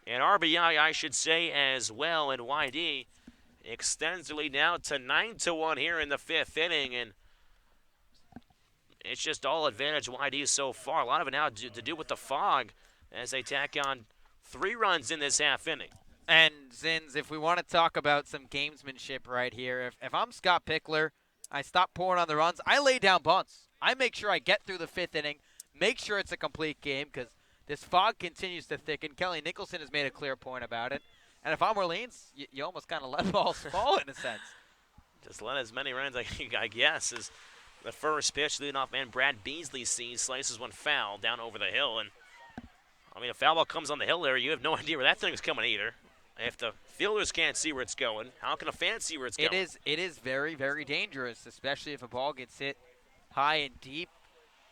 Speaker 2: And RBI, I should say, as well, and YD extends the lead now to 9-1 here in the 5th inning, and it's just all advantage YD so far. A lot of it now to do with the fog as they tack on 3 runs in this half inning.
Speaker 14: And Zins, if we want to talk about some gamesmanship right here, if I'm Scott Pickler, I stop pouring on the runs. I lay down bunts. I make sure I get through the 5th inning, make sure it's a complete game because this fog continues to thicken. Kelly Nicholson has made a clear point about it. And if I'm Orleans, you almost kind of let balls fall in a sense.
Speaker 2: Just let as many runs, I guess, as the first pitch. Leadoff man Brad Beasley sees, slices one foul down over the hill. And, I mean, a foul ball comes on the hill there. You have no idea where that thing's coming either. If the fielders can't see where it's going, how can a fan see where it's going?
Speaker 14: It is very, very dangerous, especially if a ball gets hit high and deep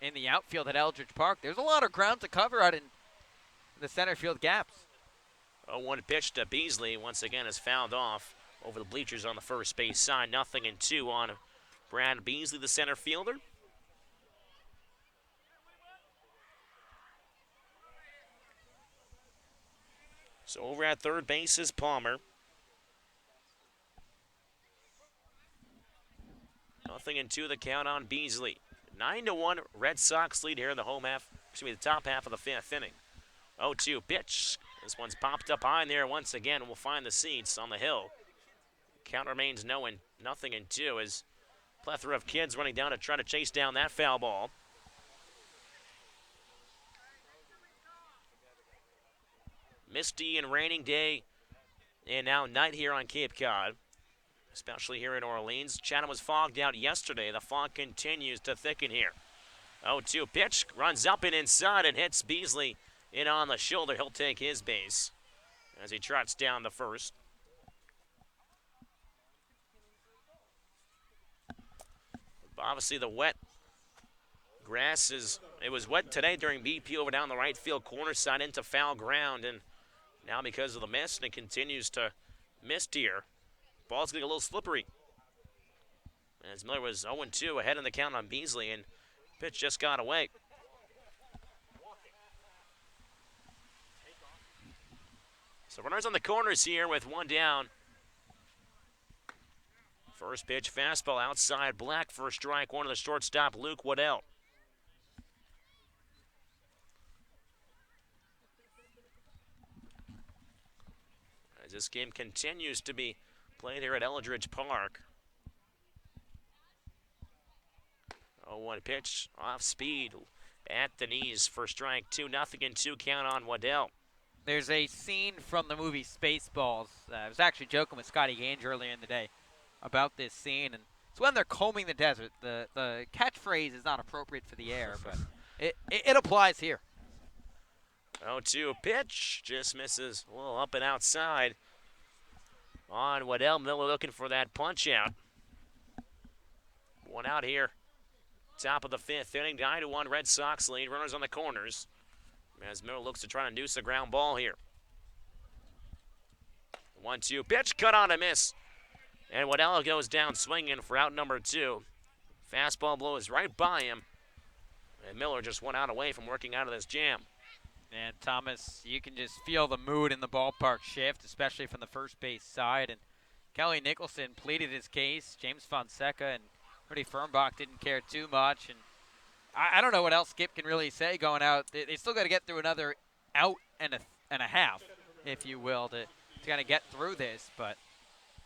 Speaker 14: in the outfield at Eldridge Park. There's a lot of ground to cover out in the center field gaps.
Speaker 2: 0-1 pitch to Beasley. Once again is fouled off over the bleachers on the first base side. 0-2 on Brad Beasley, the center fielder. So over at third base is Palmer. 0-2 the count on Beasley. 9-1 Red Sox lead here in the the top half of the 5th inning. 0-2 pitch. This one's popped up high in there once again. We'll find the seats on the hill. Count remains 0-2 as plethora of kids running down to try to chase down that foul ball. Misty and raining day and now night here on Cape Cod, especially here in Orleans. Chatham was fogged out yesterday. The fog continues to thicken here. 0-2 pitch, runs up and inside and hits Beasley in on the shoulder. He'll take his base as he trots down the first. Obviously the wet grass it was wet today during BP over down the right field corner side into foul ground, and now because of the mist, and it continues to mist here, ball's getting a little slippery. As Miller was 0-2 ahead in the count on Beasley, and pitch just got away. So runners on the corners here with one down. First pitch fastball outside black for a strike one of the shortstop, Luke Waddell. As this game continues to be played here at Eldridge Park. 0-1 pitch off speed at the knees for strike 2-0 count on Waddell.
Speaker 14: There's a scene from the movie Spaceballs. I was actually joking with Scotty Gange earlier in the day about this scene, and it's when they're combing the desert. The catchphrase is not appropriate for the air, but it applies here.
Speaker 2: 0-2 pitch, just misses a little up and outside on Waddell. Miller looking for that punch out. One out here, top of the 5th inning, 9-1 Red Sox lead. Runners on the corners as Miller looks to try to induce a ground ball here. 1-2 pitch, cut on a miss. And Waddell goes down swinging for out number 2. Fastball blows right by him. And Miller just one out away from working out of this jam.
Speaker 14: And Thomas, you can just feel the mood in the ballpark shift, especially from the first base side. And Kelly Nicholson pleaded his case. James Fonseca and Rudy Fernbach didn't care too much. And I don't know what else Skip can really say going out. They still got to get through another out and a half, if you will, to kind of get through this, but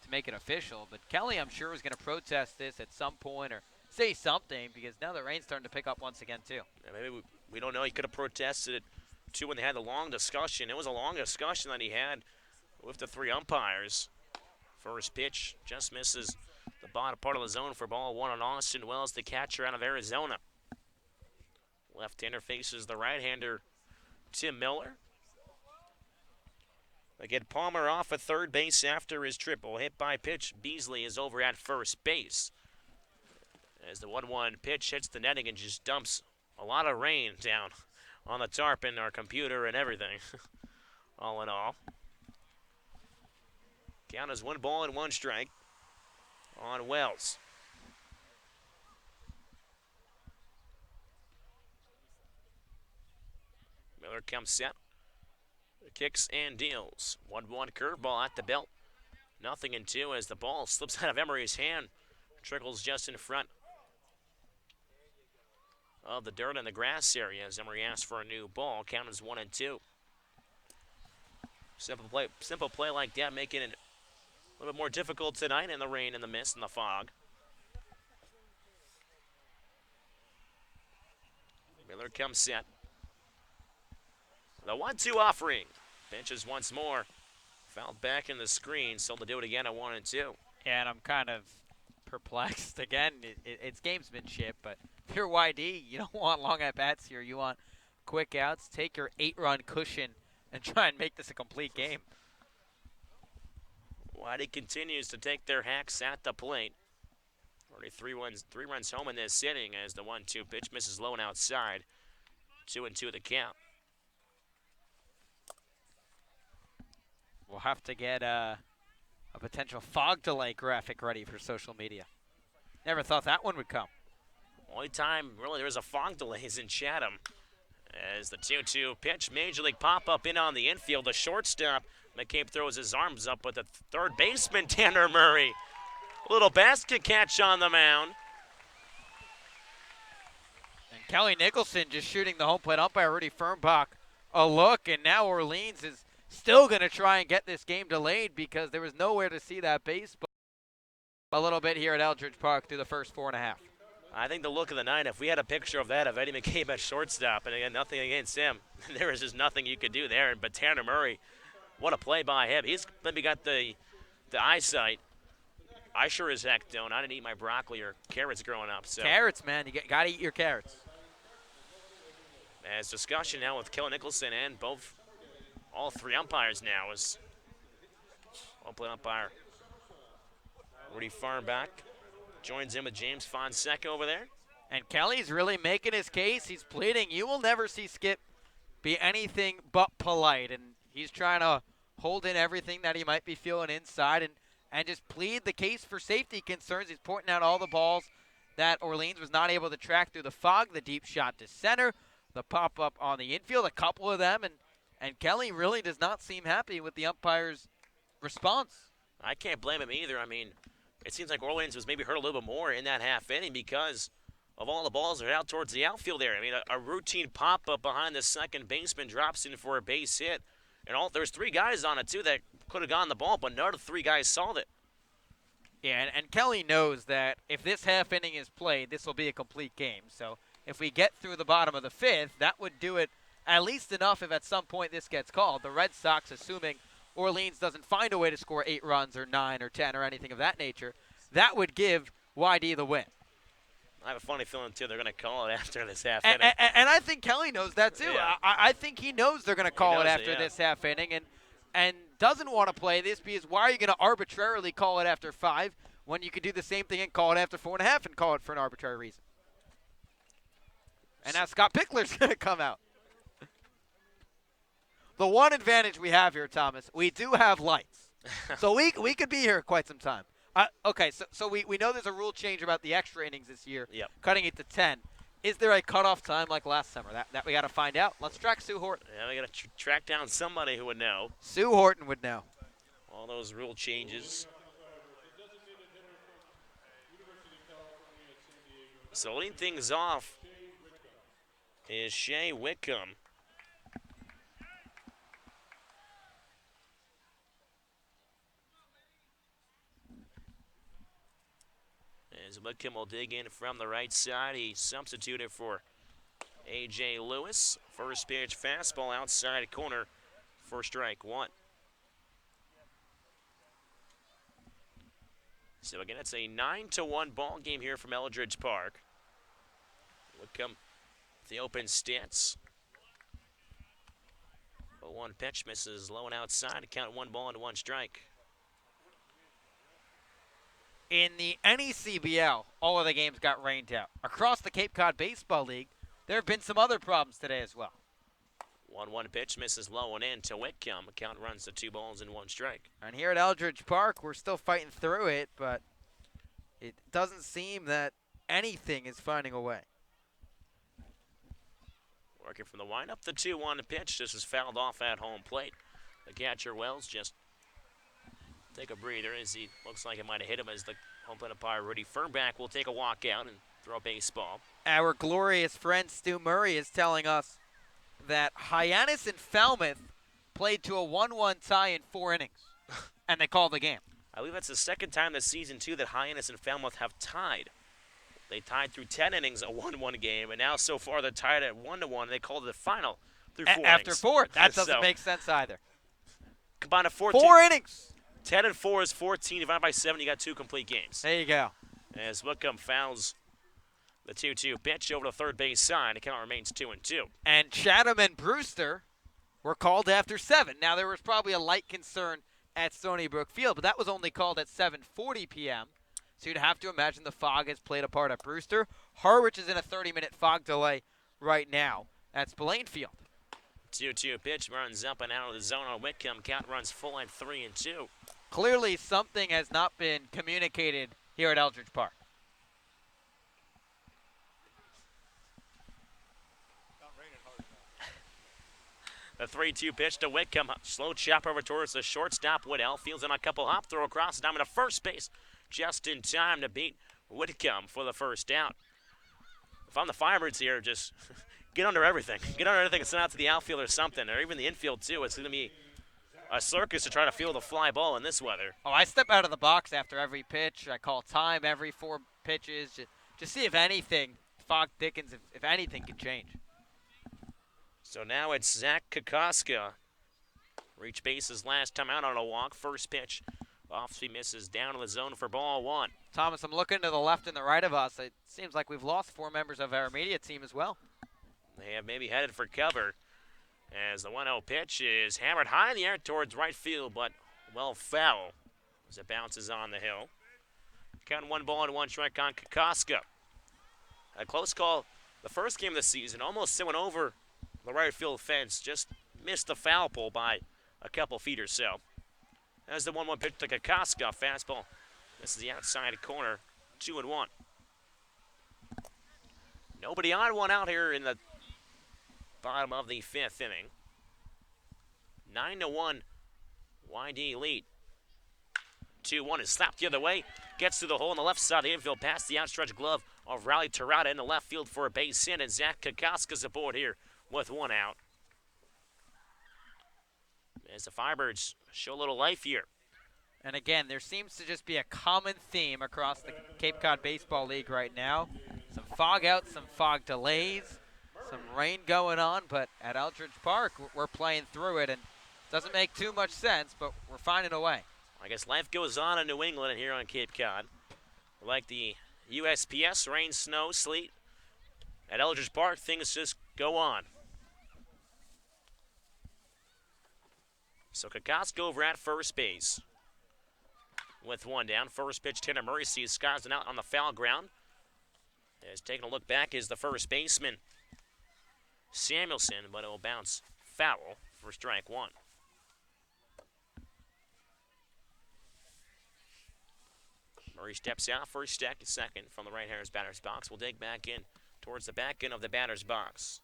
Speaker 14: to make it official. But Kelly, I'm sure, is going to protest this at some point or say something, because now the rain's starting to pick up once again, too.
Speaker 2: Yeah, maybe we don't know. He could have protested it, too, when they had the long discussion. It was a long discussion that he had with the 3 umpires. First pitch just misses the bottom part of the zone for ball 1 on Austin Wells, the catcher out of Arizona. Left-hander faces the right-hander, Tim Miller. They get Palmer off at third base after his triple. Hit by pitch, Beasley is over at first base. As the 1-1 pitch hits the netting and just dumps a lot of rain down on the tarp and our computer and everything, all in all. Count is 1 ball and 1 strike on Wells. Miller comes set, kicks and deals. 1-1 curveball at the belt. 0-2 as the ball slips out of Emery's hand. Trickles just in front of the dirt and the grass area as Emery asks for a new ball. Count is 1-2. Simple play like that, making it a little bit more difficult tonight in the rain and the mist and the fog. Miller comes set. The 1-2 offering. Pinches once more. Fouled back in the screen, so to do it again at 1 and 2.
Speaker 14: Yeah, and I'm kind of perplexed again. It's gamesmanship, but if you're YD, you don't want long at bats here. You want quick outs. Take your 8-run cushion and try and make this a complete game.
Speaker 2: YD continues to take their hacks at the plate. Already three runs home in this inning as the 1-2 pitch misses low and outside. 2 and 2 the count.
Speaker 14: We'll have to get a potential fog delay graphic ready for social media. Never thought that one would come.
Speaker 2: Only time really there was a fog delay is in Chatham. As the 2-2 pitch, major league pop-up in on the infield. The shortstop, McCabe throws his arms up, but the third baseman, Tanner Murray. A little basket catch on the mound.
Speaker 14: And Kelly Nicholson just shooting the home plate umpire, Rudy Fernbach, a look, and now Orleans is still going to try and get this game delayed because there was nowhere to see that baseball. A little bit here at Eldridge Park through the first 4.5.
Speaker 2: I think the look of the night, if we had a picture of that of Eddie McCabe at shortstop, and again, nothing against him, there is just nothing you could do there. But Tanner Murray, what a play by him. He's maybe got the eyesight. I sure as heck don't. I didn't eat my broccoli or carrots growing up. So.
Speaker 14: Carrots, man. You got to eat your carrots.
Speaker 2: As discussion now with Kelly Nicholson and all three umpires now is one play umpire Rudy Fernbach joins in with James Fonseca over there.
Speaker 14: And Kelly's really making his case. He's pleading. You will never see Skip be anything but polite. And he's trying to hold in everything that he might be feeling inside and just plead the case for safety concerns. He's pointing out all the balls that Orleans was not able to track through the fog, the deep shot to center, the pop-up on the infield, a couple of them. And Kelly really does not seem happy with the umpire's response.
Speaker 2: I can't blame him either. I mean, it seems like Orleans was maybe hurt a little bit more in that half inning because of all the balls that are out towards the outfield there. I mean, a routine pop-up behind the second baseman drops in for a base hit. And there's three guys on it, too, that could have gotten the ball, but none of the three guys saw it.
Speaker 14: Yeah, and Kelly knows that if this half inning is played, this will be a complete game. So if we get through the bottom of the fifth, that would do it at least enough if at some point this gets called. The Red Sox, assuming Orleans doesn't find a way to score 8 runs or 9 or 10 or anything of that nature, that would give YD the win.
Speaker 2: I have a funny feeling, too, they're going to call it after this half inning.
Speaker 14: And I think Kelly knows that, too.
Speaker 2: Yeah.
Speaker 14: I think he knows they're going to call it after
Speaker 2: yeah.
Speaker 14: this half inning and doesn't want to play this because why are you going to arbitrarily call it after 5 when you could do the same thing and call it after 4.5 and call it for an arbitrary reason? And now Scott Pickler's going to come out. The one advantage we have here, Thomas, we do have lights. So we could be here quite some time. Okay, so we know there's a rule change about the extra innings this year,
Speaker 2: Yep.
Speaker 14: cutting it to 10. Is there a cutoff time like last summer? That we got to find out. Let's track Sue Horton.
Speaker 2: Yeah, we got to track down somebody who would know.
Speaker 14: Sue Horton would know.
Speaker 2: All those rule changes. So leading things off is Shea Wickham. As Wickham will dig in from the right side, he substituted for A.J. Lewis. First pitch fastball outside corner for strike 1. So again, it's a 9-1 ball game here from Eldridge Park. Wickham, the open stance. But one pitch misses low and outside. Count 1 ball and 1 strike.
Speaker 14: In the NECBL, all of the games got rained out. Across the Cape Cod Baseball League, there have been some other problems today as well.
Speaker 2: 1-1 pitch misses low and in to Wickham. Count runs to 2 balls and 1 strike.
Speaker 14: And here at Eldridge Park, we're still fighting through it, but it doesn't seem that anything is finding a way.
Speaker 2: Working from the windup, the 2-1 pitch. This is fouled off at home plate. The catcher Wells just take a breather as he looks like it might have hit him as the home plate umpire Rudy Fernbach will take a walk out and throw a baseball.
Speaker 14: Our glorious friend Stu Murray is telling us that Hyannis and Falmouth played to a 1-1 tie in 4 innings, and they called the game.
Speaker 2: I believe that's the second time this season, too, that Hyannis and Falmouth have tied. They tied through 10 innings, a 1-1 game, and now so far they're tied at 1-1. They called it the final through 4 innings.
Speaker 14: After 4. That doesn't make sense either.
Speaker 2: Combined of 14.
Speaker 14: 4 innings.
Speaker 2: 10 and 4 is 14. Divided by 7, you got 2 complete games.
Speaker 14: There you go.
Speaker 2: As Wickham fouls the 2-2 pitch over the third base side. The count remains 2-2.
Speaker 14: And Chatham and Brewster were called after 7. Now, there was probably a light concern at Stony Brook Field, but that was only called at 7:40 p.m., so you'd have to imagine the fog has played a part at Brewster. Harwich is in a 30-minute fog delay right now at Spillane Field.
Speaker 2: 2-2 pitch runs up and out of the zone on Wickham. Count runs full at 3-2.
Speaker 14: Clearly, something has not been communicated here at Eldridge Park.
Speaker 2: The 3-2 pitch to Wickham. Slow chop over towards the shortstop. Woodell fields in a couple hop throw across the diamond to first base. Just in time to beat Whitcomb for the first out. If I'm the Firebirds here, just get under everything. Get under everything and send out to the outfield or something, or even the infield too. It's going to be a circus to try to field a fly ball in this weather.
Speaker 14: Oh, I step out of the box after every pitch. I call time every 4 pitches. Just see if anything, fog thickens, if anything can change.
Speaker 2: So now it's Zach Kokoska. Reach bases last time out on a walk. First pitch. Off-speed misses down to the zone for ball 1.
Speaker 14: Thomas, I'm looking to the left and the right of us. It seems like we've lost 4 members of our immediate team as well.
Speaker 2: They have maybe headed for cover as the 1-0 pitch is hammered high in the air towards right field, but well foul as it bounces on the hill. Count 1-1 strike on Kokoska. A close call the first game of the season. Almost went over the right field fence. Just missed the foul pole by a couple feet or so. As the 1-1 pitch to Kokoska, fastball. This is the outside corner, 2-1. Nobody on, one out here in the bottom of the 5th inning. 9-1, YD lead. 2-1 is slapped the other way. Gets to the hole on the left side of the infield, past the outstretched glove of Riley Terrata in the left field for a base hit, and Zach Kokoska's aboard here with 1 out. As the Firebirds show a little life here.
Speaker 14: And again, there seems to just be a common theme across the Cape Cod Baseball League right now. Some fog outs, some fog delays, some rain going on, but at Eldridge Park, we're playing through it, and it doesn't make too much sense, but we're finding a way.
Speaker 2: I guess life goes on in New England and here on Cape Cod. Like the USPS, rain, snow, sleet. At Eldridge Park, things just go on. So Kokoska over at first base. With 1 down, first pitch to Murray sees Scotland out on the foul ground. As taking a look back is the first baseman, Samuelson, but it will bounce foul for strike 1. Murray steps out, first second from the right-hander's batter's box. We'll dig back in towards the back end of the batter's box.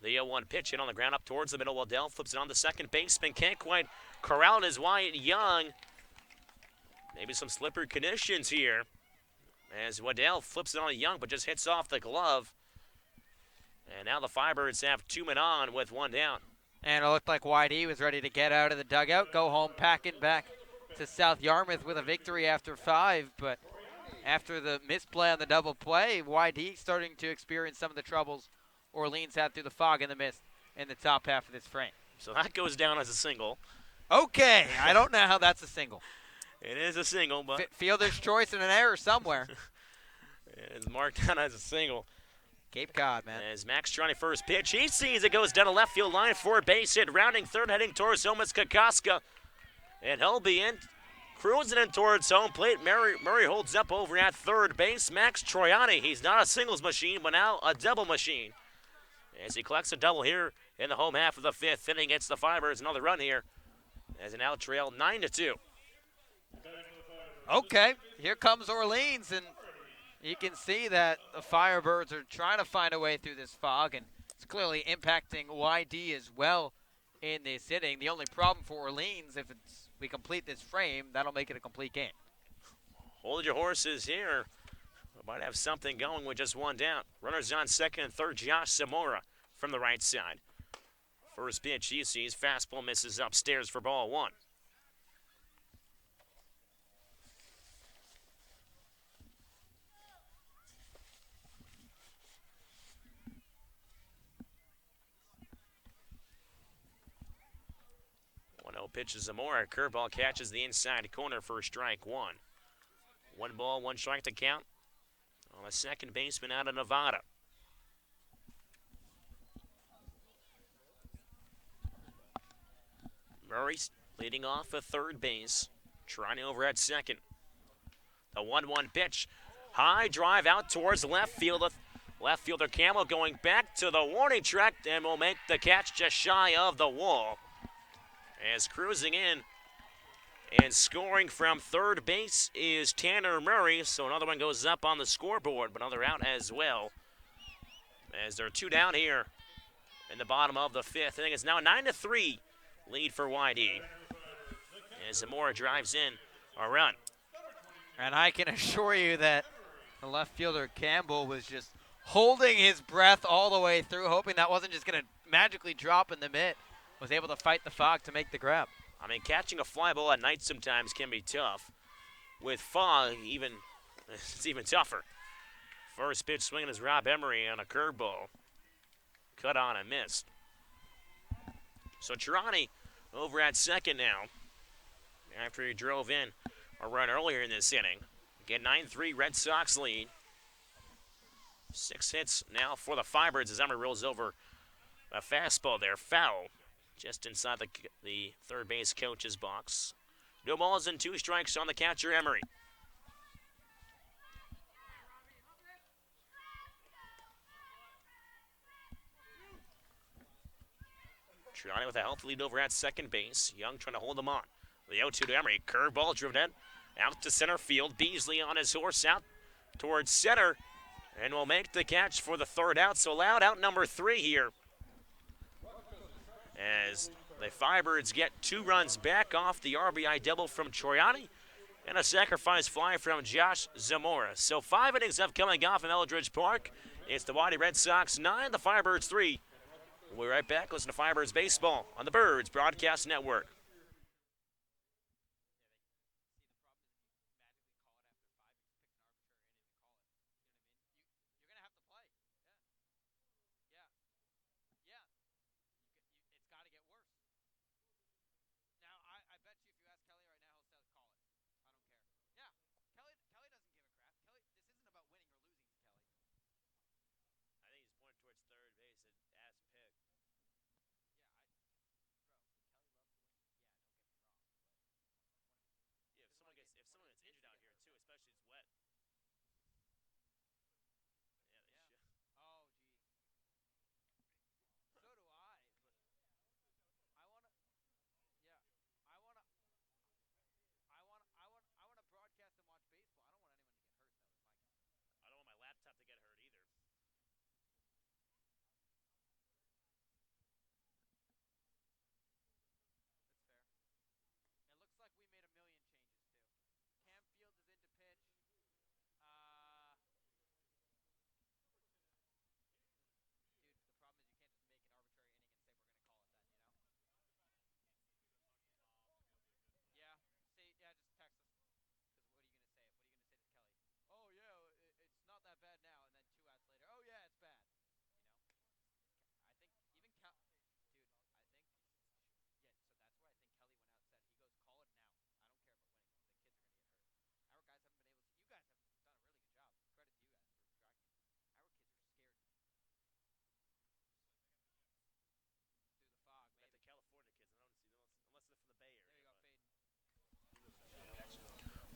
Speaker 2: The 0-1 pitch hit on the ground up towards the middle. Waddell flips it on the second baseman. Can't quite corral it as Wyatt Young. Maybe some slippery conditions here. As Waddell flips it on Young, but just hits off the glove. And now the Firebirds have 2 men on with 1 down.
Speaker 14: And it looked like YD was ready to get out of the dugout, go home packing back to South Yarmouth with a victory after 5. But after the misplay on the double play, YD starting to experience some of the troubles Orleans had through the fog and the mist in the top half of this frame.
Speaker 2: So that goes down as a single.
Speaker 14: Okay, I don't know how that's a single.
Speaker 2: It is a single, but
Speaker 14: fielder's choice and an error somewhere.
Speaker 2: It's marked down as a single.
Speaker 14: Cape Cod, man.
Speaker 2: As Max trying first pitch, he sees it goes down the left field line for a base hit. Rounding third, heading towards home, it's Kokoska. And he'll be in, cruising in towards home plate. Murray holds up over at third base. Max Troiani, he's not a singles machine, but now a double machine. As he collects a double here in the home half of the 5th inning against the Firebirds. Another run here as an out trail 9-2.
Speaker 14: Okay, here comes Orleans, and you can see that the Firebirds are trying to find a way through this fog, and it's clearly impacting YD as well in this inning. The only problem for Orleans, if we complete this frame, that'll make it a complete game.
Speaker 2: hold your horses here. We might have something going with just one down. Runners on second and third. Josh Zamora from the right side. First pitch he sees. Fastball misses upstairs for ball one. Pitch to Zamora. Curveball catches the inside corner for strike one. 1 ball, 1 strike to count on a second baseman out of Nevada. Murray's leading off at third base. Trying over at second. The 1-1 pitch. High drive out towards left field. Left fielder Campbell going back to the warning track and will make the catch just shy of the wall. As cruising in and scoring from third base is Tanner Murray. So another one goes up on the scoreboard, but another out as well. As there are 2 down here in the bottom of the fifth. I think it's now a 9-3 lead for YD. As Zamora drives in a run.
Speaker 14: And I can assure you that the left fielder Campbell was just holding his breath all the way through, hoping that wasn't just going to magically drop in the mitt. Was able to fight the fog to make the grab.
Speaker 2: I mean, catching a fly ball at night sometimes can be tough. With fog, it's even tougher. First pitch swinging is Rob Emery on a curveball. Cut on and missed. So Tirani over at second now. After he drove in a run earlier in this inning. Again, 9-3 Red Sox lead. 6 hits now for the Firebirds as Emery rolls over a fastball there. Foul. Just inside the third base coach's box. No balls and 2 strikes on the catcher, Emery. Triani with a healthy lead over at second base. Young trying to hold him on. The 0-2 to Emery. Curveball driven in. Out to center field. Beasley on his horse out towards center. And will make the catch for the third out. So allowed out number 3 here. As the Firebirds get 2 runs back off the RBI double from Troiani and a sacrifice fly from Josh Zamora. So 5 innings of coming off in Eldridge Park. It's the Waddy Red Sox 9, the Firebirds 3. We'll be right back. Listen to Firebirds baseball on the Birds Broadcast Network.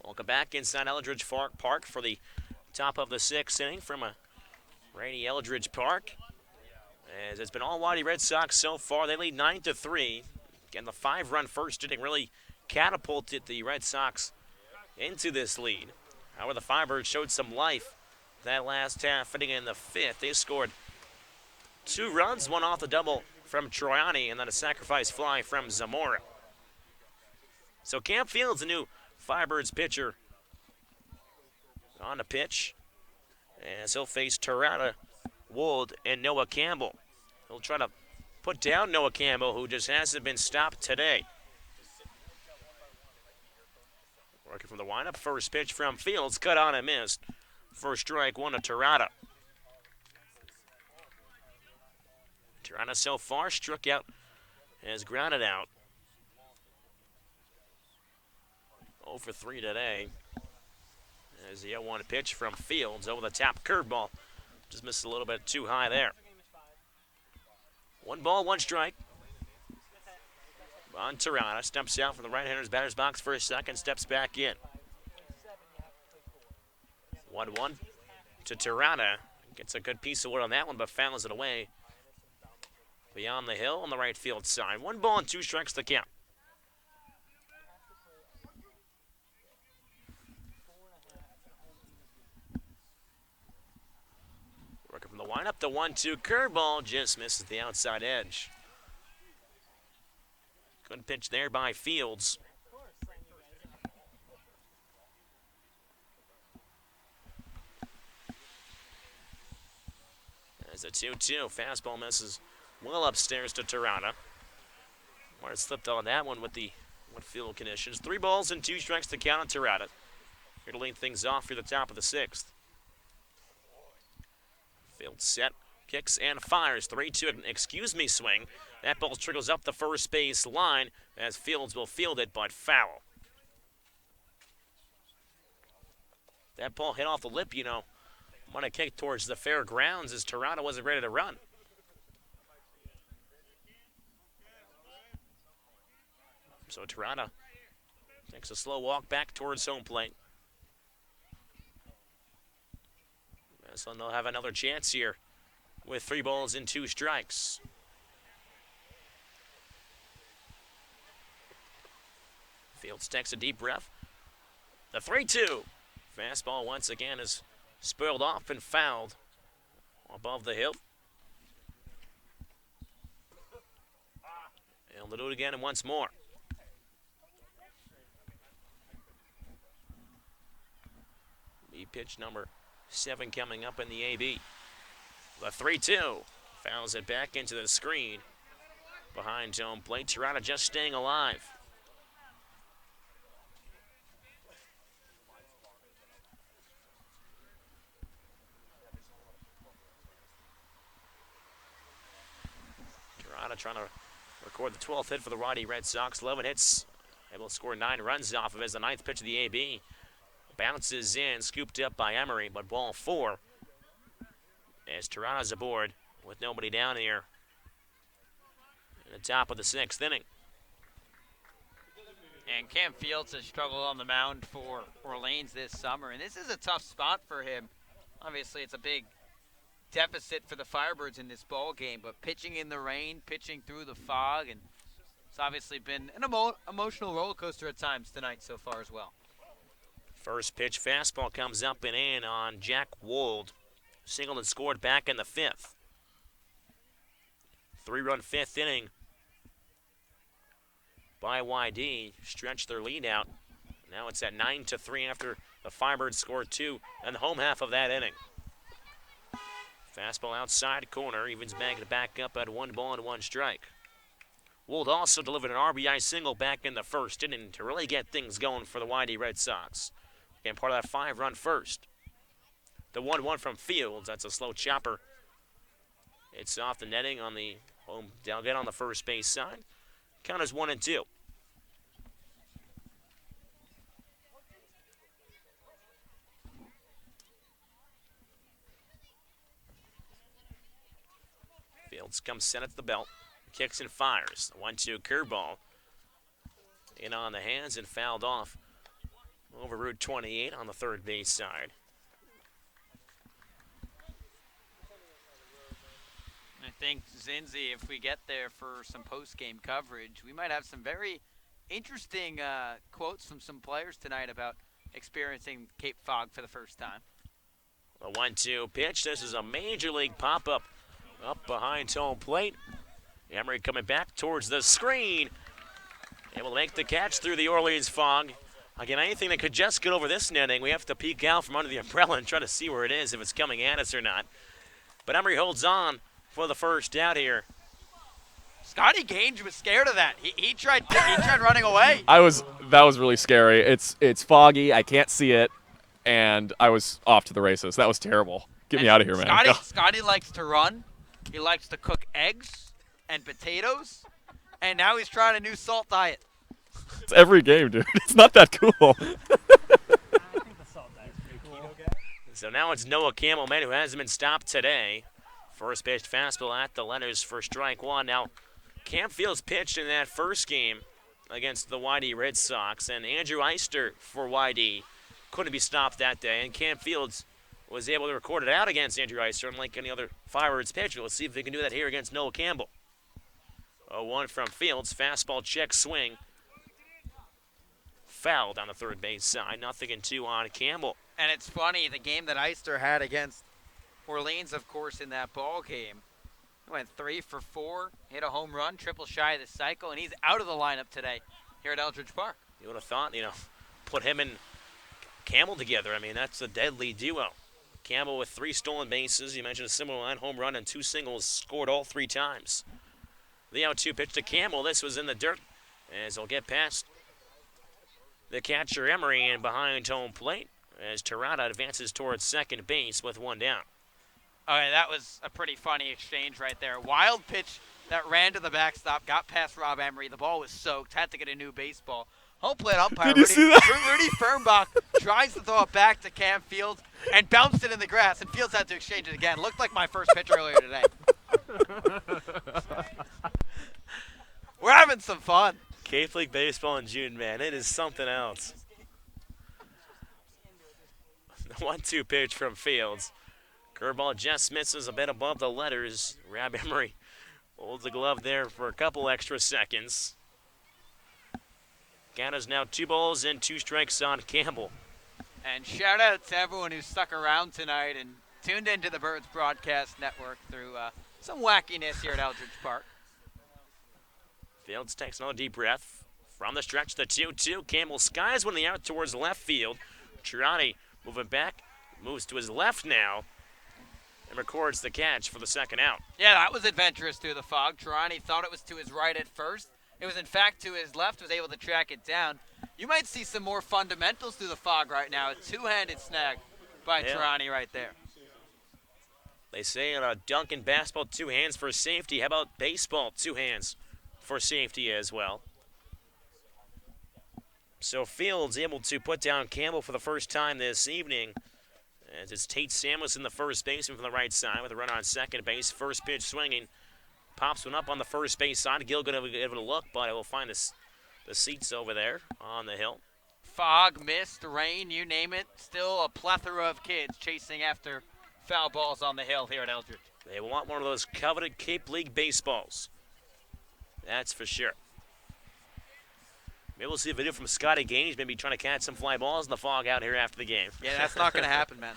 Speaker 2: Welcome back inside Eldridge Park for the top of the 6th inning from a rainy Eldridge Park. As it's been all Waddy Red Sox so far, they lead 9-3. Again, the 5-run first inning really catapulted the Red Sox into this lead. However, the Firebirds showed some life that last half inning in the 5th. They scored 2 runs, 1 off the double from Troiani, and then a sacrifice fly from Zamora. So Cam Field's a new Firebirds pitcher On the pitch, as he'll face Tirana, Wold, and Noah Campbell. He'll try to put down Noah Campbell, who just hasn't been stopped today. Working from the windup, first pitch from Fields, cut on and missed. First strike, one to Tirana. Tirana so far struck out, has grounded out. 0 for 3 today. As the 0-1 pitch from Fields over the top curveball. Just missed a little bit too high there. 1 ball, 1 strike. On Tirana, steps out from the right-hander's batter's box for a second, steps back in. 1-1 to Tirana. Gets a good piece of wood on that one, but fouls it away. Beyond the hill on the right field side. 1 ball and 2 strikes to count. Working from the windup, the 1-2 curveball just misses the outside edge. Good pitch there by Fields. As a 2-2, fastball misses well upstairs to Tirana. Might have slipped on that one with the field conditions. 3 balls and 2 strikes to count on Tirana. Here to lead things off for the top of the 6th. Field set, kicks and fires. 3-2, excuse me, swing. That ball trickles up the first base line as Fields will field it, but foul. That ball hit off the lip, you know. Might have kicked towards the fair grounds as Tirana wasn't ready to run. So Tirana takes a slow walk back towards home plate. So they'll have another chance here with 3 balls and 2 strikes. Fields takes a deep breath. The 3-2. Fastball once again is spoiled off and fouled above the hill. And they'll do it again and once more. The pitch number 7 coming up in the AB. The 3-2 fouls it back into the screen behind home plate. Tirana just staying alive. Tirana trying to record the 12th hit for the righty Red Sox. 11 hits, able to score 9 runs off of as the 9th pitch of the AB. Bounces in, scooped up by Emery, but ball 4 as Tirana's aboard with nobody down here in the top of the 6th inning.
Speaker 14: And Cam Fields has struggled on the mound for Orleans this summer, and this is a tough spot for him. Obviously, it's a big deficit for the Firebirds in this ball game, but pitching in the rain, pitching through the fog, and it's obviously been an emotional roller coaster at times tonight so far as well.
Speaker 2: First pitch fastball comes up and in on Jack Wold. Singled and scored back in the 5th. 3-run 5th inning by YD. Stretched their lead out. Now it's at 9-3 after the Firebirds scored 2 in the home half of that inning. Fastball outside corner, evens back up at 1 ball and 1 strike. Wold also delivered an RBI single back in the 1st inning to really get things going for the YD Red Sox. Again, part of that 5-run first. The 1-1 from Fields, that's a slow chopper. It's off the netting on the home tailgate on the first base side. Count is 1-2. Fields comes set at the belt, kicks and fires. The 1-2 curveball in on the hands and fouled off over Route 28 on the third base side.
Speaker 14: I think, Zinzi, if we get there for some post-game coverage, we might have some very interesting quotes from some players tonight about experiencing Cape Fog for the first time.
Speaker 2: The 1-2 pitch. This is a major league pop-up up behind home plate. Emery coming back towards the screen. Able to make the catch through the Orleans fog. Again, anything that could just get over this netting, we have to peek out from under the umbrella and try to see where it is, if it's coming at us or not. But Emery holds on for the first out here.
Speaker 14: Scotty Gage was scared of that. He tried running away.
Speaker 5: That was really scary. It's foggy. I can't see it, and I was off to the races. That was terrible. Get me out of here, man.
Speaker 14: Scotty likes to run. He likes to cook eggs and potatoes, and now he's trying a new salt diet.
Speaker 5: It's every game, dude. It's not that cool.
Speaker 2: So now it's Noah Campbell, who hasn't been stopped today. First pitch fastball at the letters for strike one. Now, Cam Fields pitched in that first game against the YD Red Sox, and Andrew Eister for YD couldn't be stopped that day, and Cam Fields was able to record it out against Andrew Eister, unlike any other Firebirds pitcher. Let's see if they can do that here against Noah Campbell. 0-1 from Fields, fastball check swing. Foul down the third base side, 0-2 on Campbell.
Speaker 14: And it's funny, the game that Eister had against Orleans, of course, in that ball game, went 3 for 4, hit a home run, triple shy of the cycle, and he's out of the lineup today here at Eldridge Park.
Speaker 2: You would have thought, put him and Campbell together. I mean, that's a deadly duo. Campbell with 3 stolen bases. You mentioned a similar line, home run and 2 singles, scored all 3 times. The 0-2 pitch to Campbell. This was in the dirt as he'll get past the catcher Emery and behind home plate as Terada advances towards second base with 1 down.
Speaker 14: Okay, that was a pretty funny exchange right there. Wild pitch that ran to the backstop, got past Rob Emery. The ball was soaked, had to get a new baseball. Home plate umpire
Speaker 5: Did you see that?
Speaker 14: Rudy Fernbach tries to throw it back to Cam Fields and bounced it in the grass, and Fields had to exchange it again. Looked like my first pitch earlier today. We're having some fun.
Speaker 2: Cape League baseball in June, man. It is something else. The 1-2 pitch from Fields. Curveball just misses a bit above the letters. Rob Emery holds the glove there for a couple extra seconds. Count is now 2 balls and 2 strikes on Campbell.
Speaker 14: And shout out to everyone who stuck around tonight and tuned into the Birds Broadcast Network through some wackiness here at Eldridge Park.
Speaker 2: Fields takes another deep breath. From the stretch, the 2-2. Campbell skies one out towards left field. Girardi moving back, moves to his left now, and records the catch for the second out.
Speaker 14: Yeah, that was adventurous through the fog. Girardi thought it was to his right at first. It was, in fact, to his left, was able to track it down. You might see some more fundamentals through the fog right now. A two-handed snag by Girardi right there.
Speaker 2: They say in a Duncan basketball, 2 hands for safety. How about baseball, 2 hands for safety as well? So Fields able to put down Campbell for the first time this evening. As it's Tate Samuelson, the first baseman from the right side, with a run on second base. First pitch swinging. Pops one up on the first base side. Gill going to give it a look, but will find the seats over there on the hill.
Speaker 14: Fog, mist, rain, you name it. Still a plethora of kids chasing after foul balls on the hill here at Eldridge.
Speaker 2: They want one of those coveted Cape League baseballs. That's for sure. Maybe we'll see a video from Scotty Gage, maybe trying to catch some fly balls in the fog out here after the game.
Speaker 14: Yeah, that's not going to happen, man.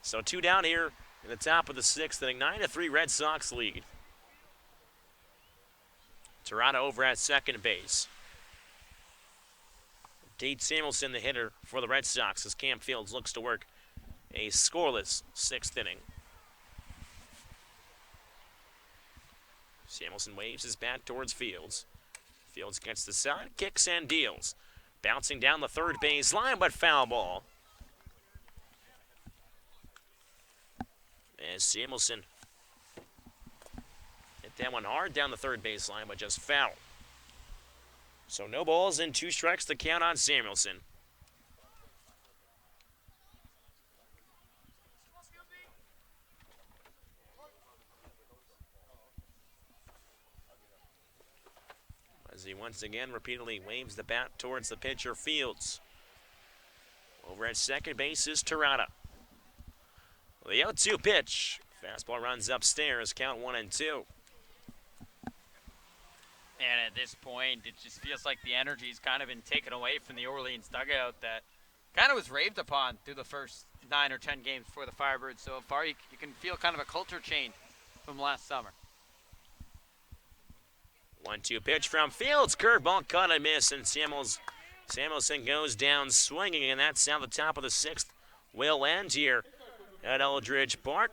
Speaker 2: So 2 down here in the top of the 6th inning. 9-3 Red Sox lead. Toronto over at second base. Tate Samuelson, the hitter for the Red Sox, as Cam Fields looks to work a scoreless 6th inning. Samuelson waves his bat towards Fields. Fields gets the side, kicks and deals. Bouncing down the third base line, but foul ball. As Samuelson hit that one hard down the third base line, but just foul. So no balls and 2 strikes to count on Samuelson. As he once again repeatedly waves the bat towards the pitcher, Fields. Over at second base is Terada. The 0-2 pitch. Fastball runs upstairs, count 1-2.
Speaker 14: And at this point, it just feels like the energy's kind of been taken away from the Orleans dugout that kind of was raved upon through the first 9 or 10 games for the Firebirds so far. You can feel kind of a culture change from last summer.
Speaker 2: 1-2 pitch from Fields. Curveball caught and miss, and Samuelson goes down swinging, and that's now the top of the 6th. Will end here at Eldridge Park.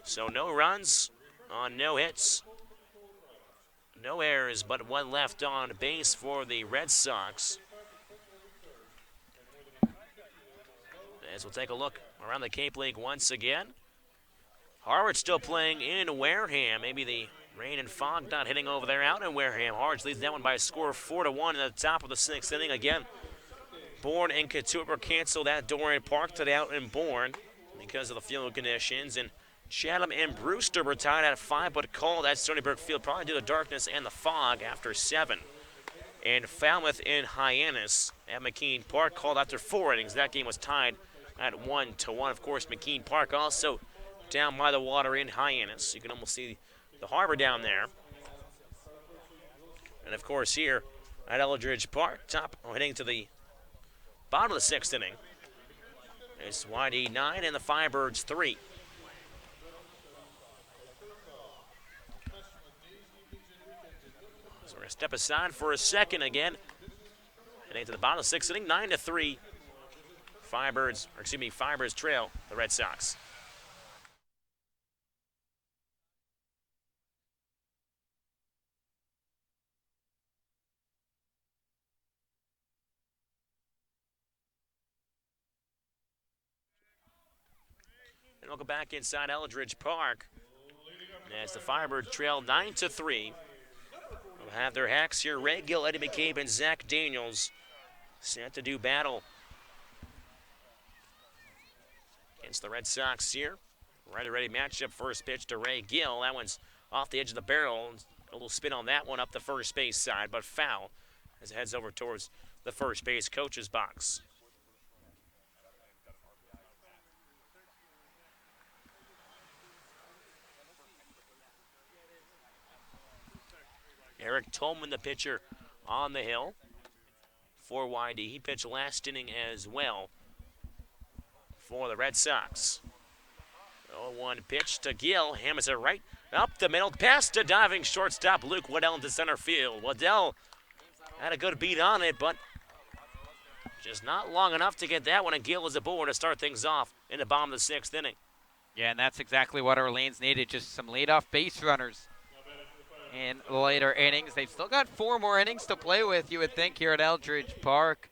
Speaker 2: So no runs on no hits. No errors, but one left on base for the Red Sox. As we'll take a look around the Cape League once again. Harward still playing in Wareham. Maybe the rain and fog not hitting over there out in Wareham. Harward leads that one by a score of 4-1 in the top of the 6th inning. Again, Bourne and Katuitt were canceled at Dorian Park today out in Bourne because of the field conditions. And Chatham and Brewster were tied at 5 but called at Stony Brook Field probably due to darkness and the fog after 7. And Falmouth and Hyannis at McKean Park called after 4 innings. That game was tied at 1-1. Of course, McKean Park also down by the water in Hyannis. You can almost see the harbor down there. And of course here at Eldridge Park, heading to the bottom of the 6th inning. It's YD 9 and the Firebirds 3. So we're going to step aside for a second again. Heading to the bottom of the 6th inning, 9-3. Firebirds trail the Red Sox. And we'll go back inside Eldridge Park as the Firebirds trail 9-3. We'll have their hacks here. Ray Gill, Eddie McCabe, and Zach Daniels set to do battle against the Red Sox here. Ready matchup. First pitch to Ray Gill. That one's off the edge of the barrel. A little spin on that one up the first base side, but foul as it heads over towards the first base coach's box. Eric Tolman, the pitcher, on the hill for YD. He pitched last inning as well for the Red Sox. 0-1 pitch to Gill. Hammers it right up the middle. Pass to diving shortstop Luke Waddell into center field. Waddell had a good beat on it, but just not long enough to get that one. And Gill is aboard to start things off in the bottom of the 6th inning.
Speaker 14: Yeah, and that's exactly what Orleans needed, just some leadoff base runners in later innings. They've still got 4 more innings to play with, you would think, here at Eldridge Park.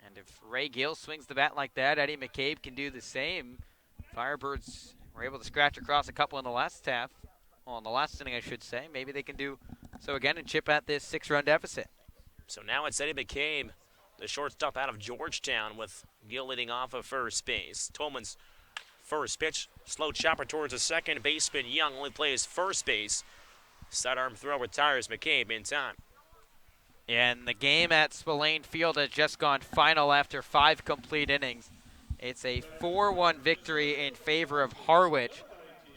Speaker 14: And if Ray Gill swings the bat like that, Eddie McCabe can do the same. Firebirds were able to scratch across a couple in the last half. Well, in the last inning, I should say. Maybe they can do so again and chip at this 6-run deficit.
Speaker 2: So now it's Eddie McCabe, the shortstop out of Georgetown, with Gill leading off of first base. Tolman's first pitch, slow chopper towards the second baseman. Young only plays first base. Sidearm throw retires McCabe in time.
Speaker 14: And the game at Spillane Field has just gone final after 5 complete innings. It's a 4-1 victory in favor of Harwich.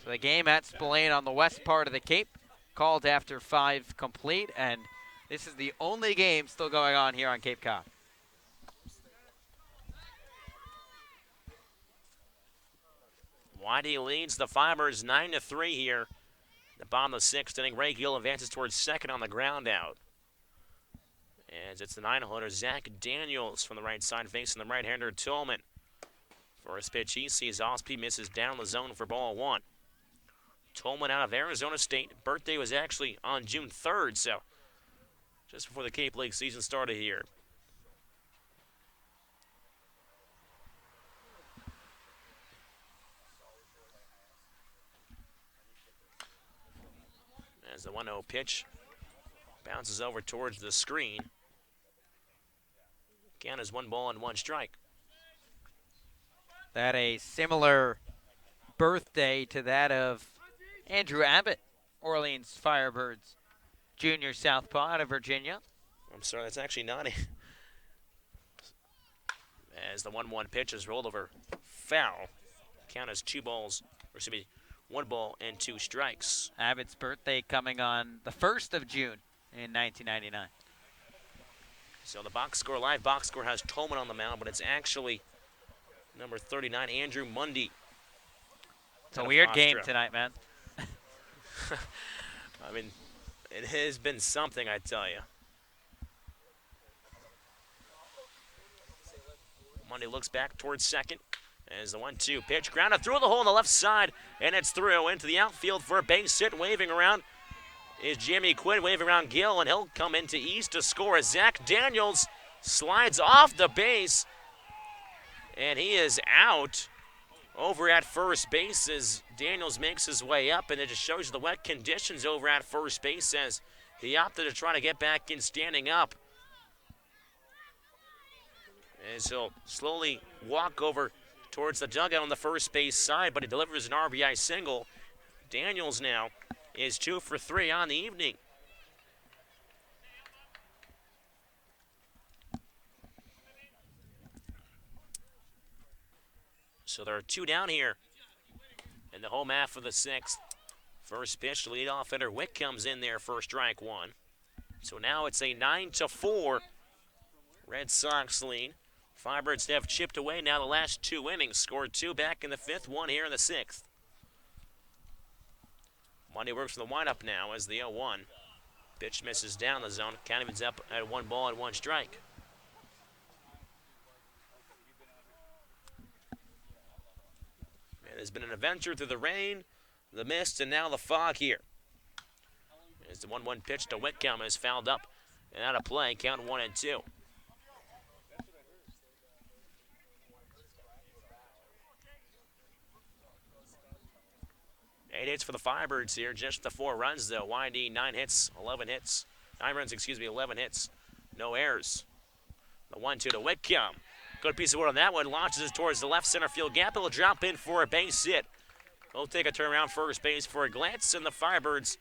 Speaker 14: So the game at Spillane on the west part of the Cape called after 5 complete, and this is the only game still going on here on Cape Cod.
Speaker 2: YD leads the Firebirds 9-3 here. The bottom of the 6th inning, Ray Gill advances towards second on the ground out. As it's the 9-hitter, Zach Daniels from the right side facing the right-hander Tolman. First pitch he sees off-speed, misses down the zone for ball 1. Tolman out of Arizona State. Birthday was actually on June 3rd, so just before the Cape League season started here. As the 1-0 pitch bounces over towards the screen. Count is 1 ball and 1 strike.
Speaker 14: That a similar birthday to that of Andrew Abbott, Orleans Firebirds junior southpaw out of Virginia.
Speaker 2: I'm sorry, that's actually not it. As the 1-1 pitch is rolled over foul. Count is 1 ball and 2 strikes.
Speaker 14: Abbott's birthday coming on the 1st of June in 1999.
Speaker 2: So the live box score has Tolman on the mound, but it's actually number 39, Andrew Mundy.
Speaker 14: It's a weird game tonight, man.
Speaker 2: I mean, It has been something, I tell you. Monday looks back towards second. As the 1-2 pitch grounded through the hole on the left side, and it's through into the outfield for a base hit. Waving around is Jimmy Quinn, waving around Gill, and he'll come into East to score as Zach Daniels slides off the base, and he is out over at first base as Daniels makes his way up, and it just shows you the wet conditions over at first base as he opted to try to get back in standing up. As he'll slowly walk over towards the dugout on the first base side, but he delivers an RBI single. Daniels now is 2 for 3 on the evening. So there are 2 down here in the home half of the 6th. First pitch, leadoff hitter Wick comes in there for strike 1. So now it's a 9-4 Red Sox lead. Firebirds have chipped away now the last 2 innings. Scored 2 back in the 5th, 1 here in the 6th. Monday works for the windup now as the 0-1. Pitch misses down the zone. Countyman's up at 1 ball and 1 strike. It has been an adventure through the rain, the mist, and now the fog here. As the 1-1 pitch to Whitcomb is fouled up and out of play. Count 1-2. Eight hits for the Firebirds here, just the 4 runs though. YD 9 hits, 11 hits. 9 runs, 11 hits. No errors. The 1-2 to Whitcomb. Good piece of wood on that one. Launches it towards the left center field gap. It'll drop in for a base hit. We'll take a turn around first base for a glance, and the Firebirds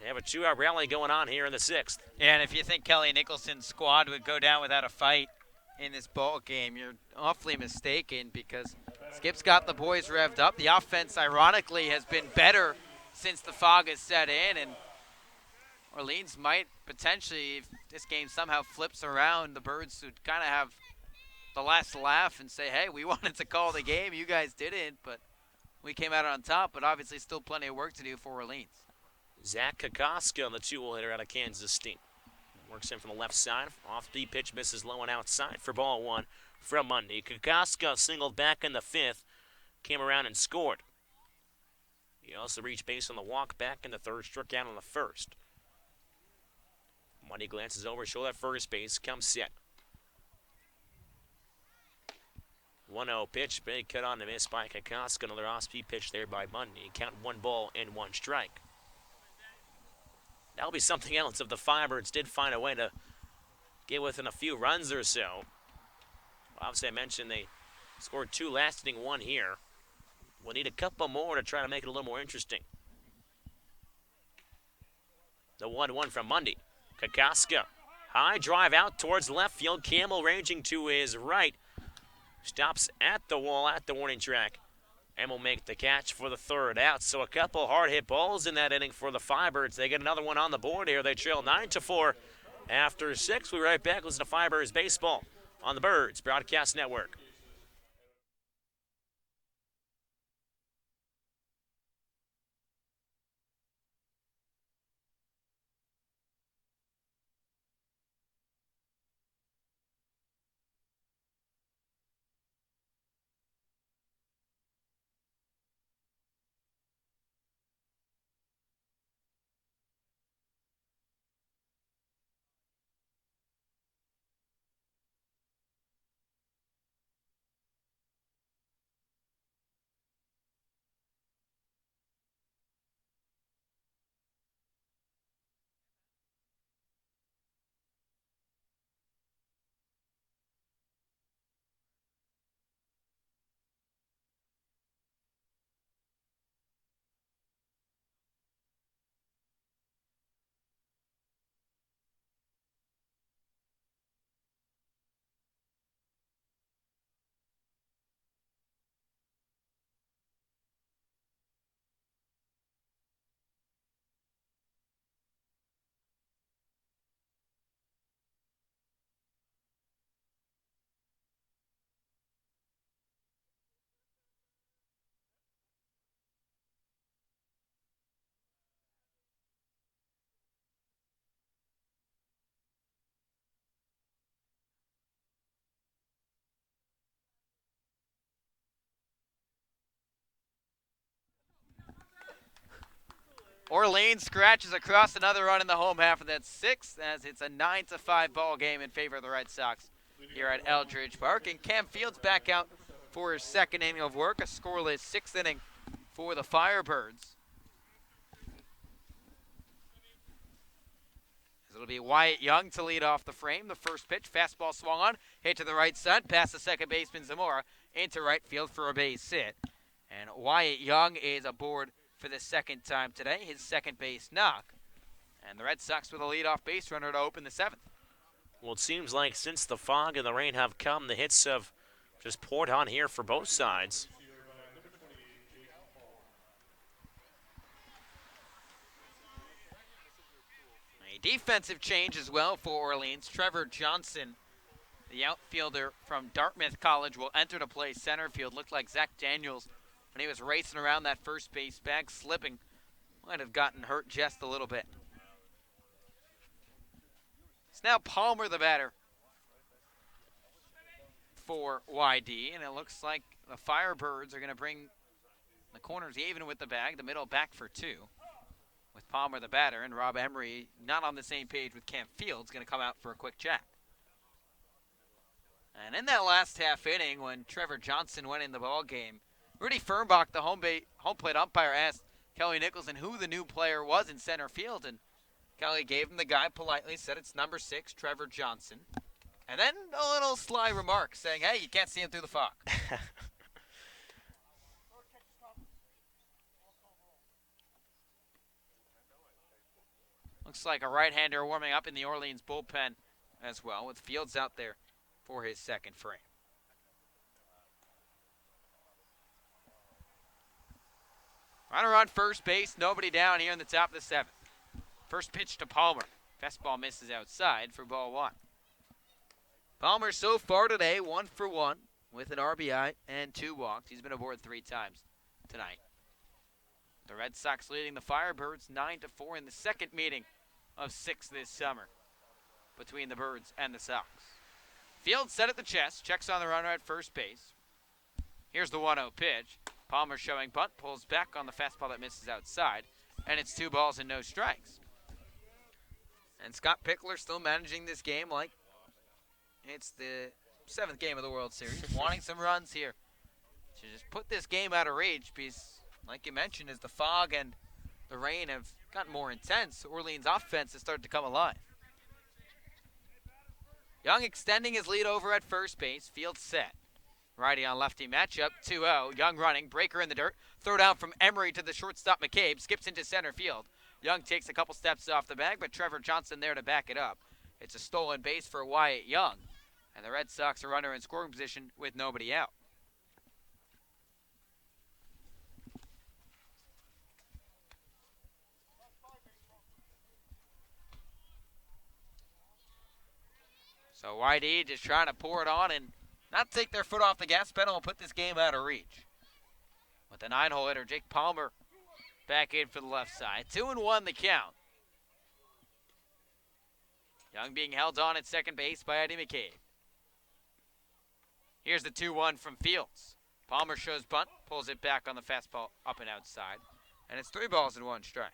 Speaker 2: have a 2-out rally going on here in the 6th.
Speaker 14: Yeah, and if you think Kelly Nicholson's squad would go down without a fight in this ball game, you're awfully mistaken because Skip's got the boys revved up. The offense, ironically, has been better since the fog has set in, and Orleans might potentially, if this game somehow flips around, the Birds would kind of have the last laugh and say, hey, we wanted to call the game, you guys didn't, but we came out on top, but obviously still plenty of work to do for Orleans.
Speaker 2: Zach Kokoska, the 2-hole hitter out of Kansas State. Works in from the left side. Off the pitch, misses low and outside for ball 1 from Monday. Kokoska singled back in the 5th, came around and scored. He also reached base on the walk back in the 3rd, struck out on the 1st. Monday glances over, shoulder at first base, comes set. 1-0 pitch, big cut on the miss by Kokoska. Another off-speed pitch there by Monday. Count 1 ball and 1 strike. That'll be something else if the Firebirds did find a way to get within a few runs or so. Obviously, I mentioned they scored 2 last inning, 1 here. We'll need a couple more to try to make it a little more interesting. The 1-1 from Monday. Kokoska, high drive out towards left field. Campbell ranging to his right. Stops at the wall at the warning track and will make the catch for the 3rd out. So a couple hard-hit balls in that inning for the Firebirds. They get another one on the board here. They trail 9-4 after 6. We'll be right back. Listen to Firebirds baseball on the Birds Broadcast Network.
Speaker 14: Orleans scratches across another run in the home half of that sixth, as it's a 9-5 ball game in favor of the Red Sox here at Eldridge Park. And Cam Fields back out for his second inning of work, a scoreless sixth inning for the Firebirds. It'll be Wyatt Young to lead off the frame. The first pitch, fastball swung on, hit to the right side, past the second baseman Zamora, into right field for a base hit. And Wyatt Young is aboard for the second time today, his second base knock. And the Red Sox with a leadoff base runner to open the seventh.
Speaker 2: Well, it seems like since the fog and the rain have come, the hits have just poured on here for both sides.
Speaker 14: A defensive change as well for Orleans. Trevor Johnson, the outfielder from Dartmouth College, will enter to play center field. Looked like Zach Daniels when he was racing around that first base bag, slipping. Might have gotten hurt just a little bit. It's now Palmer the batter for YD, and it looks like the Firebirds are going to bring the corners even with the bag, the middle back for two, with Palmer the batter, and Rob Emery not on the same page with Cam Fields, going to come out for a quick chat. And in that last half inning, when Trevor Johnson went in the ball game, Rudy Fernbach, the home plate umpire, asked Kelly Nicholson who the new player was in center field, and Kelly gave him the guy politely, said it's number 6, Trevor Johnson. And then a little sly remark saying, hey, you can't see him through the fog. Looks like a right-hander warming up in the Orleans bullpen as well, with Fields out there for his second frame. Runner on first base, nobody down here in the top of the seventh. First pitch to Palmer. Fastball misses outside for ball one. Palmer so far today, 1 for 1 with an RBI and 2 walks. He's been aboard 3 times tonight. The Red Sox leading the Firebirds 9-4 in the second meeting of 6 this summer between the Birds and the Sox. Fields set at the chest, checks on the runner at first base. Here's the 1-0 pitch. Palmer showing bunt, pulls back on the fastball that misses outside, and it's 2 balls and no strikes. And Scott Pickler still managing this game like it's the 7th game of the World Series, wanting some runs here to just put this game out of reach because, like you mentioned, as the fog and the rain have gotten more intense, Orleans' offense has started to come alive. Young extending his lead over at first base. Fields set. Righty on lefty matchup, 2-0. Young running, breaker in the dirt. Throw down from Emery to the shortstop McCabe. Skips into center field. Young takes a couple steps off the bag, but Trevor Johnson there to back it up. It's a stolen base for Wyatt Young. And the Red Sox are runner in scoring position with nobody out. So YD just trying to pour it on and not take their foot off the gas pedal and put this game out of reach. With the 9-hole hitter, Jake Palmer back in for the left side. 2-1 the count. Young being held on at second base by Eddie McCabe. Here's the 2-1 from Fields. Palmer shows bunt, pulls it back on the fastball up and outside. And it's 3 balls and 1 strike.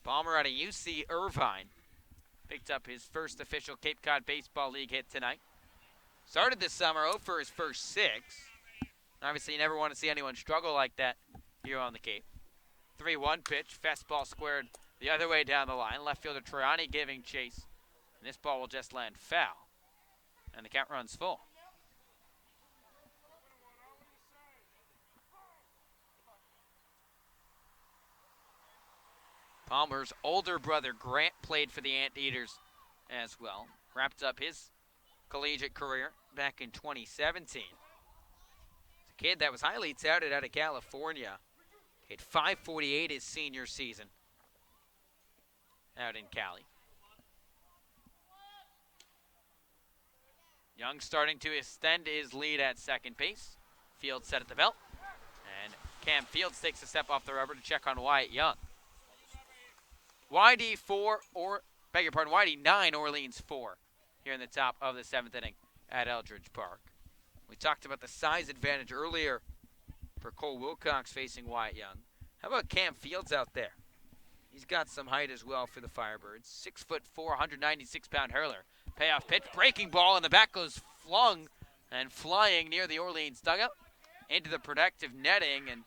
Speaker 14: Palmer out of UC Irvine. Picked up his first official Cape Cod Baseball League hit tonight. Started this summer 0 for his first 6. Obviously, you never want to see anyone struggle like that here on the Cape. 3-1 pitch, fastball squared the other way down the line. Left fielder Troiani giving chase. And this ball will just land foul. And the count runs full. Palmer's older brother Grant played for the Anteaters as well. Wrapped up his collegiate career back in 2017. A kid that was highly touted out of California. Hit 548 his senior season out in Cali. Young starting to extend his lead at second base. Fields set at the belt. And Cam Fields takes a step off the rubber to check on Wyatt Young. YD 9, Orleans 4 here in the top of the 7th inning at Eldridge Park. We talked about the size advantage earlier
Speaker 15: for Cole Wilcox facing Wyatt Young. How about Cam Fields out there? He's got some height as well for the Firebirds. 6'4", 196-pound hurler. Payoff pitch, breaking ball, and the bat goes flung and flying near the Orleans dugout into the protective netting, and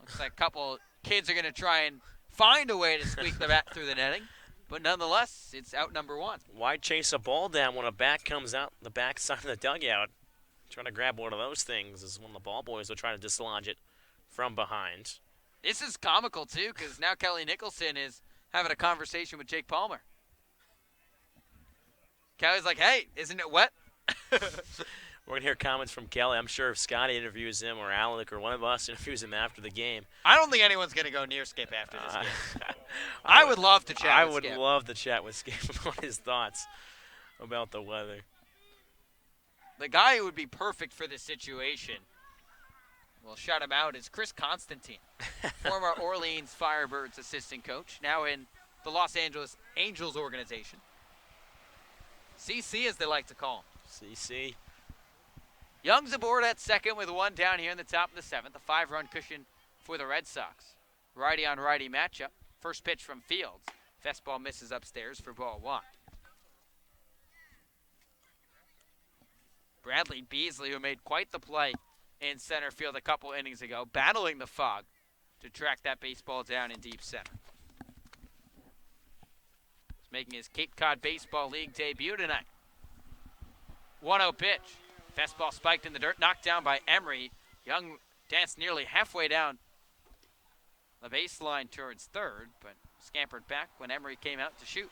Speaker 15: looks like a couple kids are going to try and find a way to squeak the bat through the netting. But nonetheless, it's out number one.
Speaker 2: Why chase a ball down when a bat comes out the backside of the dugout? Trying to grab one of those things is when the ball boys will try to dislodge it from behind.
Speaker 15: This is comical, too, because now Kelly Nicholson is having a conversation with Jake Palmer. Kelly's like, hey, isn't it wet?
Speaker 2: We're going to hear comments from Kelly. I'm sure if Scotty interviews him or Alec or one of us interviews him after the game.
Speaker 15: I don't think anyone's going to go near Skip after this game. I would love to chat with Skip.
Speaker 2: I would love to chat with Skip on his thoughts about the weather.
Speaker 15: The guy who would be perfect for this situation, we'll shout him out, is Chris Constantine, former Orleans Firebirds assistant coach, now in the Los Angeles Angels organization. CC, as they like to call him.
Speaker 2: CC.
Speaker 15: Young's aboard at second with one down here in the top of the seventh. A 5-run cushion for the Red Sox. Righty-on-righty matchup. First pitch from Fields. Fastball misses upstairs for ball one. Bradley Beasley, who made quite the play in center field a couple innings ago, battling the fog to track that baseball down in deep center. He's making his Cape Cod Baseball League debut tonight. 1-0 pitch. Fastball spiked in the dirt, knocked down by Emery. Young danced nearly halfway down the baseline towards third, but scampered back when Emery came out to shoot.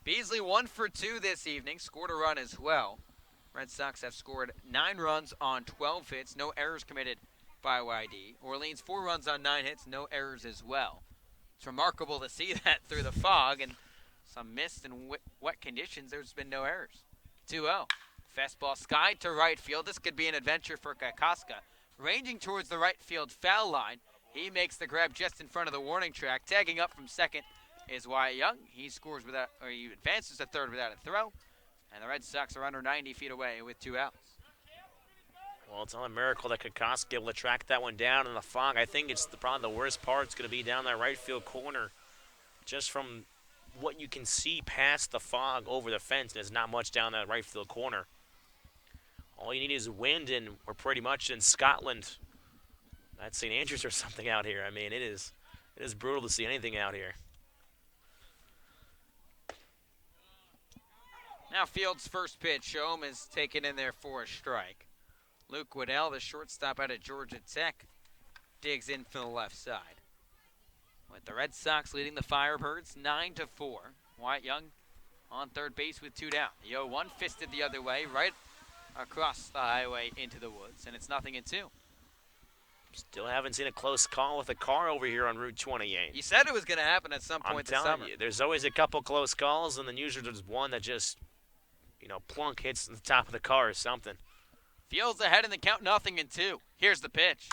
Speaker 15: Beasley 1 for 2 this evening, scored a run as well. Red Sox have scored 9 runs on 12 hits, no errors committed by YD. Orleans 4 runs on 9 hits, no errors as well. It's remarkable to see that through the fog and some mist and wet conditions. There's been no errors. 2-0. Fastball skied to right field. This could be an adventure for Kakoska. Ranging towards the right field foul line. He makes the grab just in front of the warning track. Tagging up from second is Wyatt Young. He scores without, or he advances to third without a throw. And the Red Sox are under 90 feet away with 2 outs.
Speaker 2: Well, it's not a miracle that Kakoska able to track that one down in the fog. I think it's probably the worst part. It's going to be down that right field corner. Just from what you can see past the fog over the fence, there's not much down that right field corner. All you need is wind, and we're pretty much in Scotland. At St. Andrews or something out here. I mean, it is brutal to see anything out here.
Speaker 15: Now Fields' first pitch. Ohm is taken in there for a strike. Luke Waddell, the shortstop out of Georgia Tech, digs in from the left side. With the Red Sox leading the Firebirds 9-4. Wyatt Young on third base with 2 down. The 0-1 fisted the other way, right across the highway into the woods, and it's 0-2.
Speaker 2: Still haven't seen a close call with a car over here on Route 28.
Speaker 15: You said it was going to happen at some point this summer.
Speaker 2: I'm telling you, there's always a couple close calls, and then usually there's one that just, plunk hits the top of the car or something.
Speaker 15: Fields ahead in the count, 0-2. Here's the pitch.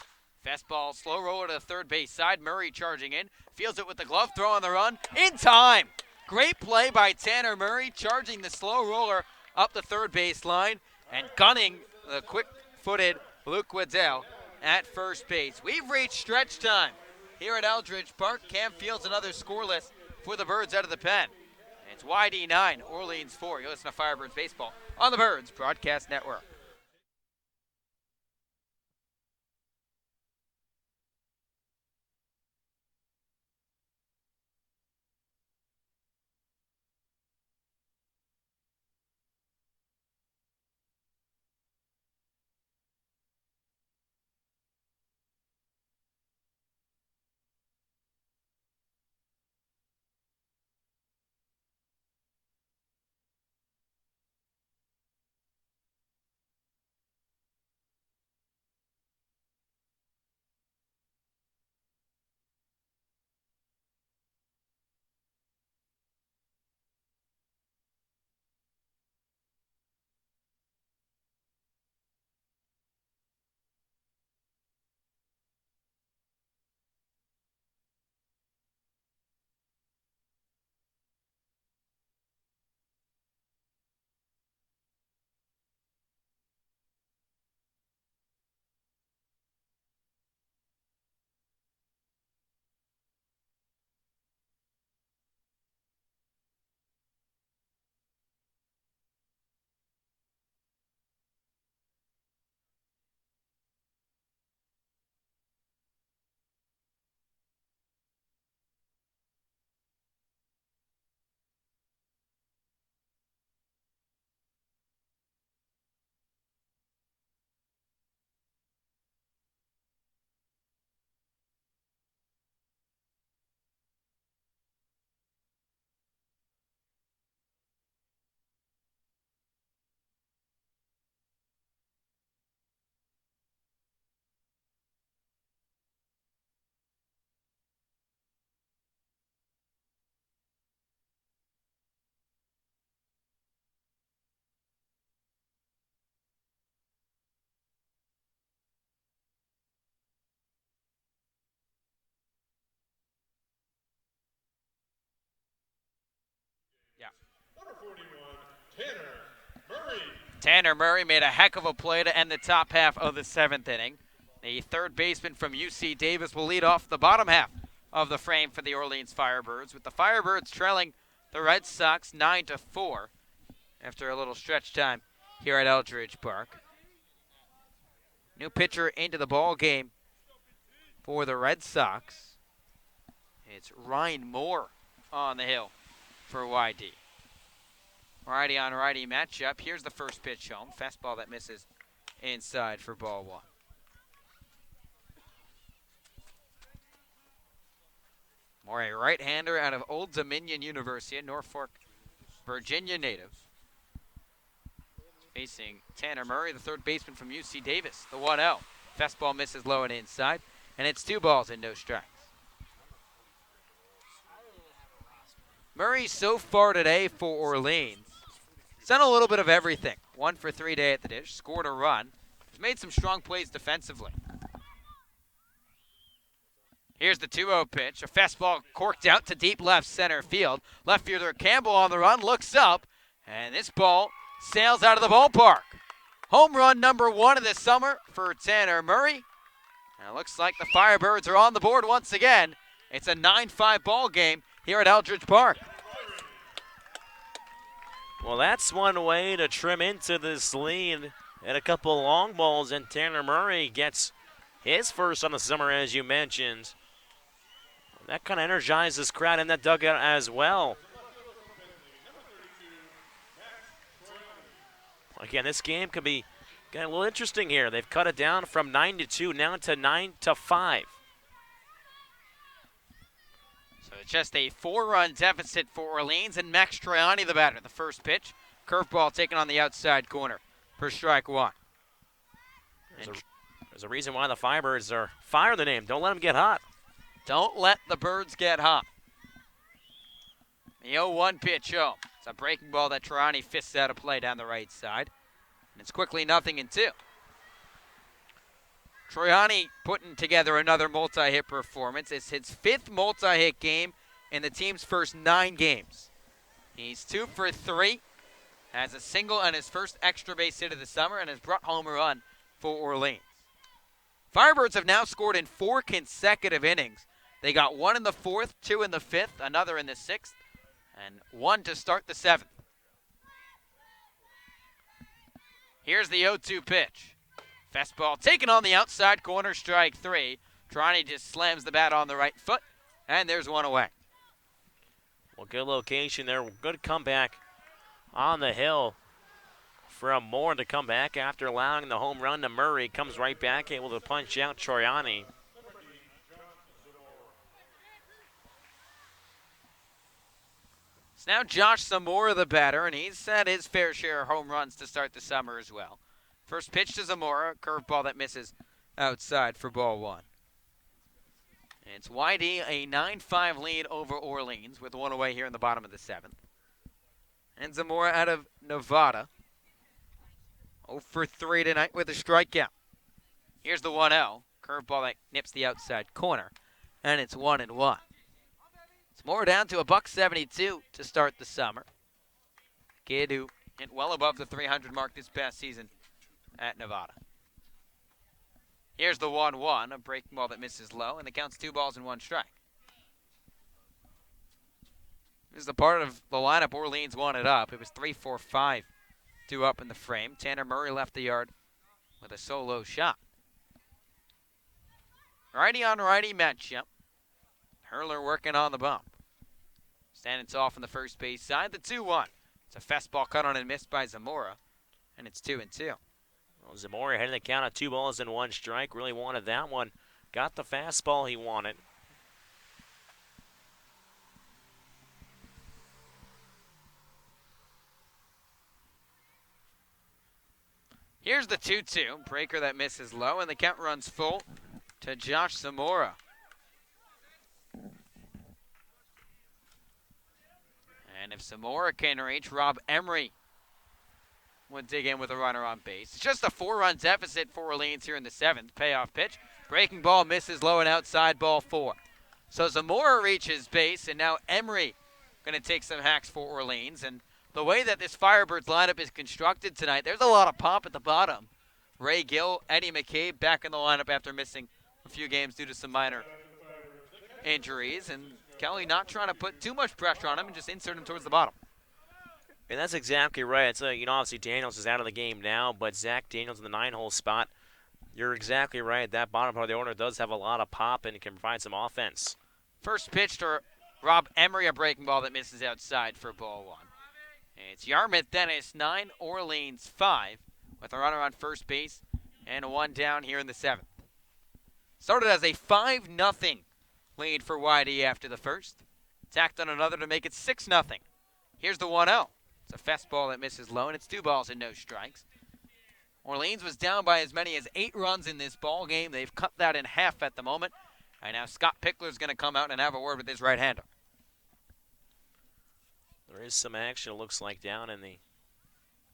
Speaker 15: Fastball, slow roller to the third base side. Murray charging in. Fields it with the glove, throw on the run. In time! Great play by Tanner Murray, charging the slow roller up the third base line and gunning the quick-footed Luke Waddell at first base. We've reached stretch time here at Eldridge Park. Cam Fields another scoreless for the Birds out of the pen. It's YD 9, Orleans 4. You listen to Firebirds Baseball on the Birds Broadcast Network. Tanner Murray made a heck of a play to end the top half of the 7th inning. The third baseman from UC Davis will lead off the bottom half of the frame for the Orleans Firebirds, with the Firebirds trailing the Red Sox 9-4 after a little stretch time here at Eldridge Park. New pitcher into the ball game for the Red Sox. It's Ryan Moore on the hill for YD. Righty on righty matchup. Here's the first pitch home. Fastball that misses inside for ball 1. Moore, a right-hander out of Old Dominion University, a Norfolk, Virginia native. Facing Tanner Murray, the third baseman from UC Davis, the 1-0. Fastball misses low and inside, and it's 2 balls and no strikes. Murray so far today for Orleans, he's done a little bit of everything. 1 for 3 day at the dish, scored a run. He's made some strong plays defensively. Here's the 2-0 pitch. A fastball corked out to deep left center field. Left fielder Campbell on the run, looks up, and this ball sails out of the ballpark. Home run number 1 of the summer for Tanner Murray. And it looks like the Firebirds are on the board once again. It's a 9-5 ball game here at Eldridge Park.
Speaker 2: Well, that's one way to trim into this lead. And a couple long balls, and Tanner Murray gets his first on the summer, as you mentioned. That kind of energizes this crowd in that dugout as well. Again, this game could be getting a little interesting here. They've cut it down from 9-2 now to 9-5.
Speaker 15: So it's just a 4-run deficit for Orleans, and Max Troiani the batter. The first pitch, curveball taken on the outside corner for strike 1.
Speaker 2: There's a reason why the Firebirds are fire the name. Don't let them get hot.
Speaker 15: Don't let the Birds get hot. The 0-1 pitch home. It's a breaking ball that Troiani fists out of play down the right side. And it's quickly 0-2. Troiani putting together another multi-hit performance. It's his 5th multi-hit game in the team's first 9 games. He's 2 for 3, has a single and his first extra base hit of the summer, and has brought home a run for Orleans. Firebirds have now scored in 4 consecutive innings. They got 1 in the 4th, 2 in the 5th, another in the 6th, and 1 to start the 7th. Here's the 0-2 pitch. Fastball taken on the outside corner, strike 3. Troiani just slams the bat on the right foot, and there's 1 away.
Speaker 2: Well, good location there. Good comeback on the hill from Moore to come back after allowing the home run to Murray. Comes right back, able to punch out Troiani.
Speaker 15: It's now Josh Zamora the batter, and he's had his fair share of home runs to start the summer as well. First pitch to Zamora, curveball that misses outside for ball 1. And it's YD, a 9-5 lead over Orleans with 1 away here in the bottom of the 7th. And Zamora out of Nevada. 0 for 3 tonight with a strikeout. Here's the 1-0. Curveball that nips the outside corner. And it's 1-1. It's more down to $1.72 to start the summer. Kid who hit well above the 300 mark this past season at Nevada. Here's the 1-1, a breaking ball that misses low, and the count's 2 balls and 1 strike. This is the part of the lineup Orleans wanted up. It was 3-4-5 2 up in the frame. Tanner Murray left the yard with a solo shot. Righty on righty matchup. Hurler working on the bump. Standing tall from the first base side, the 2-1. It's a fastball cut on and missed by Zamora, and it's 2-2.
Speaker 2: Well, Zamora heading the count of 2 balls and 1 strike. Really wanted that one. Got the fastball he wanted.
Speaker 15: Here's the 2-2. Breaker that misses low, and the count runs full to Josh Zamora. And if Zamora can reach, Rob Emery would dig in with a runner on base. It's just a 4-run deficit for Orleans here in the 7th. Payoff pitch. Breaking ball misses low and outside, ball 4. So Zamora reaches base, and now Emery going to take some hacks for Orleans. And the way that this Firebirds lineup is constructed tonight, there's a lot of pop at the bottom. Ray Gill, Eddie McCabe back in the lineup after missing a few games due to some minor injuries. And Kelly not trying to put too much pressure on him and just insert him towards the bottom.
Speaker 2: And that's exactly right. It's obviously Daniels is out of the game now, but Zach Daniels in the 9-hole spot. You're exactly right. That bottom part of the order does have a lot of pop and can provide some offense.
Speaker 15: First pitch to Rob Emery, a breaking ball that misses outside for ball one. It's Yarmouth Dennis 9, Orleans 5, with a runner on first base and a one down here in the 7th. Started as a 5-0 lead for YD after the first. Tacked on another to make it 6-0. Here's the 1-0. It's a fastball that misses low, and it's 2 balls and no strikes. Orleans was down by as many as 8 runs in this ball game. They've cut that in half at the moment. And now Scott Pickler's going to come out and have a word with his right-hander.
Speaker 2: There is some action, it looks like, down in the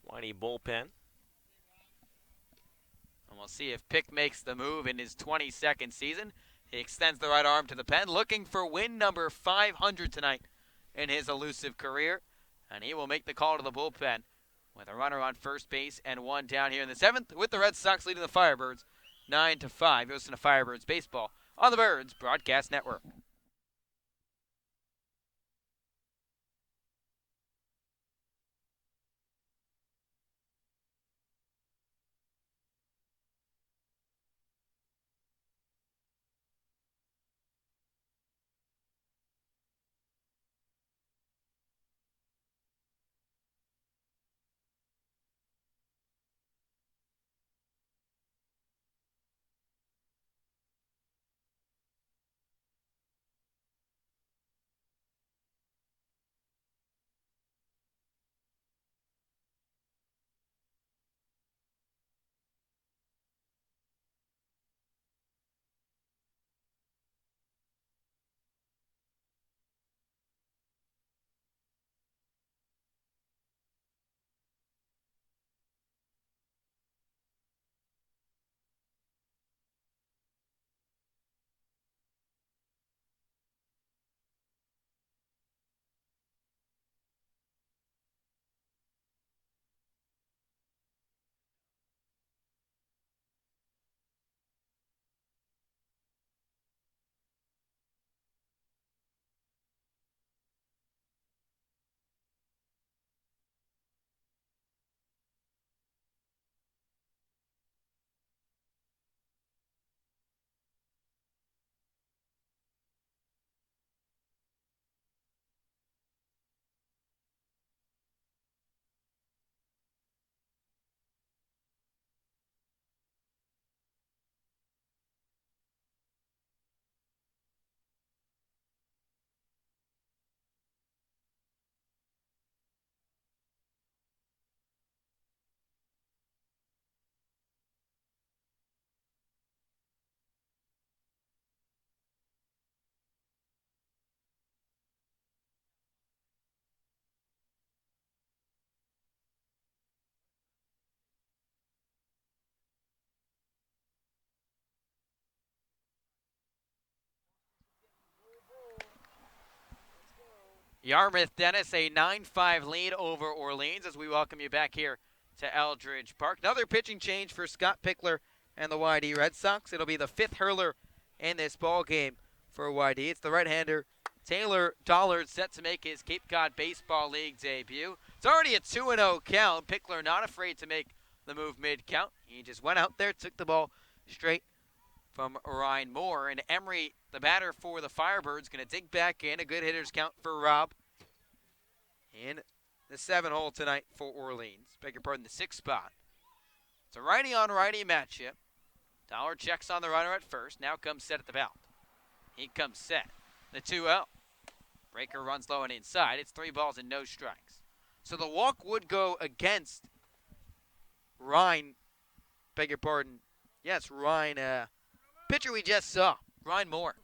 Speaker 2: Whitey bullpen.
Speaker 15: And we'll see if Pick makes the move in his 22nd season. He extends the right arm to the pen, looking for win number 500 tonight in his elusive career. And he will make the call to the bullpen with a runner on first base and one down here in the 7th, with the Red Sox leading the Firebirds 9-5. You listen to Firebirds Baseball on the Birds Broadcast Network. Yarmouth Dennis, a 9-5 lead over Orleans as we welcome you back here to Eldridge Park. Another pitching change for Scott Pickler and the YD Red Sox. It'll be the 5th hurler in this ball game for YD. It's the right-hander Taylor Dollard, set to make his Cape Cod Baseball League debut. It's already a 2-0 count. Pickler not afraid to make the move mid-count. He just went out there, took the ball straight from Ryan Moore. And Emery, the batter for the Firebirds, going to dig back in. A good hitter's count for Rob in the 7-hole tonight for Orleans. Beg your pardon, the 6th spot. It's a righty-on-righty matchup. Dollar checks on the runner at first. Now comes set at the belt. He comes set. The 2-0. Breaker runs low and inside. It's 3 balls and no strikes. So the walk would go against Ryan. Beg your pardon. Yes, Ryan. Pitcher we just saw. Ryan Moore.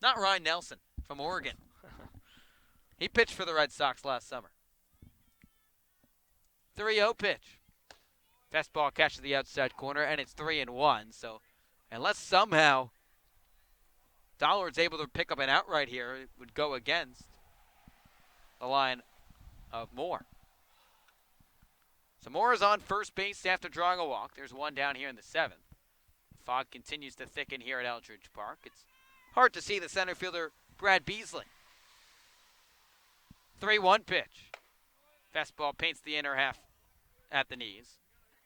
Speaker 15: Not Ryan Nelson from Oregon. He pitched for the Red Sox last summer. 3-0 pitch. Fastball catches the outside corner, and it's 3-1. So unless somehow Dollard's able to pick up an outright here, it would go against the line of Moore. Zamora's on first base after drawing a walk. There's one down here in the 7th. Fog continues to thicken here at Eldridge Park. It's hard to see the center fielder, Brad Beasley. 3-1 pitch. Fastball paints the inner half at the knees.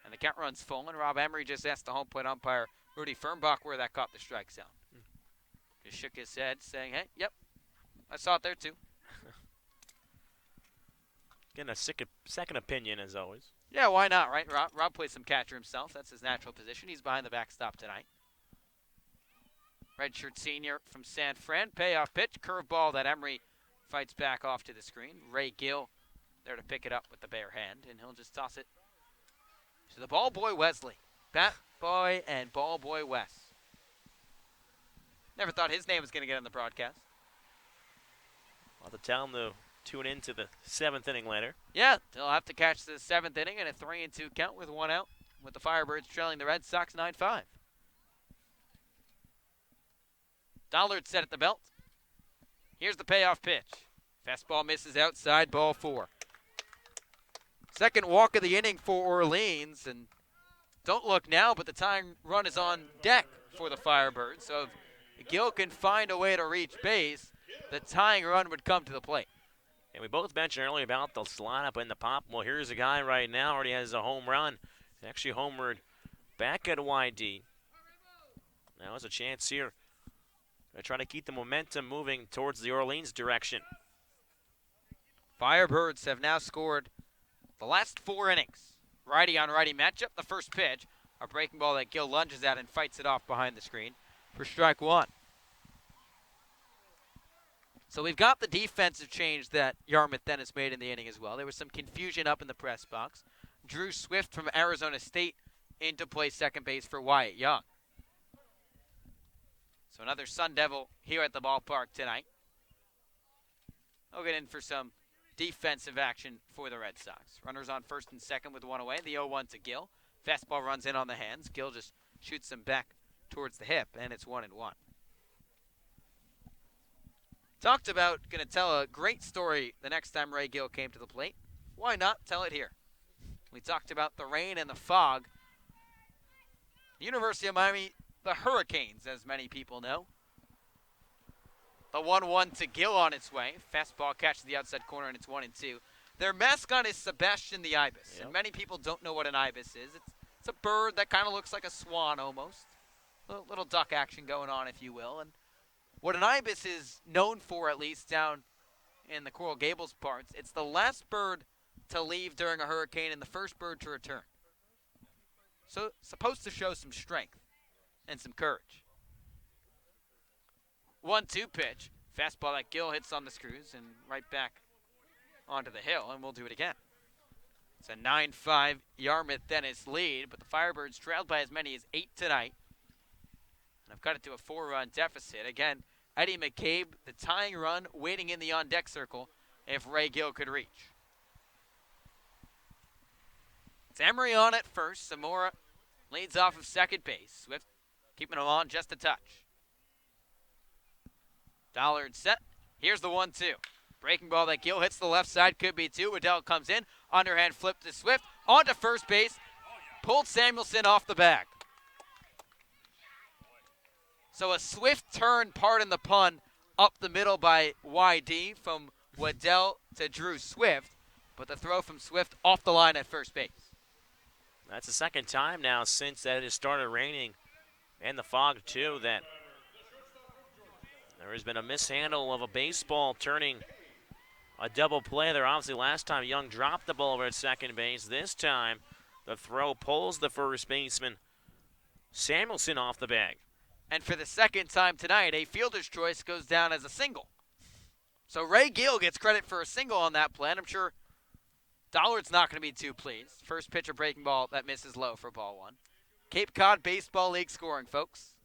Speaker 15: And the count runs full, and Rob Emery just asked the home plate umpire, Rudy Fernbach, where that caught the strike zone. Just shook his head, saying, hey, yep, I saw it there too.
Speaker 2: Getting a second opinion, as always.
Speaker 15: Yeah, why not, right? Rob plays some catcher himself. That's his natural position. He's behind the backstop tonight. Redshirt senior from San Fran. Payoff pitch. Curveball that Emery fights back off to the screen. Ray Gill there to pick it up with the bare hand, and he'll just toss it to the ball boy Wesley. Bat boy and ball boy Wes. Never thought his name was going to get on the broadcast.
Speaker 2: I'll have to tell him to tune in to the 7th inning later.
Speaker 15: Yeah, they'll have to catch the 7th inning and a 3-2 count with one out, with the Firebirds trailing the Red Sox 9-5. Dollard set at the belt. Here's the payoff pitch. Fastball misses outside, ball 4. Second walk of the inning for Orleans, and don't look now, but the tying run is on deck for the Firebirds. So if Gill can find a way to reach base, the tying run would come to the plate.
Speaker 2: And we both mentioned earlier about the lineup in the pop. Well, here's a guy right now already has a home run. He actually homered back at YD. Now there's a chance here to try to keep the momentum moving towards the Orleans direction.
Speaker 15: Firebirds have now scored the last 4 innings. Righty on righty matchup. The first pitch, a breaking ball that Gill lunges at and fights it off behind the screen for strike 1. So we've got the defensive change that Yarmouth Dennis made in the inning as well. There was some confusion up in the press box. Drew Swift from Arizona State in to play second base for Wyatt Young. So another Sun Devil here at the ballpark tonight. I'll get in for some defensive action for the Red Sox. Runners on first and second with one away. The 0-1 to Gill. Fastball runs in on the hands. Gill just shoots him back towards the hip, and it's 1-1. Talked about going to tell a great story the next time Ray Gill came to the plate. Why not tell it here? We talked about the rain and the fog. University of Miami, the Hurricanes, as many people know. The 1-1 to Gill on its way. Fastball catch to the outside corner, and it's 1-2. Their mascot is Sebastian the Ibis, and many people don't know what an ibis is. It's a bird that kind of looks like a swan almost. A little duck action going on, if you will. And what an ibis is known for, at least down in the Coral Gables parts, it's the last bird to leave during a hurricane and the first bird to return. So it's supposed to show some strength and some courage. 1-2 pitch. Fastball that Gill hits on the screws and right back onto the hill, and we'll do it again. It's a 9-5 Yarmouth Dennis lead, but the Firebirds trailed by as many as 8 tonight. And I've cut it to a 4-run deficit. Again, Eddie McCabe, the tying run, waiting in the on-deck circle if Ray Gill could reach. It's Emery on at first. Zamora leads off of second base. Swift keeping him on just a touch. Dollard set. Here's the 1-2. Breaking ball that Gill hits the left side. Could be 2. Waddell comes in. Underhand flip to Swift. On to first base. Pulled Samuelson off the bag. So a swift turn, pardon the pun, up the middle by YD from Waddell to Drew Swift. But the throw from Swift off the line at first base.
Speaker 2: That's the second time now since that it started raining and the fog too that there has been a mishandle of a baseball turning a double play there. Obviously last time Young dropped the ball over at second base. This time the throw pulls the first baseman Samuelson off the bag.
Speaker 15: And for the second time tonight, a fielder's choice goes down as a single. So Ray Gill gets credit for a single on that play. I'm sure Dollard's not going to be too pleased. First pitcher breaking ball that misses low for ball 1. Cape Cod Baseball League scoring, folks.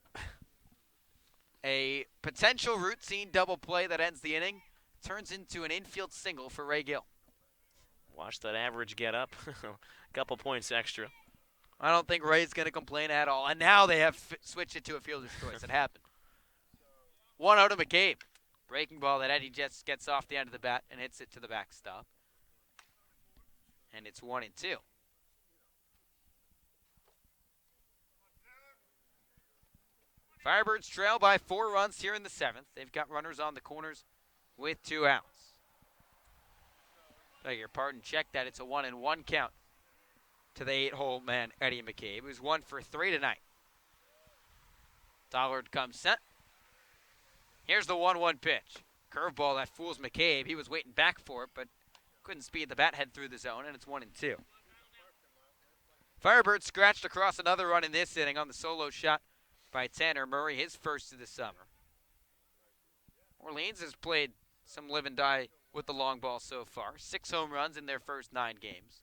Speaker 15: A potential routine double play that ends the inning turns into an infield single for Ray Gill.
Speaker 2: Watch that average get up. A couple points extra.
Speaker 15: I don't think Ray's going to complain at all. And now they have switched it to a fielder's choice. It happened. 1-0 to McCabe. Breaking ball that Eddie just gets off the end of the bat and hits it to the backstop. And it's 1-2. Firebirds trail by 4 runs here in the 7th. They've got runners on the corners with 2 outs. Beg your pardon, check that. It's a 1-1 count to the 8-hole man, Eddie McCabe, who's 1 for 3 tonight. Dollard comes set. Here's the 1-1 pitch. Curveball that fools McCabe. He was waiting back for it, but couldn't speed the bat head through the zone, and it's 1-2. Firebirds scratched across another run in this inning on the solo shot by Tanner Murray, his first of the summer. Orleans has played some live and die with the long ball so far. 6 home runs in their first 9 games.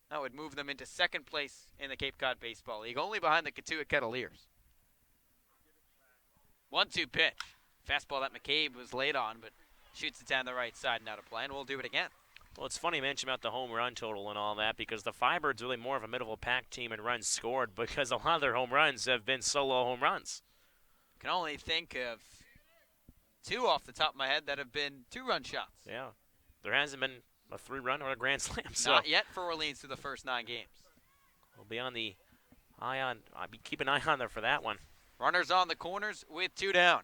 Speaker 15: That would move them into 2nd place in the Cape Cod Baseball League, only behind the Katuitt Kettleers. 1-2 pitch. Fastball that McCabe was late on, but shoots it down the right side and out of play, and we'll do it again.
Speaker 2: Well, it's funny you mention about the home run total and all that, because the Firebirds are really more of a middle-of-the-pack team in runs scored, because a lot of their home runs have been solo home runs.
Speaker 15: Can only think of 2 off the top of my head that have been 2-run shots.
Speaker 2: Yeah. There hasn't been a 3-run or a grand slam. So
Speaker 15: Not yet for Orleans through the first 9 games.
Speaker 2: We'll be on the keep an eye on there for that one.
Speaker 15: Runners on the corners with 2 down.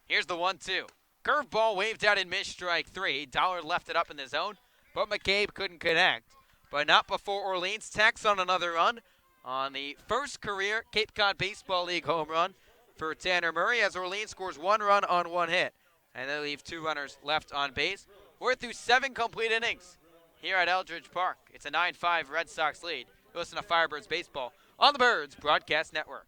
Speaker 15: Here's the 1-2. Curveball waved out in missed strike 3. Dollar left it up in the zone, but McCabe couldn't connect. But not before Orleans tacks on another run on the first career Cape Cod Baseball League home run for Tanner Murray, as Orleans scores 1 run on 1 hit. And they leave 2 runners left on base. We're through 7 complete innings here at Eldridge Park. It's a 9-5 Red Sox lead. You listen to Firebirds Baseball on the Birds Broadcast Network.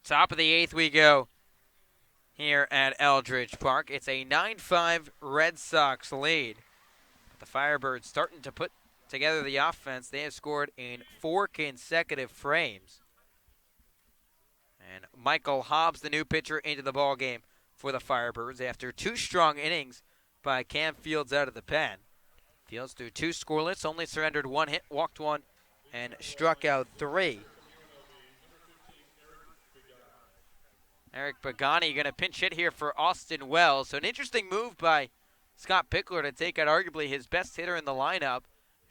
Speaker 15: Top of the 8th we go here at Eldridge Park. It's a 9-5 Red Sox lead. The Firebirds starting to put together the offense. They have scored in 4 consecutive frames. And Michael Hobbs, the new pitcher, into the ballgame for the Firebirds after 2 strong innings by Cam Fields out of the pen. Fields threw 2 scoreless, only surrendered 1 hit, walked 1, and struck out 3. Eric Pagani going to pinch hit here for Austin Wells. So an interesting move by Scott Pickler to take out arguably his best hitter in the lineup.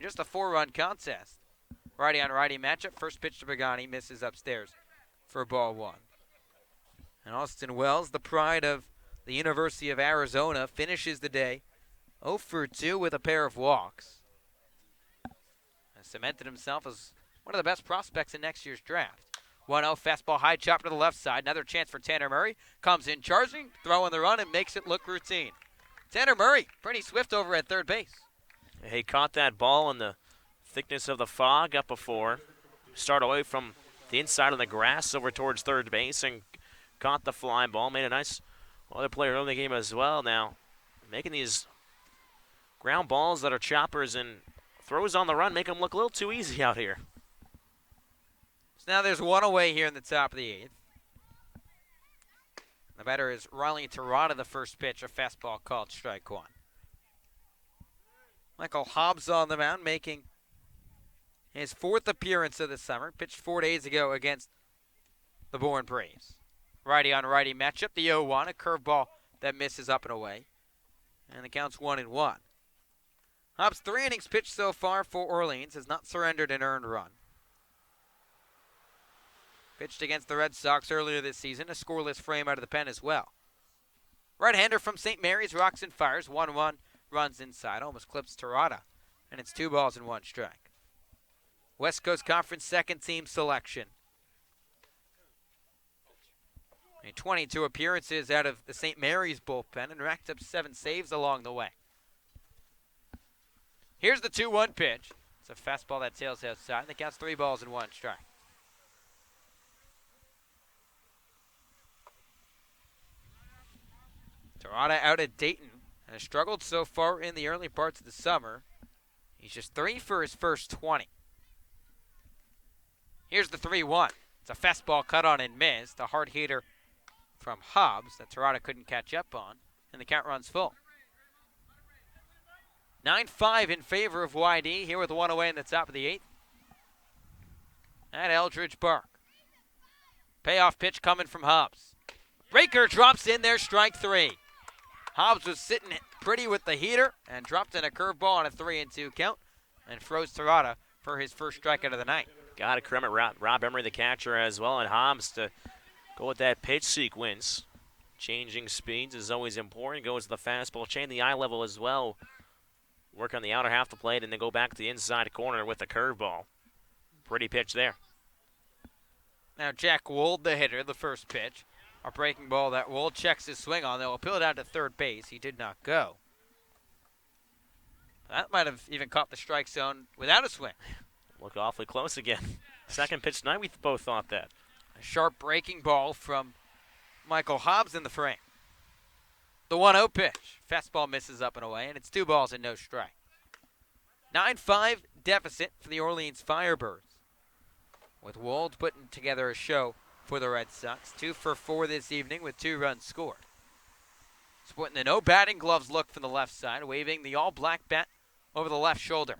Speaker 15: Just a 4-run contest. Righty on righty matchup. First pitch to Pagani, misses upstairs for ball 1. And Austin Wells, the pride of the University of Arizona, finishes the day 0 for 2 with a pair of walks.
Speaker 14: cemented himself as one of the best prospects in next year's draft. 1-0 fastball high chop to the left side. Another chance for Tanner Murray. Comes in charging, throwing the run, and makes it look routine. Tanner Murray, pretty swift over at third base.
Speaker 2: He caught that ball in the thickness of the fog up before. Start away from the inside of the grass over towards third base and caught the fly ball. Made a nice other player early in the game as well now. Making these ground balls that are choppers and throws on the run make them look a little too easy out here.
Speaker 14: So now there's one away here in the top of the 8th. The batter is Riley Terada, the first pitch, a fastball called strike 1. Michael Hobbs on the mound, making his 4th appearance of the summer. Pitched 4 days ago against the Bourne Braves. Righty on righty matchup, the 0-1, a curveball that misses up and away. And the count's 1-1. Hobbs, 3 innings pitched so far for Orleans, has not surrendered an earned run. Pitched against the Red Sox earlier this season, a scoreless frame out of the pen as well. Right-hander from St. Mary's rocks and fires, 1-1, runs inside, almost clips Terada, and it's 2 balls and 1 strike. West Coast Conference second team selection. And 22 appearances out of the St. Mary's bullpen and racked up 7 saves along the way. Here's the 2-1 pitch. It's a fastball that tails outside, and the count's 3 balls and 1 strike. Terada out at Dayton and has struggled so far in the early parts of the summer. He's just 3 for his first 20. Here's the 3-1. It's a fastball cut on and missed. A hard hitter from Hobbs that Terada couldn't catch up on, and the count runs full. 9-5 in favor of YD here with 1 away in the top of the 8th at Eldridge Park. Payoff pitch coming from Hobbs. Breaker drops in there, strike 3. Hobbs was sitting pretty with the heater and dropped in a curveball on a 3-2 count and froze Terada for his first strikeout of the night.
Speaker 2: Got to credit Rob Emery, the catcher, as well, and Hobbs to go with that pitch sequence. Changing speeds is always important. Goes to the fastball, chain the eye level as well. Work on the outer half of the plate and then go back to the inside corner with the curveball. Pretty pitch there.
Speaker 14: Now Jack Wold, the hitter, the first pitch. A breaking ball that Wold checks his swing on. They'll appeal it out to third base. He did not go. That might have even caught the strike zone without a swing.
Speaker 2: Looked awfully close again. Second pitch tonight, we both thought that.
Speaker 14: A sharp breaking ball from Michael Hobbs in the frame. The 1-0 pitch. Fastball misses up and away, and it's 2 balls and no strike. 9-5 deficit for the Orleans Firebirds, with Wold putting together a show for the Red Sox. 2 for 4 this evening with 2 runs scored. Sporting the no batting gloves look from the left side, waving the all-black bat over the left shoulder.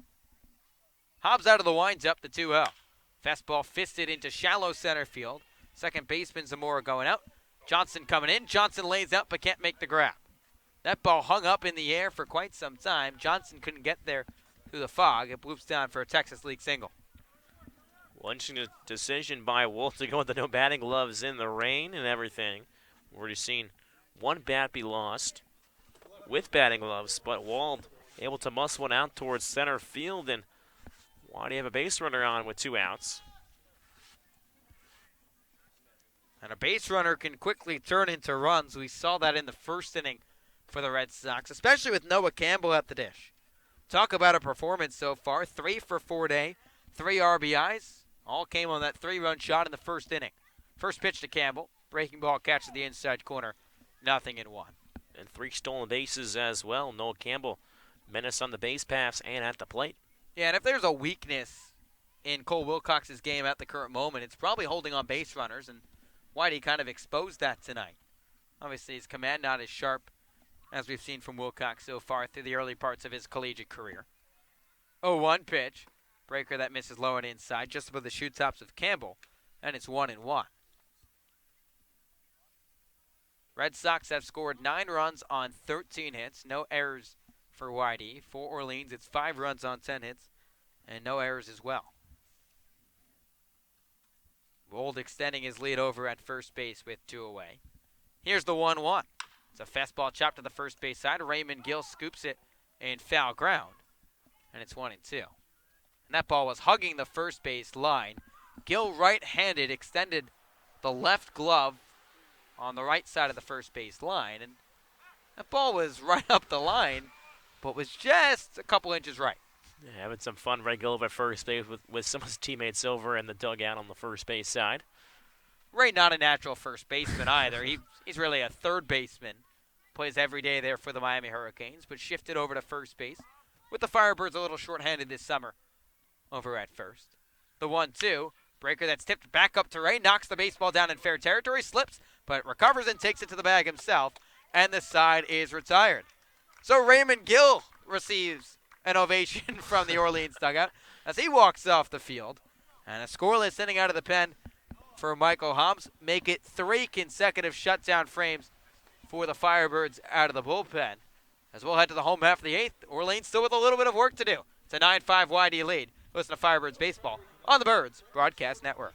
Speaker 14: Hobbs out of the winds-up, the 2-0. Fastball fisted into shallow center field. Second baseman Zamora going out. Johnson coming in. Johnson lays out but can't make the grab. That ball hung up in the air for quite some time. Johnson couldn't get there through the fog. It bloops down for a Texas League single.
Speaker 2: Well, interesting decision by Wolf to go with the no batting gloves in the rain and everything. We've already seen one bat be lost with batting gloves, but Wald able to muscle one out towards center field, and why do you have a base runner on with 2 outs?
Speaker 14: And a base runner can quickly turn into runs. We saw that in the first inning for the Red Sox, especially with Noah Campbell at the dish. Talk about a performance so far. 3 for 4 day, 3 RBIs. All came on that 3-run shot in the first inning. First pitch to Campbell. Breaking ball catches the inside corner. 0-1.
Speaker 2: And 3 stolen bases as well. Noah Campbell, menace on the base paths and at the plate.
Speaker 14: Yeah, and if there's a weakness in Cole Wilcox's game at the current moment, it's probably holding on base runners, and Whitey kind of exposed that tonight. Obviously, his command not as sharp as we've seen from Wilcox so far through the early parts of his collegiate career. 0-1 pitch. Breaker that misses low and inside, just above the shoe tops of Campbell, and it's 1-1. Red Sox have scored 9 runs on 13 hits, no errors for Whitey. For Orleans, it's 5 runs on 10 hits, and no errors as well. Wold extending his lead over at first base with 2 away. Here's the 1-1. It's a fastball chopped to the first base side. Raymond Gill scoops it in foul ground, and it's 1-2. and that ball was hugging the first base line. Gill, right-handed, extended the left glove on the right side of the first base line, and that ball was right up the line, but was just a couple inches right.
Speaker 2: Yeah, having some fun right Gill over at first base with some of his teammates over in the dugout on the first base side.
Speaker 14: Ray, not a natural first baseman either. He's really a third baseman. Plays every day there for the Miami Hurricanes, but shifted over to first base with the Firebirds a little shorthanded this summer over at first. The 1-2. Breaker that's tipped back up to Ray, knocks the baseball down in fair territory, slips, but recovers and takes it to the bag himself, and the side is retired. So Raymond Gill receives an ovation from the Orleans dugout as he walks off the field. And a scoreless inning out of the pen for Michael Hobbs. Make it 3 consecutive shutdown frames for the Firebirds out of the bullpen. As we'll head to the home half of the 8th, Orleans still with a little bit of work to do. It's a 9-5 YD lead. Listen to Firebirds baseball on the Birds Broadcast Network.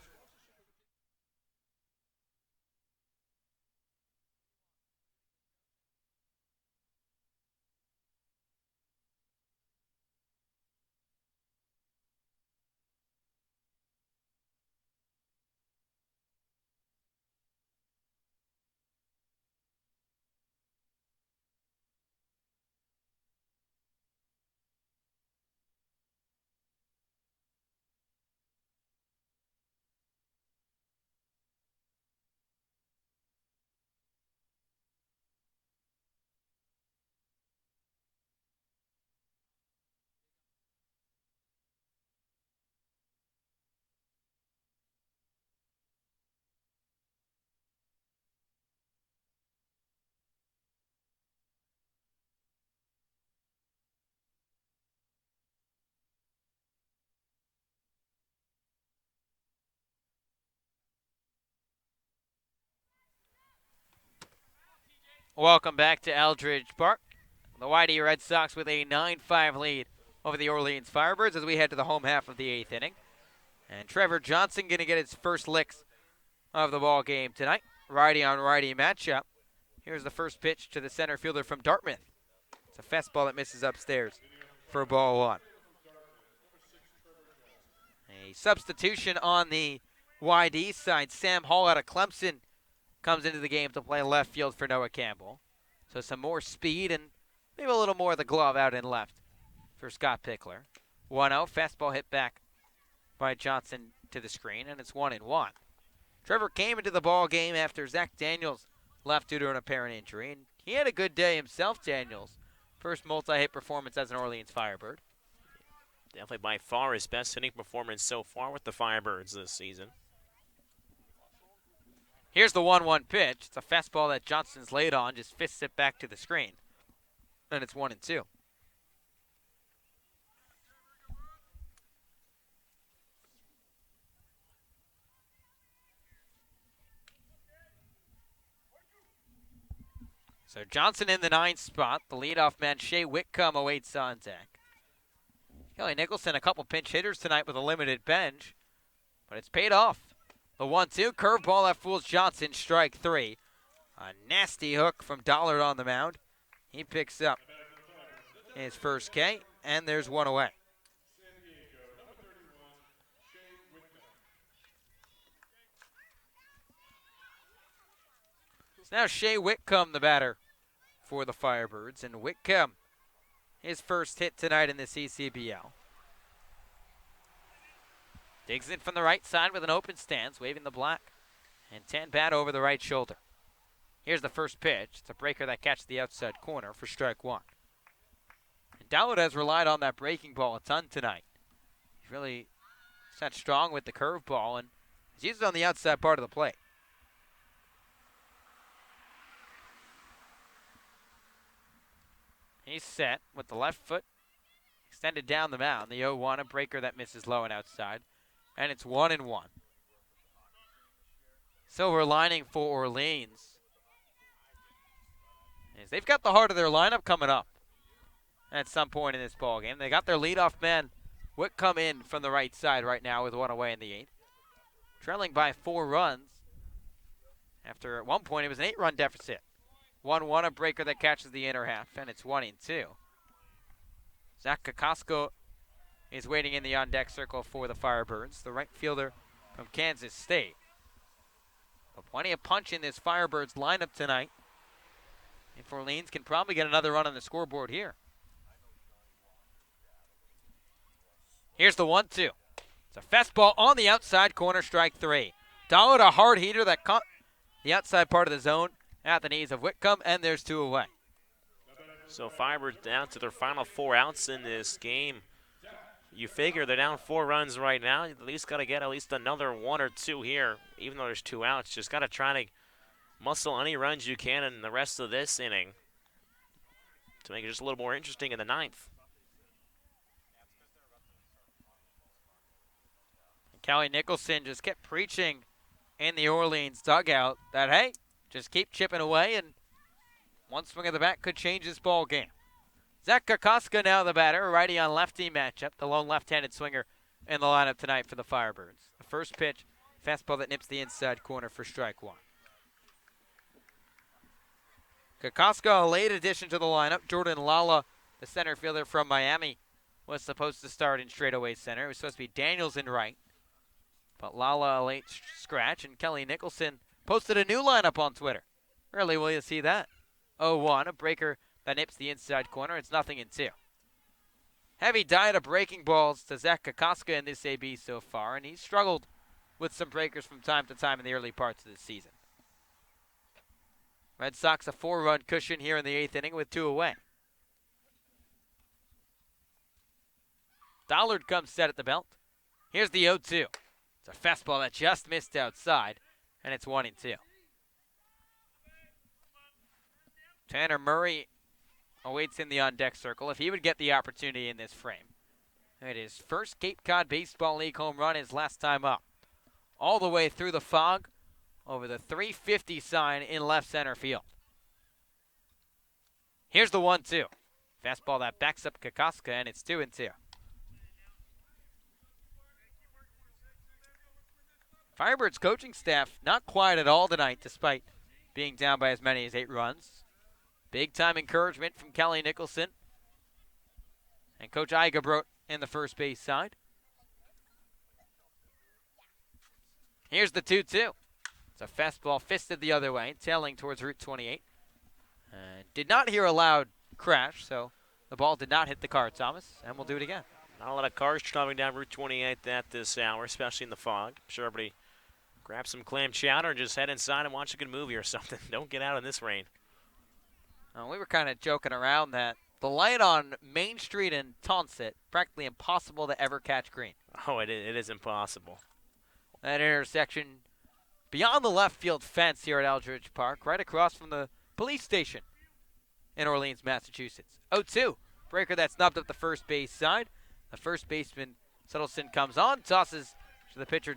Speaker 14: Welcome back to Eldridge Park. The YD Red Sox with a 9-5 lead over the Orleans Firebirds as we head to the home half of the 8th inning. And Trevor Johnson going to get his first licks of the ball game tonight. Righty on righty matchup. Here's the first pitch to the center fielder from Dartmouth. It's a fastball that misses upstairs for ball 1. A substitution on the YD side. Sam Hall out of Clemson comes into the game to play left field for Noah Campbell. So some more speed and maybe a little more of the glove out in left for Scott Pickler. 1-0, fastball hit back by Johnson to the screen, and it's 1-1. Trevor came into the ball game after Zach Daniels left due to an apparent injury, and he had a good day himself, Daniels. First multi-hit performance as an Orleans Firebird.
Speaker 2: Definitely by far his best hitting performance so far with the Firebirds this season.
Speaker 14: Here's the 1-1 pitch. It's a fastball that Johnson's laid on, just fists it back to the screen. And it's 1-2. So Johnson in the 9th spot. The leadoff man, Shea Whitcomb, awaits on deck. Kelly Nicholson, a couple pinch hitters tonight with a limited bench, but it's paid off. The 1-2, curveball that fools Johnson, strike 3. A nasty hook from Dollard on the mound. He picks up his first K, and there's one away. It's now Shea Whitcomb, the batter for the Firebirds, and Whitcomb, his first hit tonight in the CCBL. Digs in from the right side with an open stance, waving the black and 10 bat over the right shoulder. Here's the first pitch. It's a breaker that catches the outside corner for strike 1. And Dowd has relied on that breaking ball a ton tonight. He's really set strong with the curveball, and he's used it on the outside part of the plate. He's set with the left foot extended down the mound. The 0-1, a breaker that misses low and outside. And it's 1-1. Silver lining for Orleans is they've got the heart of their lineup coming up at some point in this ball game. They got their leadoff man Whitcomb in from the right side right now with one away in the 8th. Trailing by 4 runs after at one point it was an 8-run deficit. 1-1, a breaker that catches the inner half, and it's 1-2. Zach Kokosko is waiting in the on-deck circle for the Firebirds, the right fielder from Kansas State. But plenty of punch in this Firebirds lineup tonight. And Orleans can probably get another run on the scoreboard here. Here's the 1-2. It's a fastball on the outside corner, strike 3. Dollard, a hard heater that caught the outside part of the zone at the knees of Whitcomb, and there's 2 away.
Speaker 2: So Firebirds down to their final 4 outs in this game. You figure they're down 4 runs right now. You at least got to get at least another 1 or 2 here, even though there's 2 outs. Just got to try to muscle any runs you can in the rest of this inning to make it just a little more interesting in the 9th.
Speaker 14: Kelly Nicholson just kept preaching in the Orleans dugout that, hey, just keep chipping away, and one swing of the bat could change this ball game. Zach Kokoska now the batter, a righty on lefty matchup, the lone left-handed swinger in the lineup tonight for the Firebirds. The first pitch, fastball that nips the inside corner for strike 1. Kokoska, a late addition to the lineup. Jordan Lala, the center fielder from Miami, was supposed to start in straightaway center. It was supposed to be Daniels in right. But Lala, a late scratch, and Kelly Nicholson posted a new lineup on Twitter. Rarely will you see that. 0-1, a breaker that nips the inside corner. It's 0-2. Heavy diet of breaking balls to Zach Kokoska in this AB so far, and he's struggled with some breakers from time to time in the early parts of the season. Red Sox a 4-run cushion here in the 8th inning with 2 away. Dollard comes set at the belt. Here's the 0-2. It's a fastball that just missed outside, and it's 1-2. Tanner Murray awaits in the on-deck circle. If he would get the opportunity in this frame, it is first Cape Cod Baseball League home run his last time up. All the way through the fog over the 350 sign in left center field. Here's the 1-2. Fastball that backs up Kokoska, and it's 2-2. Firebirds coaching staff not quiet at all tonight despite being down by as many as 8 runs. Big time encouragement from Kelly Nicholson and Coach Eigebrot in the first base side. Here's the 2-2. It's a fastball fisted the other way, tailing towards Route 28. Did not hear a loud crash, so the ball did not hit the car, Thomas, and we'll do it again.
Speaker 2: Not a lot of cars traveling down Route 28 at this hour, especially in the fog. I'm sure everybody grab some clam chowder and just head inside and watch a good movie or something. Don't get out in this rain.
Speaker 14: We were kind of joking around that the light on Main Street in Tonsett, practically impossible to ever catch green.
Speaker 2: Oh, it is impossible.
Speaker 14: That intersection beyond the left field fence here at Eldridge Park, right across from the police station in Orleans, Massachusetts. 0-2, breaker that snubbed up the first base side. The first baseman, Suttleson, comes on, tosses to the pitcher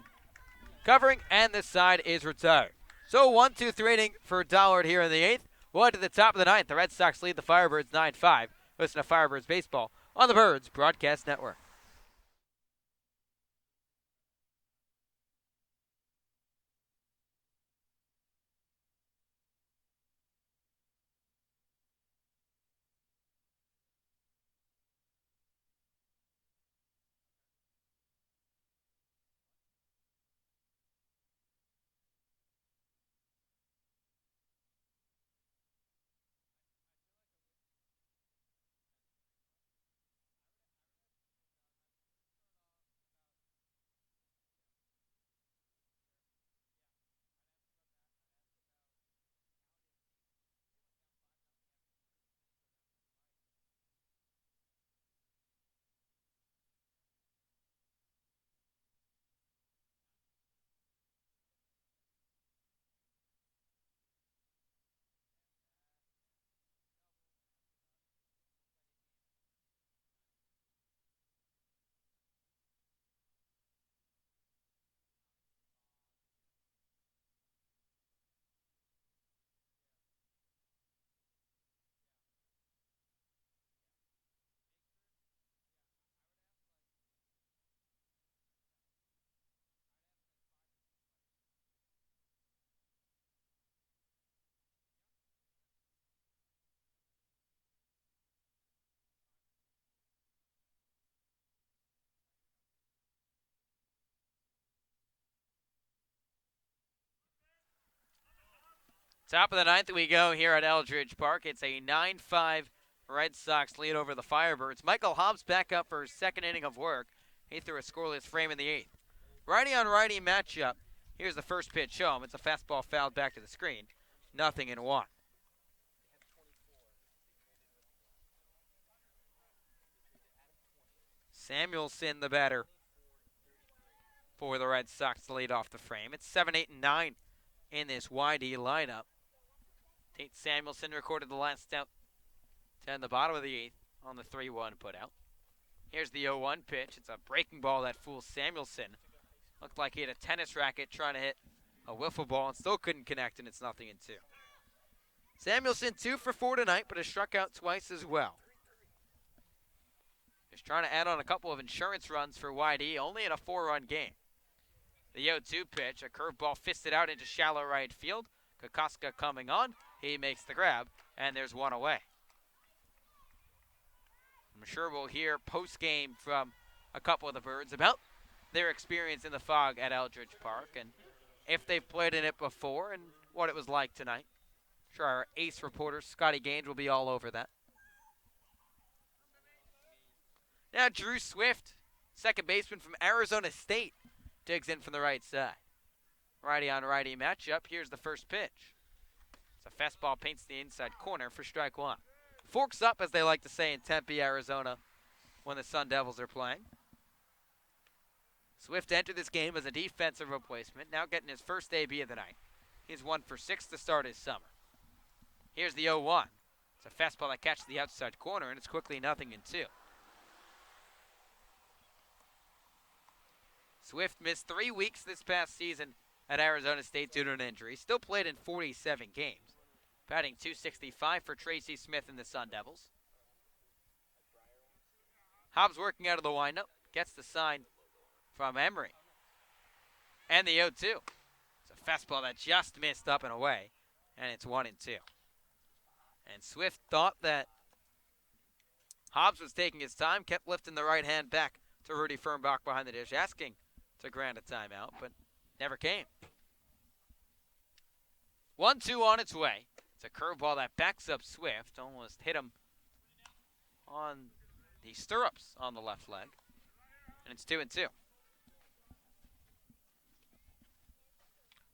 Speaker 14: covering, and this side is retired. So 1-2-3 inning for Dollard here in the 8th. We'll head to the top of the 9th. The Red Sox lead the Firebirds 9-5. Listen to Firebirds Baseball on the Birds Broadcast Network.
Speaker 15: Top of the ninth we go here at Eldridge Park. It's a 9-5 Red Sox lead over the Firebirds. Michael Hobbs back up for his second inning of work. He threw a scoreless frame in the eighth. Righty on righty matchup. Here's the first pitch home. It's a fastball fouled back to the screen. 0-1. Samuelson, the batter for the Red Sox, to lead off the frame. It's 7, 8, and 9 in this YD lineup. Tate Samuelson recorded the last out to end the bottom of the eighth on the 3-1 putout. Here's the 0-1 pitch. It's a breaking ball that fools Samuelson. Looked like he had a tennis racket trying to hit a wiffle ball and still couldn't connect, and it's 0-2. Samuelson 2 for 4 tonight, but has struck out twice as well. Just trying to add on a couple of insurance runs for YD, only in a 4-run game. The 0-2 pitch, a curveball fisted out into shallow right field. Kokoska coming on. He makes the grab, and there's one away. I'm sure we'll hear post-game from a couple of the Birds about their experience in the fog at Eldridge Park and if they've played in it before and what it was like tonight. I'm sure our ace reporter, Scotty Gaines, will be all over that. Now Drew Swift, second baseman from Arizona State, digs in from the right side. Righty on righty matchup. Here's the first pitch. It's a fastball, paints the inside corner for strike one. Forks up, as they like to say in Tempe, Arizona, when the Sun Devils are playing. Swift entered this game as a defensive replacement, now getting his first AB of the night. He's 1 for 6 to start his summer. Here's the 0-1. It's a fastball that catches the outside corner, and it's quickly 0-2. Swift missed 3 weeks this past season at Arizona State due to an injury. Still played in 47 games. Batting .265 for Tracy Smith and the Sun Devils. Hobbs working out of the windup. Gets the sign from Emery. And the 0-2. It's a fastball that just missed up and away. And it's 1-2. And Swift thought that Hobbs was taking his time. Kept lifting the right hand back to Rudy Fernbach behind the dish. Asking to grant a timeout. But never came. 1-2 on its way. It's a curveball that backs up Swift. Almost hit him on the stirrups on the left leg. And it's 2-2.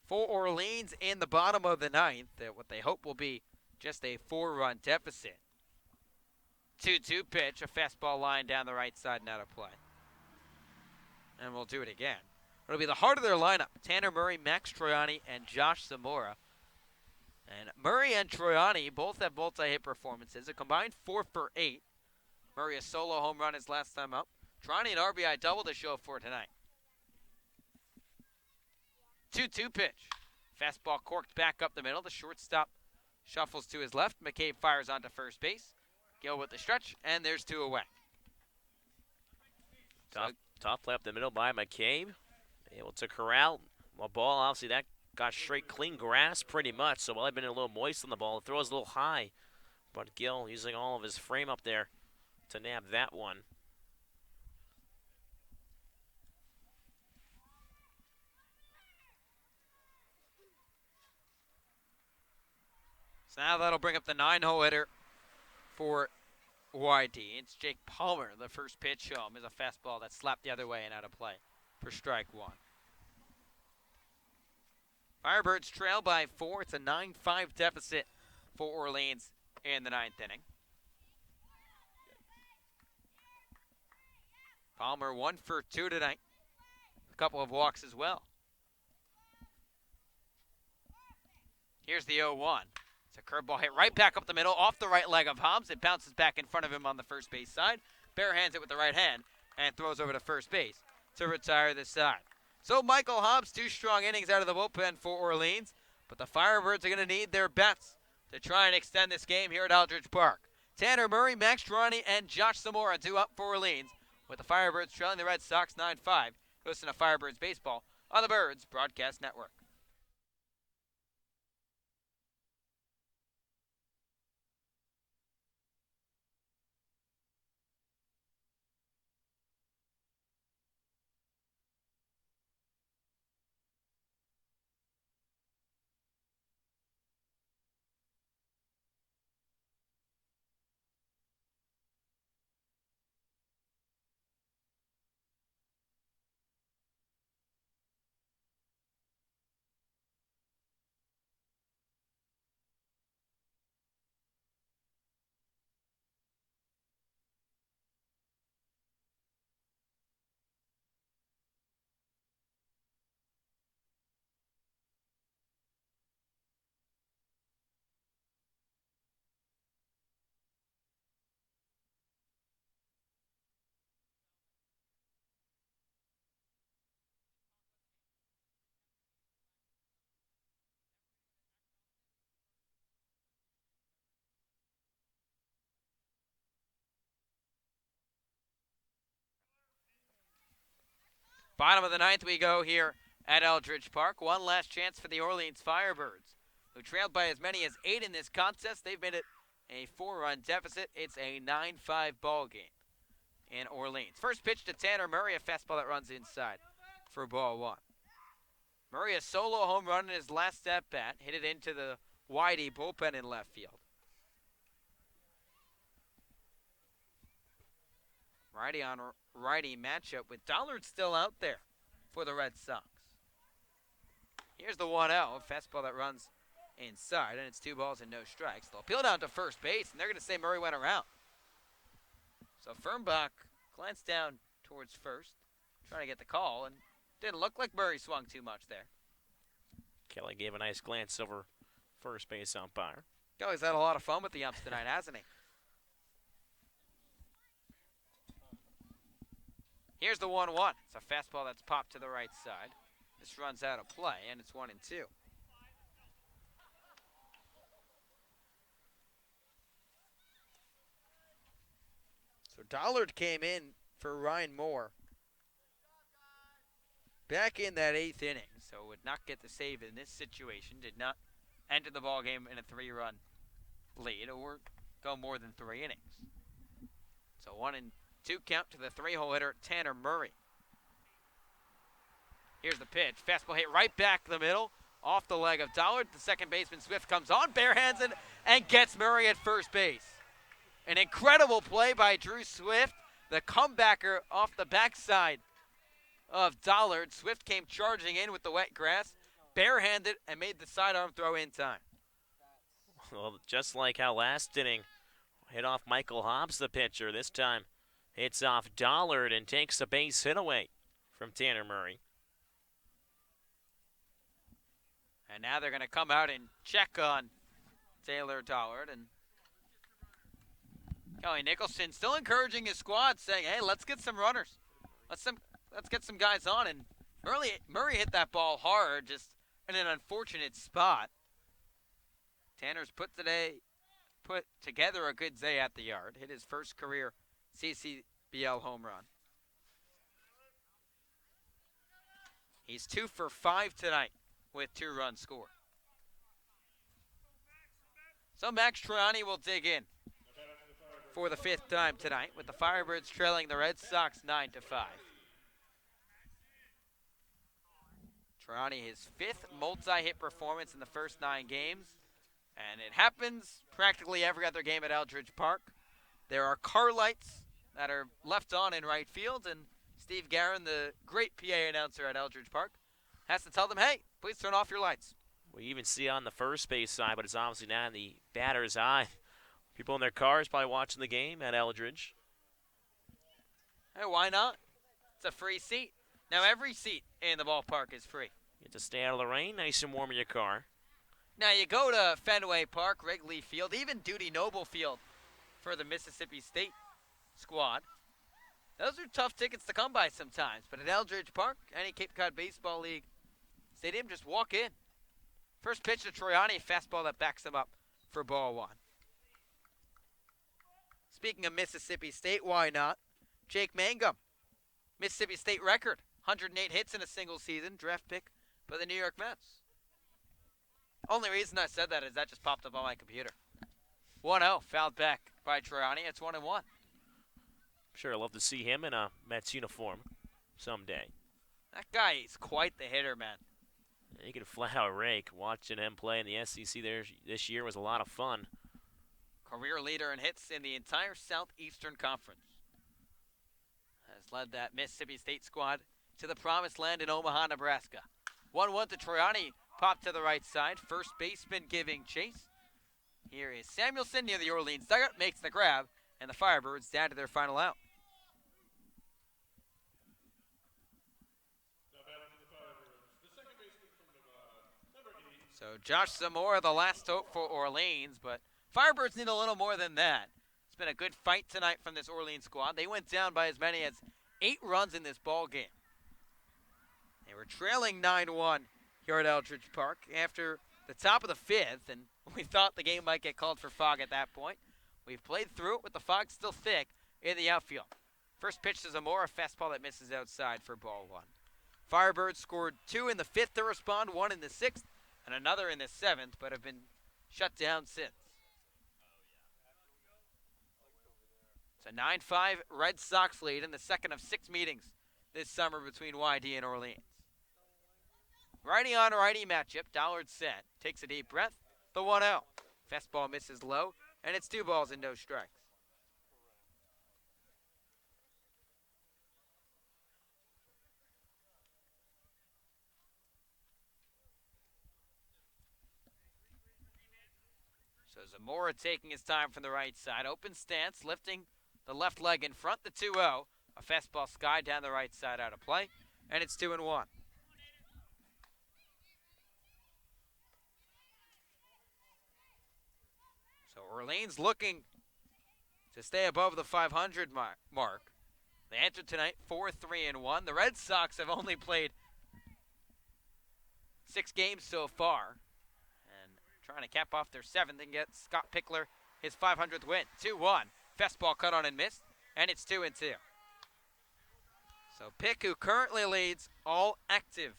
Speaker 15: For Orleans in the bottom of the ninth, what they hope will be just a 4-run deficit. 2-2 pitch, a fastball line down the right side and out of play. And we'll do it again. It'll be the heart of their lineup. Tanner Murray, Max Troiani, and Josh Zamora. And Murray and Troiani both have multi-hit performances. A combined 4 for 8. Murray a solo home run his last time up. Troiani an RBI double to show for tonight. 2-2 pitch. Fastball corked back up the middle. The shortstop shuffles to his left. McCabe fires onto first base. Gill with the stretch, and there's 2 away.
Speaker 2: Tough play up the middle by McCabe. Able to corral a ball. Obviously, that got straight, clean grass pretty much, so while I've been a little moist on the ball, it throws a little high. But Gill using all of his frame up there to nab that one.
Speaker 15: So now that'll bring up the 9-hole hitter for YD. It's Jake Palmer. The first pitch home is a fastball that's slapped the other way and out of play for strike one. Firebirds trail by 4. It's a 9-5 deficit for Orleans in the 9th inning. Palmer 1 for 2 tonight. A couple of walks as well. Here's the 0-1. It's a curveball hit right back up the middle, off the right leg of Hobbs. It bounces back in front of him on the first base side. Bare hands it with the right hand and throws over to first base to retire this side. So Michael Hobbs, 2 strong innings out of the bullpen for Orleans, but the Firebirds are going to need their bats to try and extend this game here at Eldridge Park. Tanner Murray, Max Troiani, and Josh Zamora 2 up for Orleans, with the Firebirds trailing the Red Sox 9-5. Listen to Firebirds Baseball on the Birds Broadcast Network. Bottom of the ninth we go here at Eldridge Park. One last chance for the Orleans Firebirds, who trailed by as many as 8 in this contest. They've made it a 4-run deficit. It's a 9-5 ball game in Orleans. First pitch to Tanner Murray, a fastball that runs inside for ball 1. Murray, a solo home run in his last at-bat, hit it into the Whitey bullpen in left field. Righty on righty matchup with Dollard still out there for the Red Sox. Here's the 1-0, fastball that runs inside, and it's 2 balls and no strikes. They'll peel down to first base, and they're going to say Murray went around. So Fernbach glanced down towards first, trying to get the call, and didn't look like Murray swung too much there.
Speaker 2: Kelly gave a nice glance over first base umpire.
Speaker 15: Kelly's had a lot of fun with the umps tonight, hasn't he? Here's the 1-1. It's a fastball that's popped to the right side. This runs out of play, and it's 1-2. So Dollard came in for Ryan Moore back in that 8th inning, so would not get the save in this situation. Did not enter the ball game in a 3-run lead or go more than 3 innings. So 1-2 count to the 3-hole hitter Tanner Murray. Here's the pitch. Fastball hit right back the middle, off the leg of Dollard. The second baseman Swift comes on, barehanded, and gets Murray at first base. An incredible play by Drew Swift, the comebacker off the backside of Dollard. Swift came charging in with the wet grass, barehanded, and made the sidearm throw in time.
Speaker 2: Well, just like how last inning hit off Michael Hobbs, the pitcher, this time hits off Dollard and takes a base hit away from Tanner Murray.
Speaker 15: And now they're going to come out and check on Taylor Dollard. And Kelly Nicholson still encouraging his squad, saying, hey, let's get some runners. Let's get some guys on. And Murray hit that ball hard, just in an unfortunate spot. Tanner's put together a good day at the yard. Hit his first career CCBL home run. He's 2 for 5 tonight with 2 runs scored. So Max Troiani will dig in for the 5th time tonight, with the Firebirds trailing the Red Sox 9-5. Troiani, his 5th multi-hit performance in the first 9 games, and it happens practically every other game at Eldridge Park. There are car lights that are left on in right field, and Steve Guerin, the great PA announcer at Eldridge Park, has to tell them, hey, please turn off your lights.
Speaker 2: We even see on the first base side, but it's obviously not in the batter's eye. People in their cars probably watching the game at Eldridge.
Speaker 15: Hey, why not? It's a free seat. Now every seat in the ballpark is free.
Speaker 2: You get to stay out of the rain, nice and warm in your car.
Speaker 15: Now you go to Fenway Park, Wrigley Field, even Duty Noble Field for the Mississippi State squad. Those are tough tickets to come by sometimes, but at Eldridge Park, any Cape Cod Baseball League stadium, just walk in. First pitch to Troiani, fastball that backs him up for ball 1. Speaking of Mississippi State, why not? Jake Mangum, Mississippi State record, 108 hits in a single season, draft pick by the New York Mets. Only reason I said that is that just popped up on my computer. 1-0, fouled back by Troiani. It's 1-1.
Speaker 2: I'm sure I'd love to see him in a Mets uniform someday.
Speaker 15: That guy is quite the hitter, man.
Speaker 2: He can flat out rake. Watching him play in the SEC there this year was a lot of fun.
Speaker 15: Career leader in hits in the entire Southeastern Conference. Has led that Mississippi State squad to the promised land in Omaha, Nebraska. 1-1 to Troiani, popped to the right side. First baseman giving chase. Here is Samuelson near the Orleans dugout, makes the grab, and the Firebirds down to their final out. So Josh Zamora, the last hope for Orleans, but Firebirds need a little more than that. It's been a good fight tonight from this Orleans squad. They went down by as many as 8 runs in this ball game. They were trailing 9-1 here at Eldridge Park after the top of the 5th, and we thought the game might get called for fog at that point. We've played through it with the fog still thick in the outfield. First pitch to Zamora, fastball that misses outside for ball 1. Firebirds scored 2 in the 5th to respond, 1 in the 6th, and another in the 7th, but have been shut down since. It's a 9-5 Red Sox lead in the second of 6 meetings this summer between YD and Orleans. Righty on righty matchup. Dollard set. Takes a deep breath. The 1-0. Fastball misses low, and it's 2 balls and no strikes. So Zamora taking his time from the right side. Open stance, lifting the left leg in front. The 2-0. A fastball sky down the right side out of play, and it's 2-1. So Orleans looking to stay above the 500 mark. They entered tonight 4-3-1. The Red Sox have only played 6 games so far, and trying to cap off their 7th and get Scott Pickler his 500th win. 2-1. Fastball cut on and missed, and it's 2-2. So Pick, who currently leads all active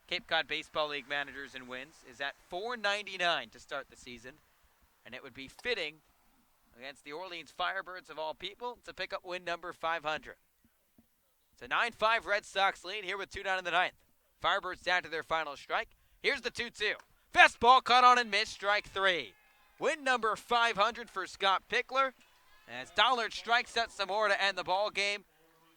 Speaker 15: Cape Cod Baseball League managers in wins, is at 499 to start the season. And it would be fitting against the Orleans Firebirds of all people to pick up win number 500. It's a 9-5 Red Sox lead here with 2 down in the 9th. Firebirds down to their final strike. Here's the 2-2. Fastball cut on and missed, strike 3. Win number 500 for Scott Pickler as Dollard strikes out Zamora to end the ball game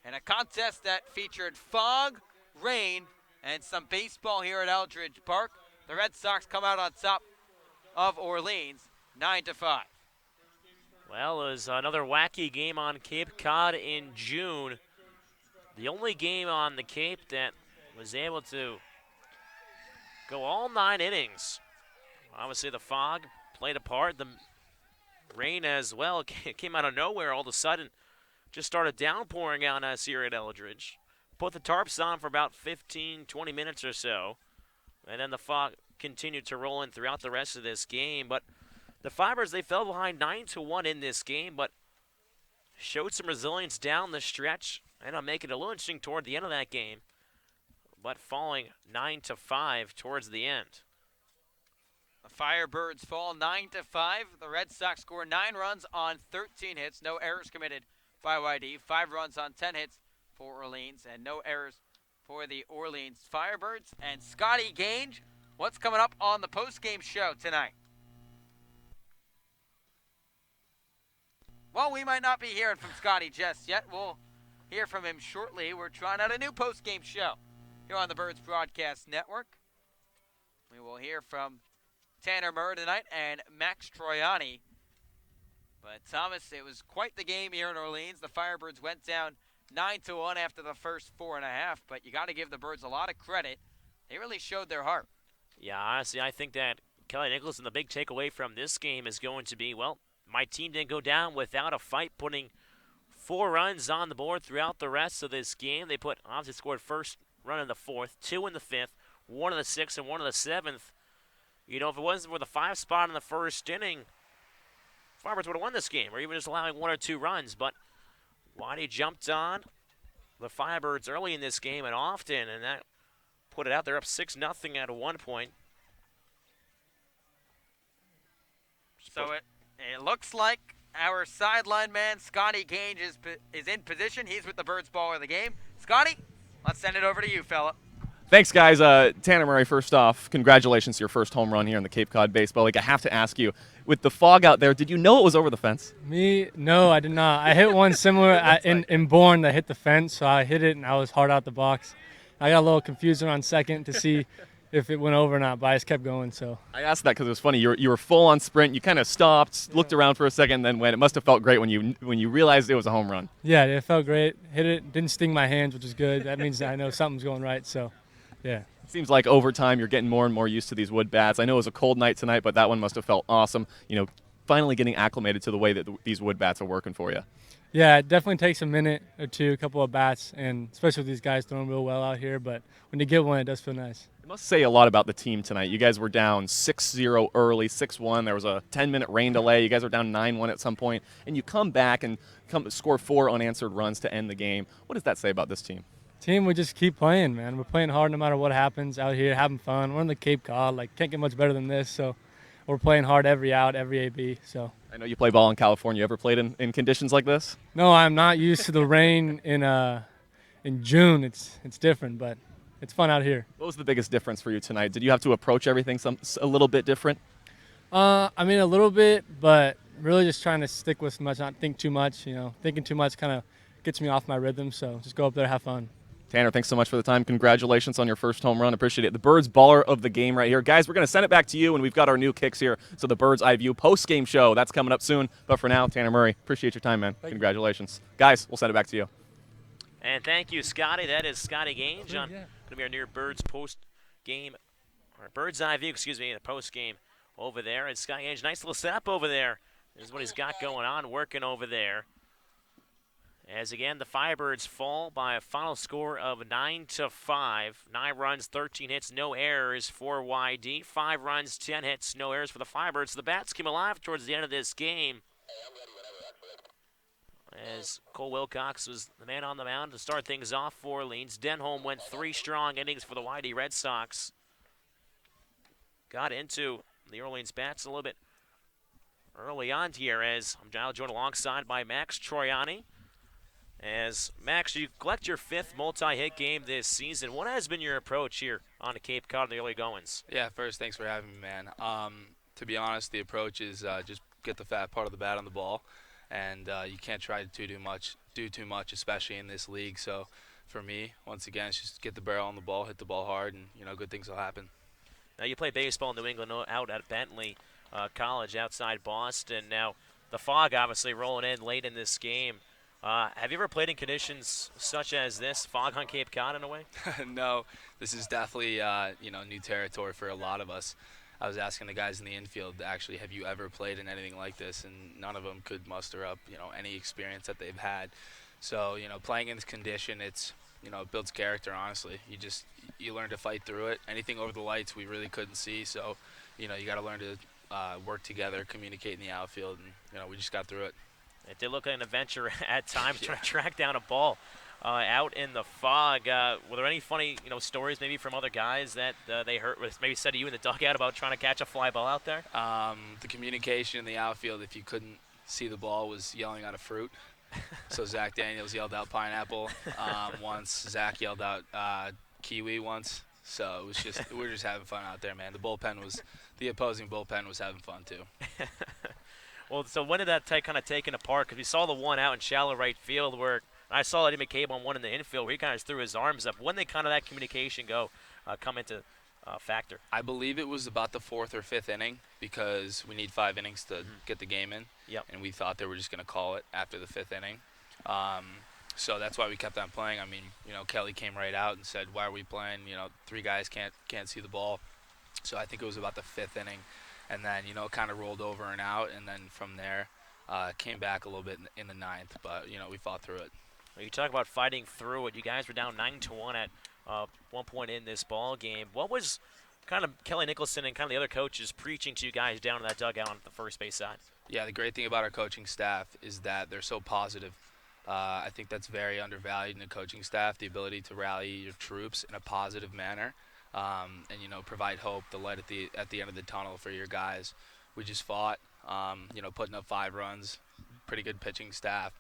Speaker 15: in a contest that featured fog, rain, and some baseball here at Eldridge Park. The Red Sox come out on top of Orleans, 9-5.
Speaker 2: Well, it was another wacky game on Cape Cod in June. The only game on the Cape that was able to go all 9 innings. Obviously, the fog played a part. The rain as well came out of nowhere all of a sudden. Just started downpouring on us here at Eldridge. Put the tarps on for about 15, 20 minutes or so. And then the fog continued to roll in throughout the rest of this game. But the Firebirds, they fell behind 9-1 in this game, but showed some resilience down the stretch. And I'll make it a little interesting toward the end of that game, but falling 9-5 towards the end.
Speaker 15: The Firebirds fall 9-5. The Red Sox score 9 runs on 13 hits. No errors committed by YD. 5 runs on 10 hits for Orleans, and no errors for the Orleans Firebirds. And Scotty Gange, what's coming up on the postgame show tonight? Well, we might not be hearing from Scotty just yet. We'll hear from him shortly. We're trying out a new postgame show here on the Birds Broadcast Network. We will hear from Tanner Murr tonight and Max Troiani. But Thomas, it was quite the game here in Orleans. The Firebirds went down 9-1 after the first 4.5, but you got to give the Birds a lot of credit. They really showed their heart.
Speaker 2: Yeah, honestly, I think that Kelly Nicholson, the big takeaway from this game is going to be, well, my team didn't go down without a fight, putting 4 runs on the board throughout the rest of this game. They obviously scored first run in the 4th, 2 in the 5th, 1 in the 6th, and 1 in the 7th. You know, if it wasn't for the 5 spot in the first inning, Firebirds would have won this game, or even just allowing 1 or 2 runs. But Waddy jumped on the Firebirds early in this game and often, and that put it out there up 6-0 at one point.
Speaker 15: So it looks like our sideline man, Scotty Gange, is in position. He's with the Birds ball of the game. Scotty, let's send it over to you, fella.
Speaker 5: Thanks, guys. Tanner Murray, first off, congratulations to your first home run here in the Cape Cod Baseball League. I have to ask you, with the fog out there, did you know it was over the fence?
Speaker 16: Me? No, I did not. I hit one similar in Bourne that hit the fence, so I hit it and I was hard out the box. I got a little confused around second to see if it went over or not, but I just kept going. So
Speaker 5: I asked that because it was funny. You were full on sprint. You kind of stopped, looked around for a second, and then went. It must have felt great when you realized it was a home run.
Speaker 16: Yeah, it felt great. Hit it, didn't sting my hands, which is good. That means I know something's going right. So, yeah.
Speaker 5: It seems like over time you're getting more and more used to these wood bats. I know it was a cold night tonight, but that one must have felt awesome. You know, finally getting acclimated to the way that these wood bats are working for you.
Speaker 16: Yeah, it definitely takes a minute or two, a couple of bats, and especially with these guys throwing real well out here. But when you get one, it does feel nice.
Speaker 5: It must say a lot about the team tonight. You guys were down 6-0 early, 6-1. There was a 10-minute rain delay. You guys were down 9-1 at some point, and you come back and score 4 unanswered runs to end the game. What does that say about this team?
Speaker 16: Team, we just keep playing, man. We're playing hard no matter what happens out here, having fun. We're in the Cape Cod, like can't get much better than this. So we're playing hard every out, every AB. So
Speaker 5: I know you play ball in California. You ever played in conditions like this?
Speaker 16: no, I'm not used to the rain in June. It's different, but it's fun out here.
Speaker 5: What was the biggest difference for you tonight? Did you have to approach everything a little bit different?
Speaker 16: I mean, a little bit, but really just trying to stick with much, not think too much. Thinking too much kind of gets me off my rhythm. So just go up there, have fun.
Speaker 5: Tanner, thanks so much for the time. Congratulations on your first home run. Appreciate it. The Birds baller of the game right here. Guys, we're going to send it back to you, and we've got our new kicks here. So the Birds Eye View post-game show, that's coming up soon. But for now, Tanner Murray, appreciate your time, man. Congratulations. Guys, we'll send it back to you.
Speaker 2: And thank you, Scotty. That is Scotty Gange on going to be our near Birds post-game, or Birds Eye View, excuse me, the post-game over there. And Scotty Gange, nice little setup over there. This is what he's got going on, working over there. As again, the Firebirds fall by a final score of 9-5. 9 runs, 13 hits, no errors for YD. 5 runs, 10 hits, no errors for the Firebirds. The bats came alive towards the end of this game, as Cole Wilcox was the man on the mound to start things off for Orleans. Denholm went 3 strong innings for the YD Red Sox. Got into the Orleans bats a little bit early on here, as I'm now joined alongside by Max Troiani. As Max, you collect your 5th multi-hit game this season. What has been your approach here on the Cape Cod in the early goings?
Speaker 17: Yeah, first, thanks for having me, man. To be honest, the approach is just get the fat part of the bat on the ball, and you can't try to do too much, especially in this league. So for me, once again, it's just get the barrel on the ball, hit the ball hard, and good things will happen.
Speaker 2: Now you play baseball in New England out at Bentley College outside Boston. Now the fog obviously rolling in late in this game. Have you ever played in conditions such as this, fog on Cape Cod in a way?
Speaker 17: No, this is definitely new territory for a lot of us. I was asking the guys in the infield, actually, have you ever played in anything like this? And none of them could muster up, any experience that they've had. So, playing in this condition, it builds character, honestly. You learn to fight through it. Anything over the lights we really couldn't see. So, you got to learn to work together, communicate in the outfield, and, we just got through it.
Speaker 2: It did look like an adventure at times trying to track down a ball out in the fog. Were there any funny, stories maybe from other guys that they heard, maybe said to you in the dugout about trying to catch a fly ball out there?
Speaker 17: The communication in the outfield, if you couldn't see the ball, was yelling out a fruit. So Zach Daniels yelled out pineapple once. Zach yelled out kiwi once. So it was just we were just having fun out there, man. The opposing bullpen was having fun too.
Speaker 2: Well, so when did that kind of taken apart? Because we saw the one out in shallow right field where I saw Eddie McCabe on one in the infield where he kind of threw his arms up. When did kind of that communication come into factor?
Speaker 17: I believe it was about the 4th or 5th inning, because we need 5 innings to get the game in.
Speaker 2: Yep.
Speaker 17: And we thought they were just going to call it after the 5th inning. So that's why we kept on playing. I mean, Kelly came right out and said, why are we playing? 3 guys can't see the ball. So I think it was about the 5th inning. And then, it kind of rolled over and out, and then from there came back a little bit in the 9th. But, we fought through it.
Speaker 2: Well, you talk about fighting through it. You guys were down 9-1 at one point in this ball game. What was kind of Kelly Nicholson and kind of the other coaches preaching to you guys down in that dugout on the first base side?
Speaker 17: Yeah, the great thing about our coaching staff is that they're so positive. I think that's very undervalued in the coaching staff, the ability to rally your troops in a positive manner. And provide hope, the light at the end of the tunnel for your guys. We just fought, putting up 5 runs, pretty good pitching staff.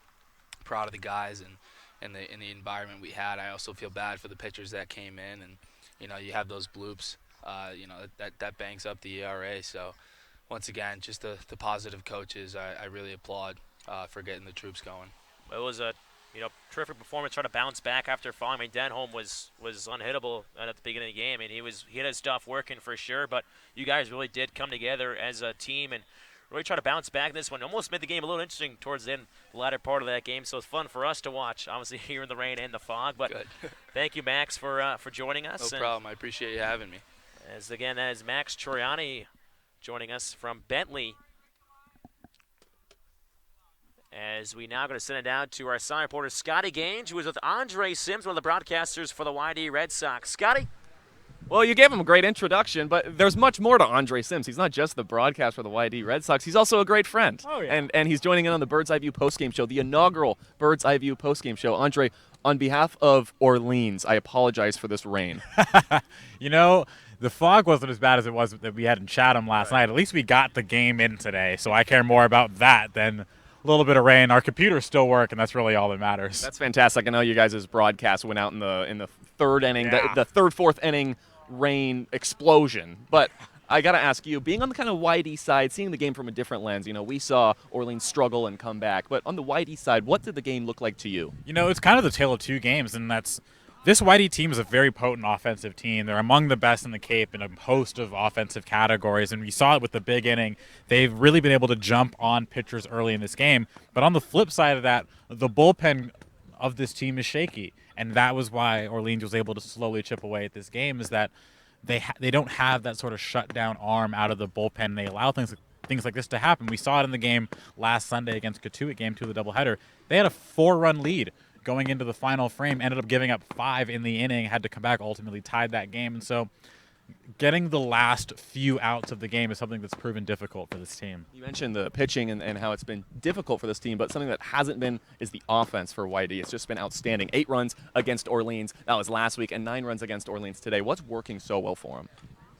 Speaker 17: Proud of the guys and in the environment we had. I also feel bad for the pitchers that came in, and you have those bloops, that banks up the ERA. So once again, just the positive coaches, I really applaud for getting the troops going.
Speaker 2: It was a terrific performance, trying to bounce back after falling. I mean, Denholm was unhittable at the beginning of the game. I mean, he had his stuff working for sure, but you guys really did come together as a team and really try to bounce back in this one. Almost made the game a little interesting towards the latter part of that game, so it's fun for us to watch, obviously here in the rain and the fog. But thank you, Max, for joining us.
Speaker 17: No problem. I appreciate you having me.
Speaker 2: That is Max Troiani joining us from Bentley. As we now going to send it down to our side reporter, Scotty Gange, who is with Andre Sims, one of the broadcasters for the YD Red Sox. Scotty?
Speaker 5: Well, you gave him a great introduction, but there's much more to Andre Sims. He's not just the broadcaster for the YD Red Sox. He's also a great friend.
Speaker 18: Oh, yeah.
Speaker 5: And he's joining in on the Bird's Eye View postgame show, the inaugural Bird's Eye View postgame show. Andre, on behalf of Orleans, I apologize for this rain.
Speaker 18: You know, the fog wasn't as bad as it was that we had in Chatham last night. At least we got the game in today, so I care more about that than a little bit of rain. Our computers still work, and that's really all that matters.
Speaker 5: That's fantastic. I know you guys' broadcast went out in the third inning,
Speaker 18: Yeah.
Speaker 5: the third, fourth inning rain explosion. But I got to ask you, being on the kind of YD side, seeing the game from a different lens, we saw Orleans struggle and come back. But on the YD side, what did the game look like to you?
Speaker 18: You know, it's kind of the tale of two games, and this YD team is a very potent offensive team. They're among the best in the Cape in a host of offensive categories, and we saw it with the big inning. They've really been able to jump on pitchers early in this game. But on the flip side of that, the bullpen of this team is shaky, and that was why Orleans was able to slowly chip away at this game, is that they don't have that sort of shutdown arm out of the bullpen. They allow things like this to happen. We saw it in the game last Sunday against Katuitt, game 2 of the doubleheader. They had a 4-run lead going into the final frame, ended up giving up 5 in the inning, had to come back, ultimately tied that game. And so getting the last few outs of the game is something that's proven difficult for this team.
Speaker 5: You mentioned the pitching and how it's been difficult for this team, but something that hasn't been is the offense for YD. It's just been outstanding. 8 runs against Orleans. That was last week, and 9 runs against Orleans today. What's working so well for them?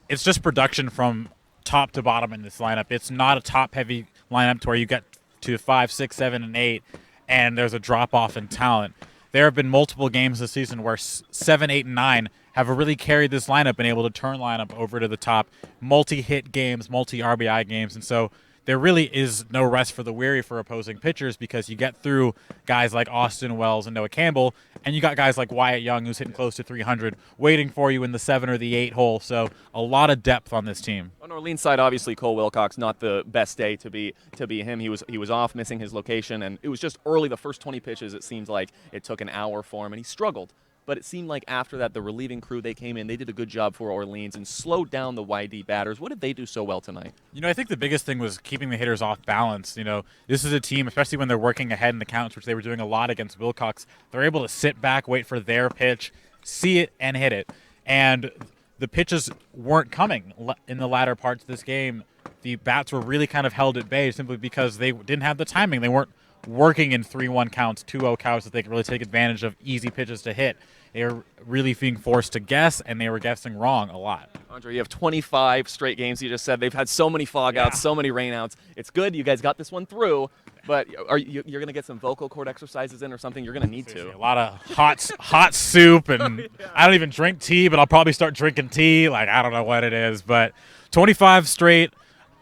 Speaker 18: It's just production from top to bottom in this lineup. It's not a top-heavy lineup to where you get to 5, 6, 7, and 8, and there's a drop-off in talent. There have been multiple games this season where 7, 8, and 9 have really carried this lineup and able to turn lineup over to the top. Multi-hit games, multi-RBI games, and so there really is no rest for the weary for opposing pitchers, because you get through guys like Austin Wells and Noah Campbell, and you got guys like Wyatt Young, who's hitting close to 300, waiting for you in the 7 or the 8 hole. So a lot of depth on this team.
Speaker 5: On Orleans' side, obviously Cole Wilcox, not the best day to be him. He was off, missing his location, and it was just early. The first 20 pitches, it seems like it took an hour for him, and he struggled. But it seemed like after that, the relieving crew, they came in, they did a good job for Orleans and slowed down the YD batters. What did they do so well tonight?
Speaker 18: You know, I think the biggest thing was keeping the hitters off balance. You know, this is a team, especially when they're working ahead in the counts, which they were doing a lot against Wilcox, they're able to sit back, wait for their pitch, see it, and hit it. And the pitches weren't coming in the latter parts of this game. The bats were really kind of held at bay simply because they didn't have the timing. They weren't working in 3-1 counts, 2-0 counts that they could really take advantage of easy pitches to hit. They were really being forced to guess, and they were guessing wrong a lot.
Speaker 5: Andre, you have 25 straight games. You just said they've had so many fog outs, so many rain outs. It's good you guys got this one through, but you're going to get some vocal cord exercises in or something? You're going to need to.
Speaker 18: A lot of hot soup, and I don't even drink tea, but I'll probably start drinking tea. Like, I don't know what it is, but 25 straight.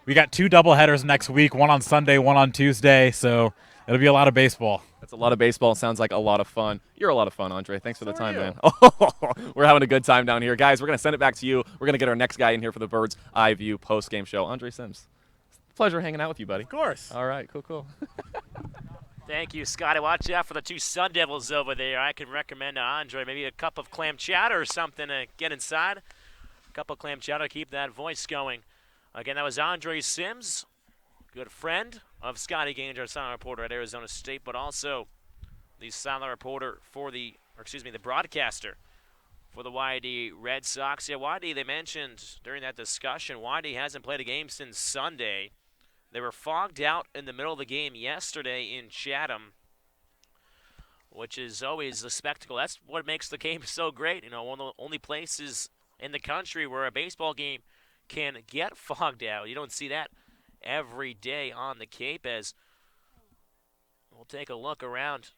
Speaker 18: We got 2 doubleheaders next week, one on Sunday, one on Tuesday, so it'll be a lot of baseball.
Speaker 5: That's a lot of baseball. Sounds like a lot of fun. You're a lot of fun, Andre. Thanks for the time, man. Oh, we're having a good time down here. Guys, we're going to send it back to you. We're going to get our next guy in here for the Bird's Eye View post-game show. Andre Sims, pleasure hanging out with you, buddy.
Speaker 18: Of course.
Speaker 5: All right, cool.
Speaker 2: Thank you, Scotty. Watch out for the 2 Sun Devils over there. I can recommend to Andre maybe a cup of clam chowder or something to get inside. A cup of clam chowder to keep that voice going. Again, that was Andre Sims, good friend of Scotty Gaines, our silent reporter at Arizona State, but also the silent reporter for the broadcaster for the YD Red Sox. Yeah, YD, they mentioned during that discussion, YD hasn't played a game since Sunday. They were fogged out in the middle of the game yesterday in Chatham, which is always a spectacle. That's what makes the game so great. You know, one of the only places in the country where a baseball game can get fogged out. You don't see that every day on the Cape. As we'll take a look around.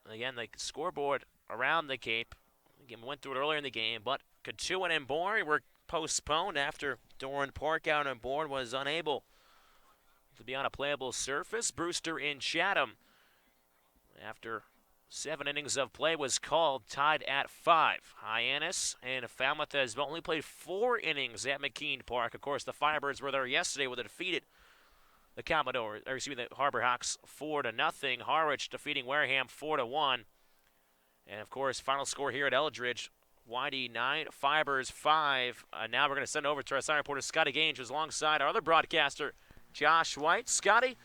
Speaker 2: Again, the scoreboard around the Cape. Again, we went through it earlier in the game, but Katuitt and Bourne were postponed after Doran Parkout and Bourne was unable to be on a playable surface. Brewster in Chatham, after 7 innings of play, was called, tied at 5. Hyannis and Falmouth has only played 4 innings at McKean Park. Of course, the Firebirds were there yesterday with a defeated the Harbor Hawks 4-0. Harwich defeating Wareham 4-1. And of course, final score here at Eldridge, YD 9, Firebirds 5. Now we're going to send over to our side reporter Scotty Gaines, who's alongside our other broadcaster, Josh White. Scotty,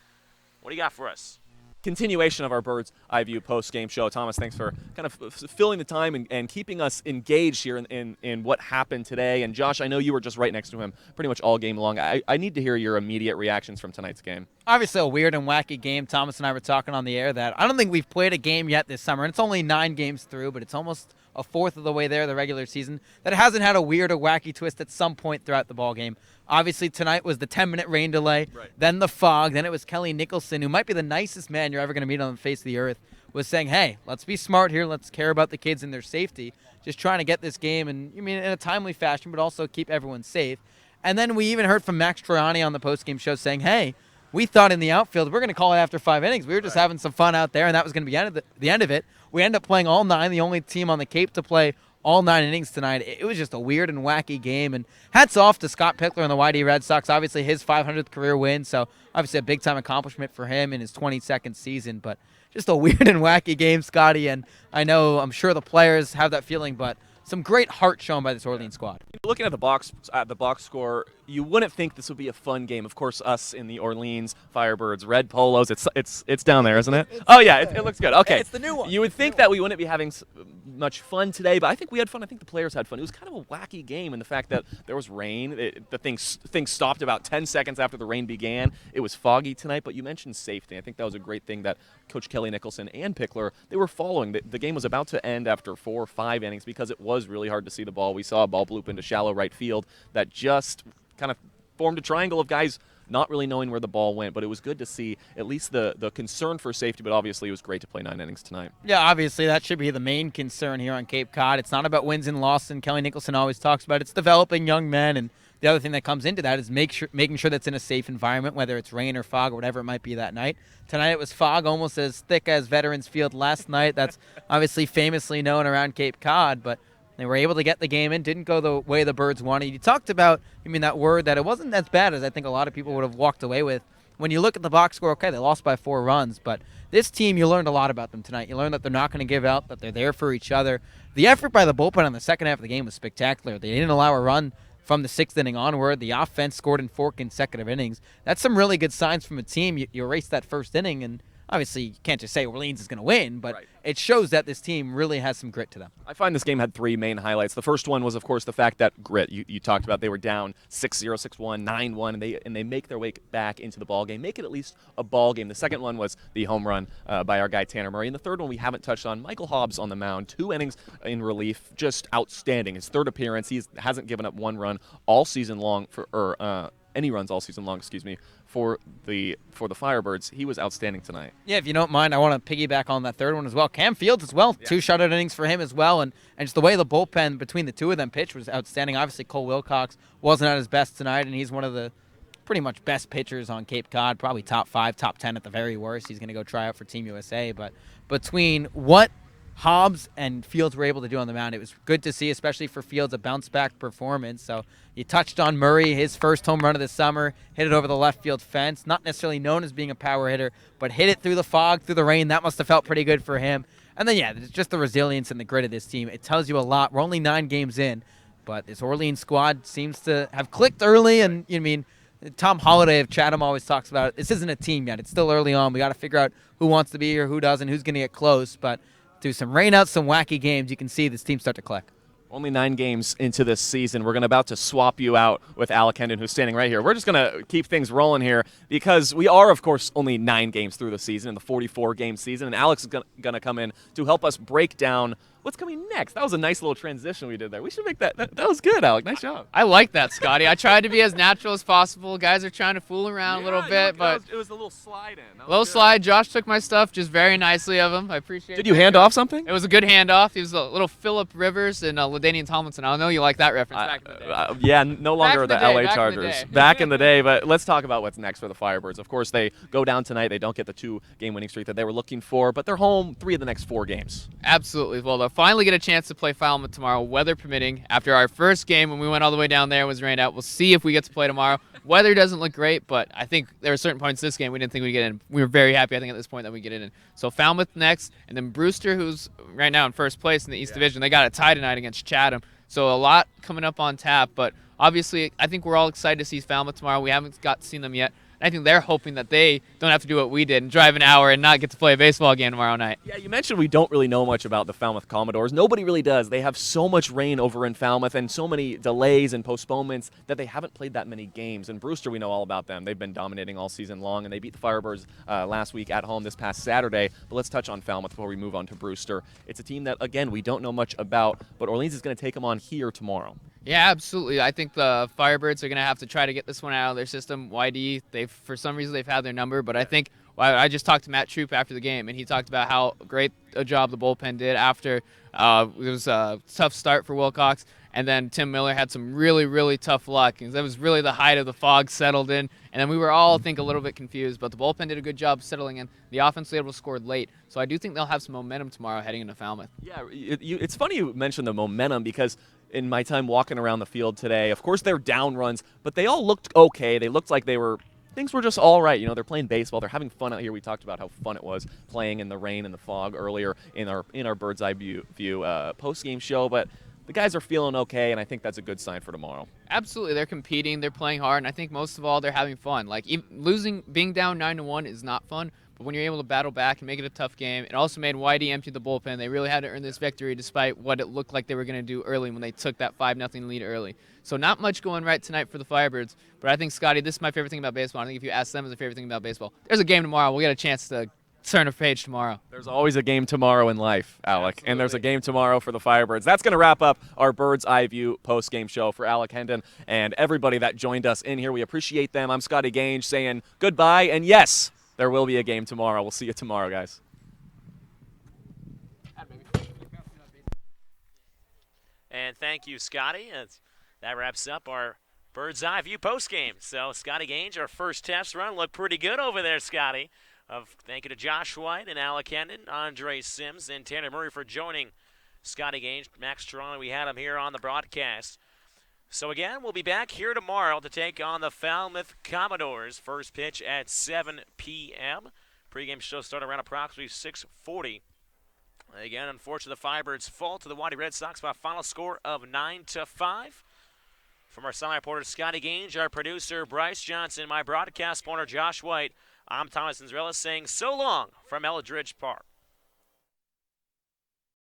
Speaker 2: what do you got for us?
Speaker 5: continuation of our Bird's Eye View post-game show. Thomas, thanks for kind of filling the time and keeping us engaged here in what happened today. And Josh, I know you were just right next to him pretty much all game long. I need to hear your immediate reactions from tonight's game.
Speaker 13: Obviously a weird and wacky game. Thomas and I were talking on the air that I don't think we've played a game yet this summer, and it's only 9 games through, but it's almost a fourth of the way there, the regular season, that hasn't had a weird or wacky twist at some point throughout the ball game. Obviously, tonight was the 10-minute rain delay, then the fog, then it was Kelly Nicholson, who might be the nicest man you're ever going to meet on the face of the earth, was saying, hey, let's be smart here, let's care about the kids and their safety, just trying to get this game in a timely fashion, but also keep everyone safe. And then we even heard from Max Troiani on the postgame show saying, hey, we thought in the outfield, we're going to call it after 5 innings. We were just having some fun out there, and that was going to be the end of it. We ended up playing all 9, the only team on the Cape to play all 9 innings tonight. It was just a weird and wacky game. And hats off to Scott Pickler and the YD Red Sox. Obviously, his 500th career win, so obviously a big-time accomplishment for him in his 22nd season. But just a weird and wacky game, Scotty. And I'm sure the players have that feeling, but some great heart shown by this Orleans squad.
Speaker 5: Looking at the box score, you wouldn't think this would be a fun game. Of course, us in the Orleans Firebirds red polos, it's down there, isn't it? It looks good. Okay,
Speaker 13: it's the new one.
Speaker 5: You would think that we wouldn't be having much fun today, but I think we had fun. I think the players had fun. It was kind of a wacky game in the fact that there was rain. The thing stopped about 10 seconds after the rain began. It was foggy tonight, but you mentioned safety. I think that was a great thing that Coach Kelly Nicholson and Pickler, they were following. The game was about to end after 4 or 5 innings because it was really hard to see the ball. We saw a ball bloop into shallow right field that just kind of formed a triangle of guys not really knowing where the ball went, but it was good to see at least the concern for safety, but obviously it was great to play 9 innings tonight.
Speaker 13: Yeah, obviously that should be the main concern here on Cape Cod. It's not about wins and losses, and Kelly Nicholson always talks about it. It's developing young men, and the other thing that comes into that is making sure that's in a safe environment, whether it's rain or fog or whatever it might be that night. Tonight it was fog almost as thick as Veterans Field last night. That's obviously famously known around Cape Cod, but they were able to get the game in, didn't go the way the Birds wanted. You talked about, that word that it wasn't as bad as I think a lot of people would have walked away with. When you look at the box score, okay, they lost by 4 runs, but this team, you learned a lot about them tonight. You learned that they're not going to give out, that they're there for each other. The effort by the bullpen in the second half of the game was spectacular. They didn't allow a run from the 6th inning onward. The offense scored in 4 consecutive innings. That's some really good signs from a team. You erased that first inning, and obviously you can't just say Orleans is going to win, but it shows that this team really has some grit to them.
Speaker 5: I find this game had 3 main highlights. The first one was, of course, the fact that grit. You talked about they were down 6-0, 6-1, 9-1, and they make their way back into the ball game, make it at least a ball game. The second one was the home run by our guy Tanner Murray, and the third one we haven't touched on, Michael Hobbs on the mound, 2 innings in relief, just outstanding. His 3rd appearance, he hasn't given up 1 run all season long any runs all season long, for the Firebirds. He was outstanding tonight.
Speaker 13: Yeah, if you don't mind, I want to piggyback on that 3rd one as well. Cam Fields as well, 2 shutout innings for him as well, and just the way the bullpen between the 2 of them pitched was outstanding. Obviously, Cole Wilcox wasn't at his best tonight, and he's one of the pretty much best pitchers on Cape Cod, probably top 5, top 10 at the very worst. He's going to go try out for Team USA, but between what Hobbs and Fields were able to do on the mound, it was good to see, especially for Fields, a bounce-back performance. So you touched on Murray, his first home run of the summer, hit it over the left field fence, not necessarily known as being a power hitter, but hit it through the fog, through the rain. That must have felt pretty good for him. And then, just the resilience and the grit of this team. It tells you a lot. We're only 9 games in, but this Orleans squad seems to have clicked early, and Tom Holliday of Chatham always talks about it. This isn't a team yet. It's still early on. We got to figure out who wants to be here, who doesn't, who's going to get close, but through some rainouts, some wacky games, you can see this team start to click.
Speaker 5: Only 9 games into this season. We're about to swap you out with Alec Hendon, who's standing right here. We're just going to keep things rolling here because we are, of course, only 9 games through the season, in the 44-game season, and Alex is going to come in to help us break down what's coming next. That was a nice little transition we did there. We should make that was good, Alec. Nice job.
Speaker 6: I like that, Scotty. I tried to be as natural as possible. Guys are trying to fool around a little bit, but
Speaker 5: it was a little slide in.
Speaker 6: Little slide. Josh took my stuff just very nicely of him. I appreciate it.
Speaker 5: Did you hand off something?
Speaker 6: It was a good handoff. He was a little Phillip Rivers and LaDainian Tomlinson. I know you like that reference back in the day.
Speaker 5: Yeah, no longer the LA Chargers. Back in the day, but let's talk about what's next for the Firebirds. Of course, they go down tonight. They don't get the 2-game winning streak that they were looking for, but they're home 3 of the next 4 games.
Speaker 6: Absolutely. Well, they'll finally get a chance to play Falmouth tomorrow, weather permitting. After our first game, when we went all the way down there, it was rained out. We'll see if we get to play tomorrow. Weather doesn't look great, but I think there were certain points this game we didn't think we'd get in. We were very happy, I think, at this point that we get in. So Falmouth next, and then Brewster, who's right now in first place in the East Division. They got a tie tonight against Chatham. So a lot coming up on tap, but obviously I think we're all excited to see Falmouth tomorrow. We haven't seen them yet. And I think they're hoping that they don't have to do what we did and drive an hour and not get to play a baseball game tomorrow night.
Speaker 5: Yeah, you mentioned we don't really know much about the Falmouth Commodores. Nobody really does. They have so much rain over in Falmouth and so many delays and postponements that they haven't played that many games. And Brewster, we know all about them. They've been dominating all season long, and they beat the Firebirds last week at home this past Saturday. But let's touch on Falmouth before we move on to Brewster. It's a team that, again, we don't know much about, but Orleans is going to take them on here tomorrow.
Speaker 6: Yeah, absolutely. I think the Firebirds are going to have to try to get this one out of their system. YD, for some reason, they've had their number, but I think I just talked to Matt Troop after the game, and he talked about how great a job the bullpen did after it was a tough start for Wilcox, and then Tim Miller had some really, really tough luck. And that was really the height of the fog settled in, and then we were all, I think, a little bit confused, but the bullpen did a good job settling in. The offense was able to score late, so I do think they'll have some momentum tomorrow heading into Falmouth.
Speaker 5: Yeah, it's funny you mentioned the momentum because in my time walking around the field today, of course they're down runs, but they all looked okay. They looked like things were just all right. You know, they're playing baseball. They're having fun out here. We talked about how fun it was playing in the rain and the fog earlier in our bird's eye view post-game show, but the guys are feeling okay, and I think that's a good sign for tomorrow.
Speaker 6: Absolutely, they're competing, they're playing hard, and I think most of all they're having fun. Like being down 9-1 is not fun, but when you're able to battle back and make it a tough game, it also made YD empty the bullpen. They really had to earn this victory despite what it looked like they were going to do early when they took that 5-0 lead early. So not much going right tonight for the Firebirds, but I think, Scotty, this is my favorite thing about baseball. I think if you ask them what's the favorite thing about baseball, there's a game tomorrow. We'll get a chance to turn a page tomorrow.
Speaker 5: There's always a game tomorrow in life, Alec, Absolutely. And there's a game tomorrow for the Firebirds. That's going to wrap up our Bird's Eye View post-game show for Alec Hendon and everybody that joined us in here. We appreciate them. I'm Scotty Gange saying goodbye, and yes, there will be a game tomorrow. We'll see you tomorrow, guys.
Speaker 2: And thank you, Scotty. That wraps up our Bird's Eye View post-game. So, Scotty Gange, our first test run, looked pretty good over there, Scotty. Thank you to Josh White and Alec Hendon, Andre Sims, and Tanner Murray for joining Scotty Gange. Max Toronto, we had him here on the broadcast. So again, we'll be back here tomorrow to take on the Falmouth Commodores. First pitch at 7 p.m. Pre-game show started around approximately 6:40. Again, unfortunately, the Firebirds fall to the Waddy Red Sox by a final score of 9-5. From our sideline reporter Scotty Gange, our producer Bryce Johnson, my broadcast partner Josh White, I'm Thomas Inzrella saying so long from Eldridge Park.